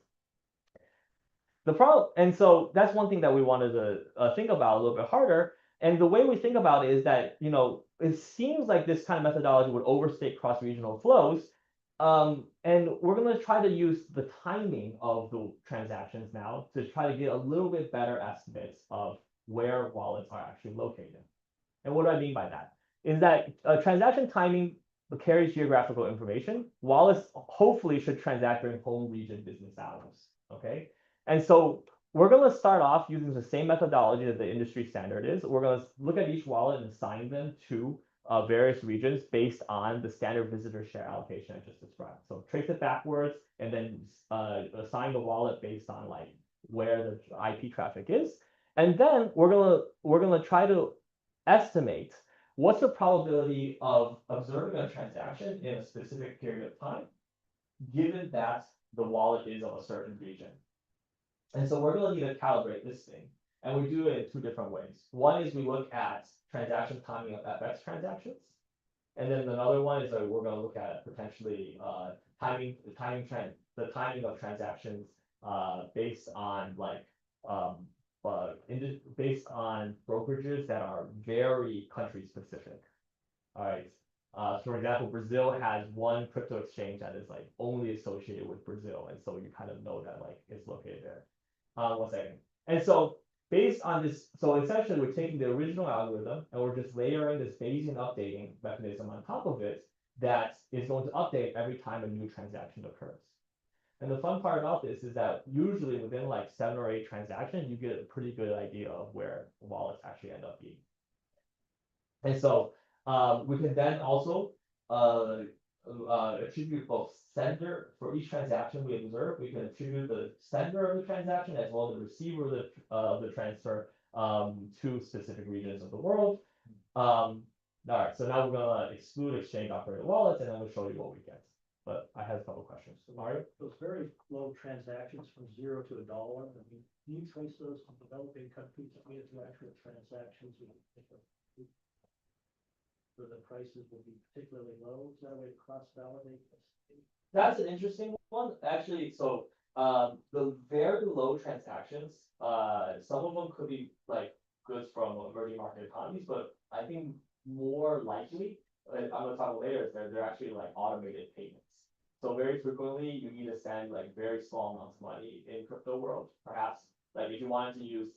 The problem, and so that's one thing that we wanted to think about a little bit harder. And the way we think about it is that, you know, it seems like this kind of methodology would overstate cross-regional flows. And we're going to try to use the timing of the transactions now to try to get a little bit better estimates of where wallets are actually located. And what do I mean by that? Is that transaction timing carries geographical information. Wallets hopefully should transact during home region business hours. Okay. And so we're going to start off using the same methodology that the industry standard is. We're going to look at each wallet and assign them to various regions based on the standard visitor share allocation I just described. So trace it backwards and then assign the wallet based on like where the IP traffic is. And then we're gonna try to estimate what's the probability of observing a transaction in a specific period of time, given that the wallet is of a certain region. And so we're going to need to calibrate this thing. And we do it in two different ways. One is we look at transaction timing of FX transactions. And then another one is that we're going to look at potentially the timing of transactions based on like based on brokerages that are very country specific. All right. So for example, Brazil has one crypto exchange that is like only associated with Brazil, and so you kind of know that like it's located there. 1 second. And so based on this, so essentially we're taking the original algorithm and we're just layering this Bayesian updating mechanism on top of it that is going to update every time a new transaction occurs. And the fun part about this is that usually within like 7 or 8 transactions, you get a pretty good idea of where wallets actually end up being. And so we can then also attribute both sender for each transaction we observe. We can attribute the sender of the transaction as well as the receiver of the transfer to specific regions of the world. All right, so now we're gonna exclude exchange operated wallets, and then we'll show you what we get. But I have a couple questions. Mario? Those very low transactions from $0 to $1. I mean, can you trace those from developing countries to actual transactions where the prices will be particularly low? Is that a way to cross-validate this? That's an interesting one, actually. So The very low transactions, some of them could be like goods from emerging market economies, but I think more likely, I'm gonna talk later, is they're actually like automated payments. So very frequently, you need to send like very small amounts of money in crypto world, perhaps, like if you wanted to use,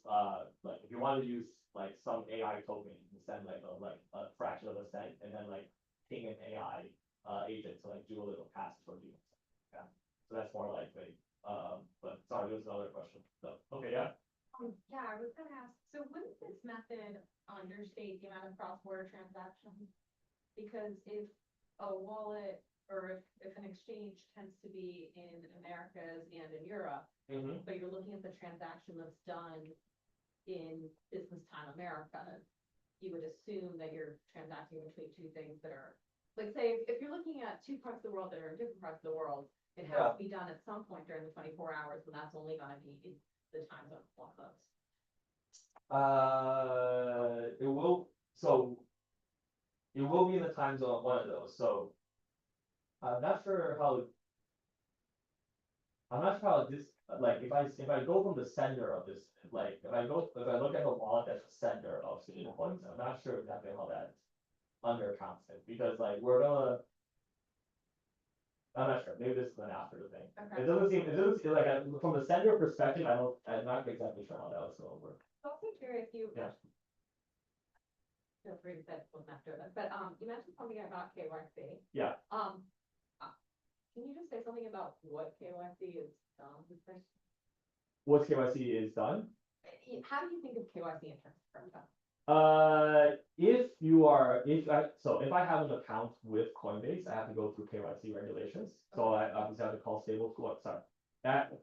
like some AI token, you can send like a fraction of a cent, and then like ping an AI, agent to like do a little pass for you. Yeah, so that's more likely. But sorry, there's another question. So, okay, yeah. Yeah, I was gonna ask, so wouldn't this method understate the amount of cross-border transactions? Because if a wallet or if an exchange tends to be in Americas and in Europe, but you're looking at the transaction that's done in business time America, you would assume that you're transacting between two things that are, like, say, if you're looking at two parts of the world that are in different parts of the world, it has to be done at some point during the 24 hours, and that's only gonna be in the time zone of one of those. It will, so it will be in the time zone of one of those, so I'm not sure how this, like, if I go from the sender of this, like, if I look at the wallet that's the sender of stable coins, I'm not sure exactly how that undercounts it, because like I'm not sure, maybe this is an after the thing. Okay. It doesn't seem like, from the sender perspective, I'm not exactly sure how that was gonna work. Also curious, you. Yeah. Feel free to say it wasn't after that, but, you mentioned something about KYC. Yeah. Can you just say something about what KYC is, Once KYC is done, How do you think of KYC in terms of crypto? if I have an account with Coinbase, I have to go through KYC regulations. So I obviously have to call stable, sorry. That,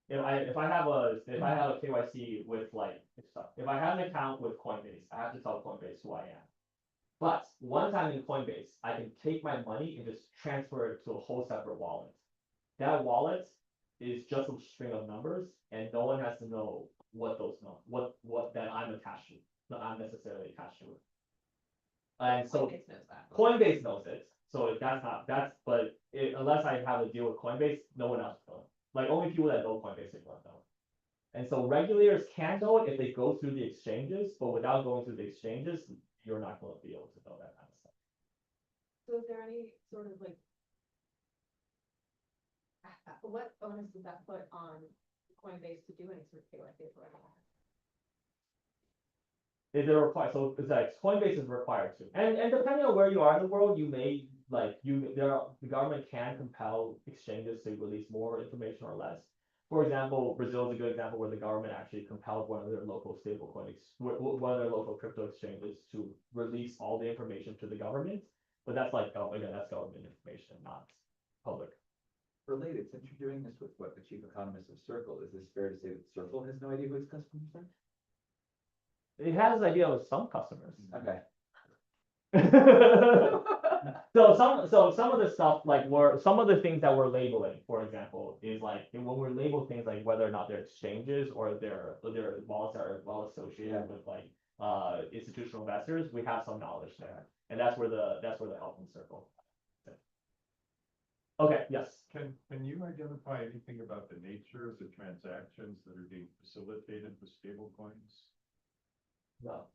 if I have a KYC with like, if I have an account with Coinbase, I have to tell Coinbase who I am. But once I'm in Coinbase, I can take my money and just transfer it to a whole separate wallet. That wallet is just a string of numbers, and no one has to know what those what that I'm attached to, that I'm necessarily attached to it. And so Coinbase knows that. Coinbase knows it, so but unless I have a deal with Coinbase, no one else knows. Like only people that know Coinbase will know. And so regulators can know it if they go through the exchanges, but without going through the exchanges, you're not going to be able to know that kind of stuff. So is there any sort of like, what onus does that put on Coinbase to do any sort of KYC for everyone? They're required, so it's like Coinbase is required to, and depending on where you are in the world, you may the government can compel exchanges to release more information or less. For example, Brazil is a good example where the government actually compelled one of their local one of their local crypto exchanges to release all the information to the government. But that's like, again, that's government information, not public. Related, since you're doing this with what the chief economist of Circle, is this fair to say that Circle has no idea who its customers are? It has an idea of some customers. Okay. So some of the stuff, like some of the things that we're labeling, for example, is like when we're labeling things like whether or not they're exchanges or their wallets are well associated with like institutional investors, we have some knowledge there, and that's where the help from Circle. Okay, yes. Can you identify anything about the nature of the transactions that are being facilitated with stablecoins? No.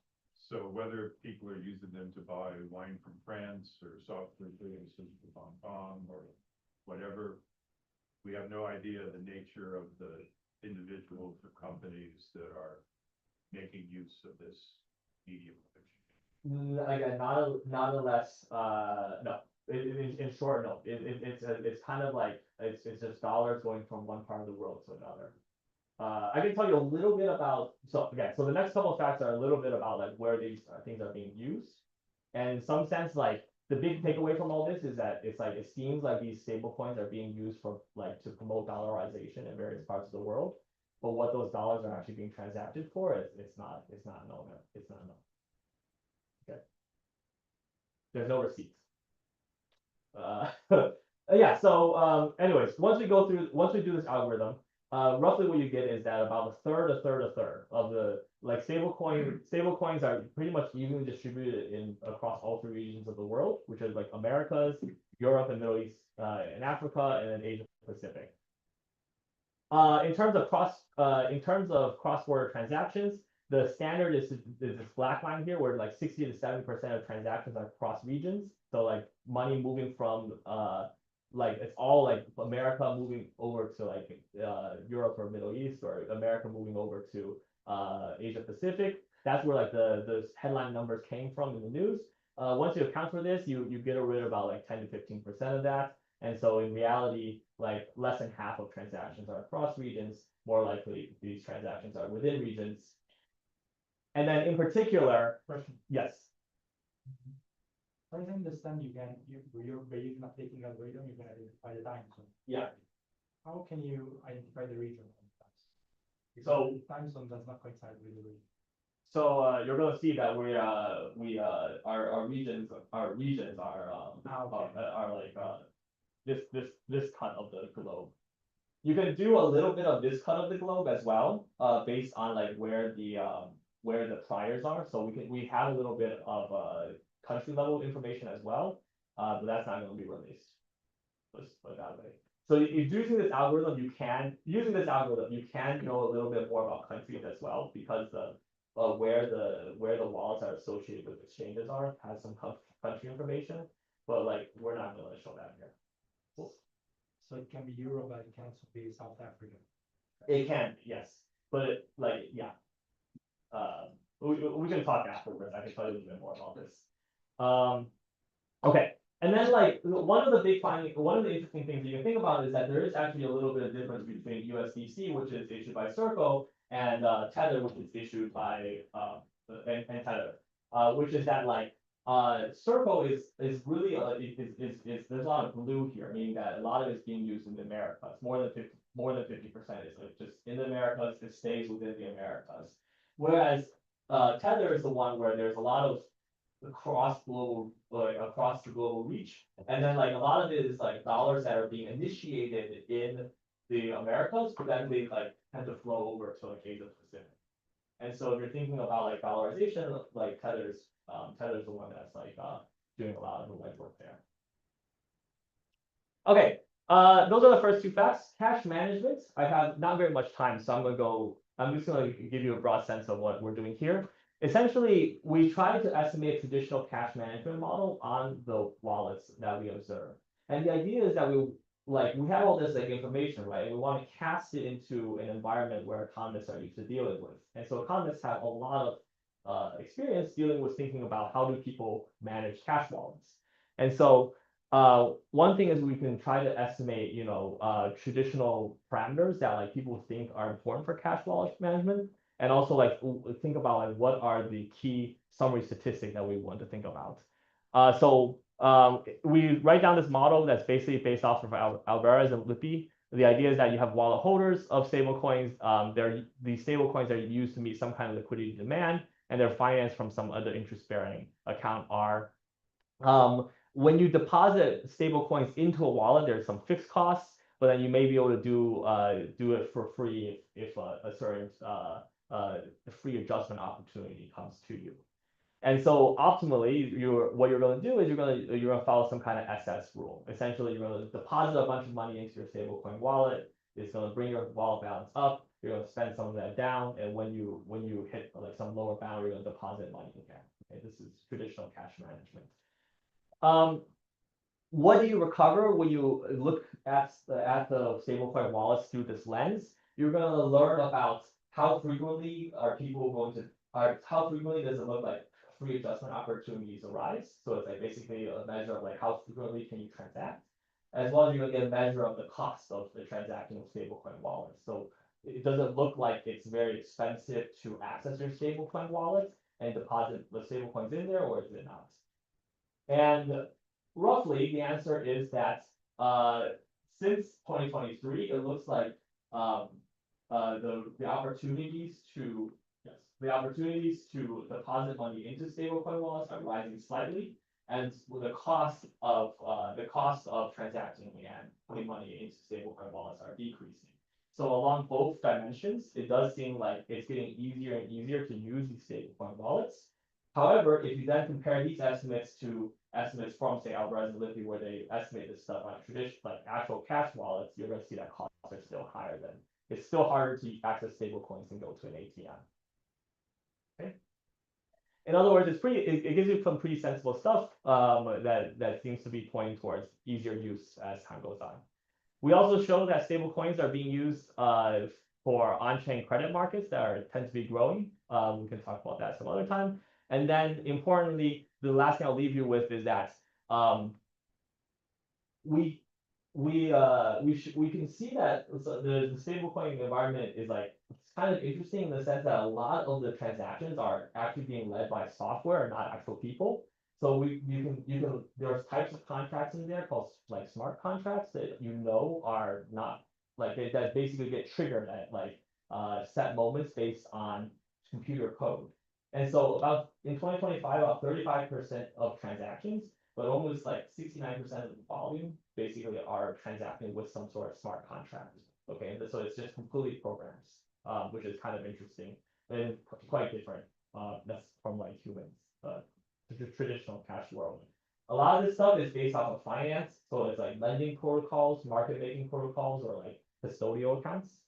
So whether people are using them to buy wine from France or software services from Hong Kong or whatever, we have no idea the nature of the individuals or companies that are making use of this medium. Again, not unless no. In short, no. It's kind of like it's just dollars going from one part of the world to another. I can tell you a little bit about, so the next couple of facts are a little bit about like where these things are being used. And in some sense, like the big takeaway from all this is that it's like, it seems like these stable coins are being used for like to promote dollarization in various parts of the world. But what those dollars are actually being transacted for it's not known. It's not known. Okay. There's no receipts. Yeah, so anyways, once we do this algorithm, roughly what you get is that about a third of the like stable coins are pretty much evenly distributed across all three regions of the world, which is like Americas, Europe and Middle East, and Africa, and then Asia Pacific. In terms of cross-border transactions, the standard is this black line here, where like 60 to 70% of transactions are cross regions. So like money moving from like it's all like America moving over to like Europe or Middle East, or America moving over to Asia Pacific. That's where like the headline numbers came from in the news. Once you account for this, you get rid of about like 10 to 15% of that. And so in reality, like less than half of transactions are across regions. More likely, these transactions are within regions. And then in particular, yes. I understand you're based on taking algorithm, you can identify the time zone. Yeah. How can you identify the region? So the time zone does not coincide with the region. So you're going to see that our regions are like this cut of the globe. You can do a little bit of this cut of the globe as well, based on like where the priors are. So we have a little bit of country level information as well, but that's not going to be released. Let's put it that way. So using this algorithm, you can know a little bit more about countries as well, because where the wallets are associated with exchanges has some country information, but like we're not going to show that here. Cool. So it can be Europe, but it can also be South Africa. It can, yes, but like yeah, we can talk afterwards. I can tell you a little bit more about this. Okay. And then like one of the interesting things you can think about is that there is actually a little bit of difference between USDC, which is issued by Circle, and Tether, which is issued by and Tether, which is that like Circle is really there's a lot of blue here, meaning that a lot of it's being used in the Americas. More than 50% is like just in the Americas. It stays within the Americas. Whereas Tether is the one where there's a lot of across the global reach, and then like a lot of it is like dollars that are being initiated in the Americas, but then they like tend to flow over to like Asia Pacific. And so if you're thinking about like dollarization, like Tether's the one that's like doing a lot of the legwork there. Okay, those are the first two facts. Cash management, I have not very much time, so I'm just gonna give you a broad sense of what we're doing here. Essentially, we try to estimate a traditional cash management model on the wallets that we observe. And the idea is that we have all this like information, right? And we want to cast it into an environment where economists are used to dealing with. And so economists have a lot of experience dealing with thinking about how do people manage cash wallets. And so one thing is we can try to estimate, traditional parameters that like people think are important for cash wallet management. And also like think about like what are the key summary statistics that we want to think about. So we write down this model that's basically based off of Alvarez and Lippi. The idea is that you have wallet holders of stablecoins. These stablecoins are used to meet some kind of liquidity demand, and they're financed from some other interest-bearing account R. When you deposit stablecoins into a wallet, there's some fixed costs, but then you may be able to do it for free if a certain free adjustment opportunity comes to you. And so optimally, what you're going to do is you're going to follow some kind of SS rule. Essentially, you're going to deposit a bunch of money into your stablecoin wallet. It's going to bring your wallet balance up. You're going to spend some of that down, and when you hit like some lower bound, you're going to deposit money again. Okay, this is traditional cash management. What do you recover when you look at the stablecoin wallets through this lens? You're going to learn about how frequently how frequently does it look like free adjustment opportunities arise. So it's like basically a measure of like how frequently can you transact, as well as you're going to get a measure of the cost of the transacting with stablecoin wallets. So it doesn't look like it's very expensive to access your stablecoin wallet and deposit the stablecoins in there, or is it not? And roughly, the answer is that since 2023, it looks like the opportunities to deposit money into stablecoin wallets are rising slightly, and the cost of transacting and putting money into stablecoin wallets are decreasing. So along both dimensions, it does seem like it's getting easier and easier to use these stablecoin wallets. However, if you then compare these estimates to estimates from, say, Alvarez and Lippi, where they estimate this stuff on traditional, like actual cash wallets, you're going to see that costs are still higher it's still harder to access stable coins and go to an ATM. Okay. In other words, it gives you some pretty sensible stuff that seems to be pointing towards easier use as time goes on. We also show that stable coins are being used for on-chain credit markets that tend to be growing. We can talk about that some other time. And then importantly, the last thing I'll leave you with is that we can see that the stablecoin environment is like, it's kind of interesting in the sense that a lot of the transactions are actually being led by software and not actual people. So there's types of contracts in there called like smart contracts that are not like that basically get triggered at like set moments based on computer code. And so in 2025, about 35% of transactions, but almost like 69% of the volume basically are transacting with some sort of smart contract. Okay, and so it's just completely programs, which is kind of interesting and quite different. That's from like humans, the traditional cash world. A lot of this stuff is based off of finance, so it's like lending protocols, market making protocols, or like custodial accounts.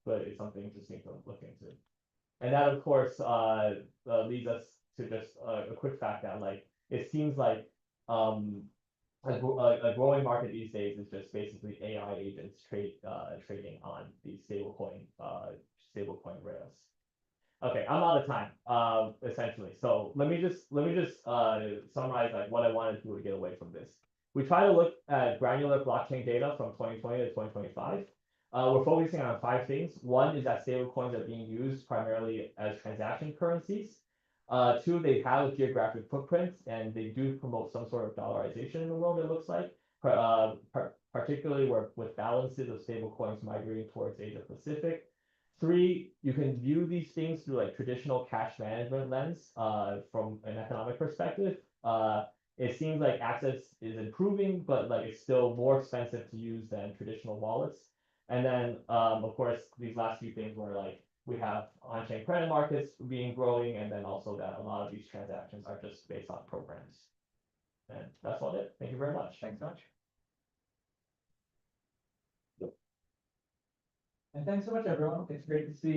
But it's something interesting to look into. And that, of course, leads us to just a quick fact that like it seems like a growing market these days is just basically AI agents trading on these stablecoin rails. Okay, I'm out of time, essentially. So let me just summarize like what I wanted to get away from this. We try to look at granular blockchain data from 2020 to 2025. We're focusing on 5 things. One is that stablecoins are being used primarily as transaction currencies. 2, they have geographic footprints and they do promote some sort of dollarization in the world, it looks like, particularly with balances of stablecoins migrating towards Asia Pacific. 3, you can view these things through like traditional cash management lens from an economic perspective. It seems like access is improving, but like it's still more expensive to use than traditional wallets. And then, of course, these last few things were like, we have on-chain credit markets growing, and then also that a lot of these transactions are just based on programs. And that's all it. Thank you very much. Thanks so much. And thanks so much, everyone. It's great to see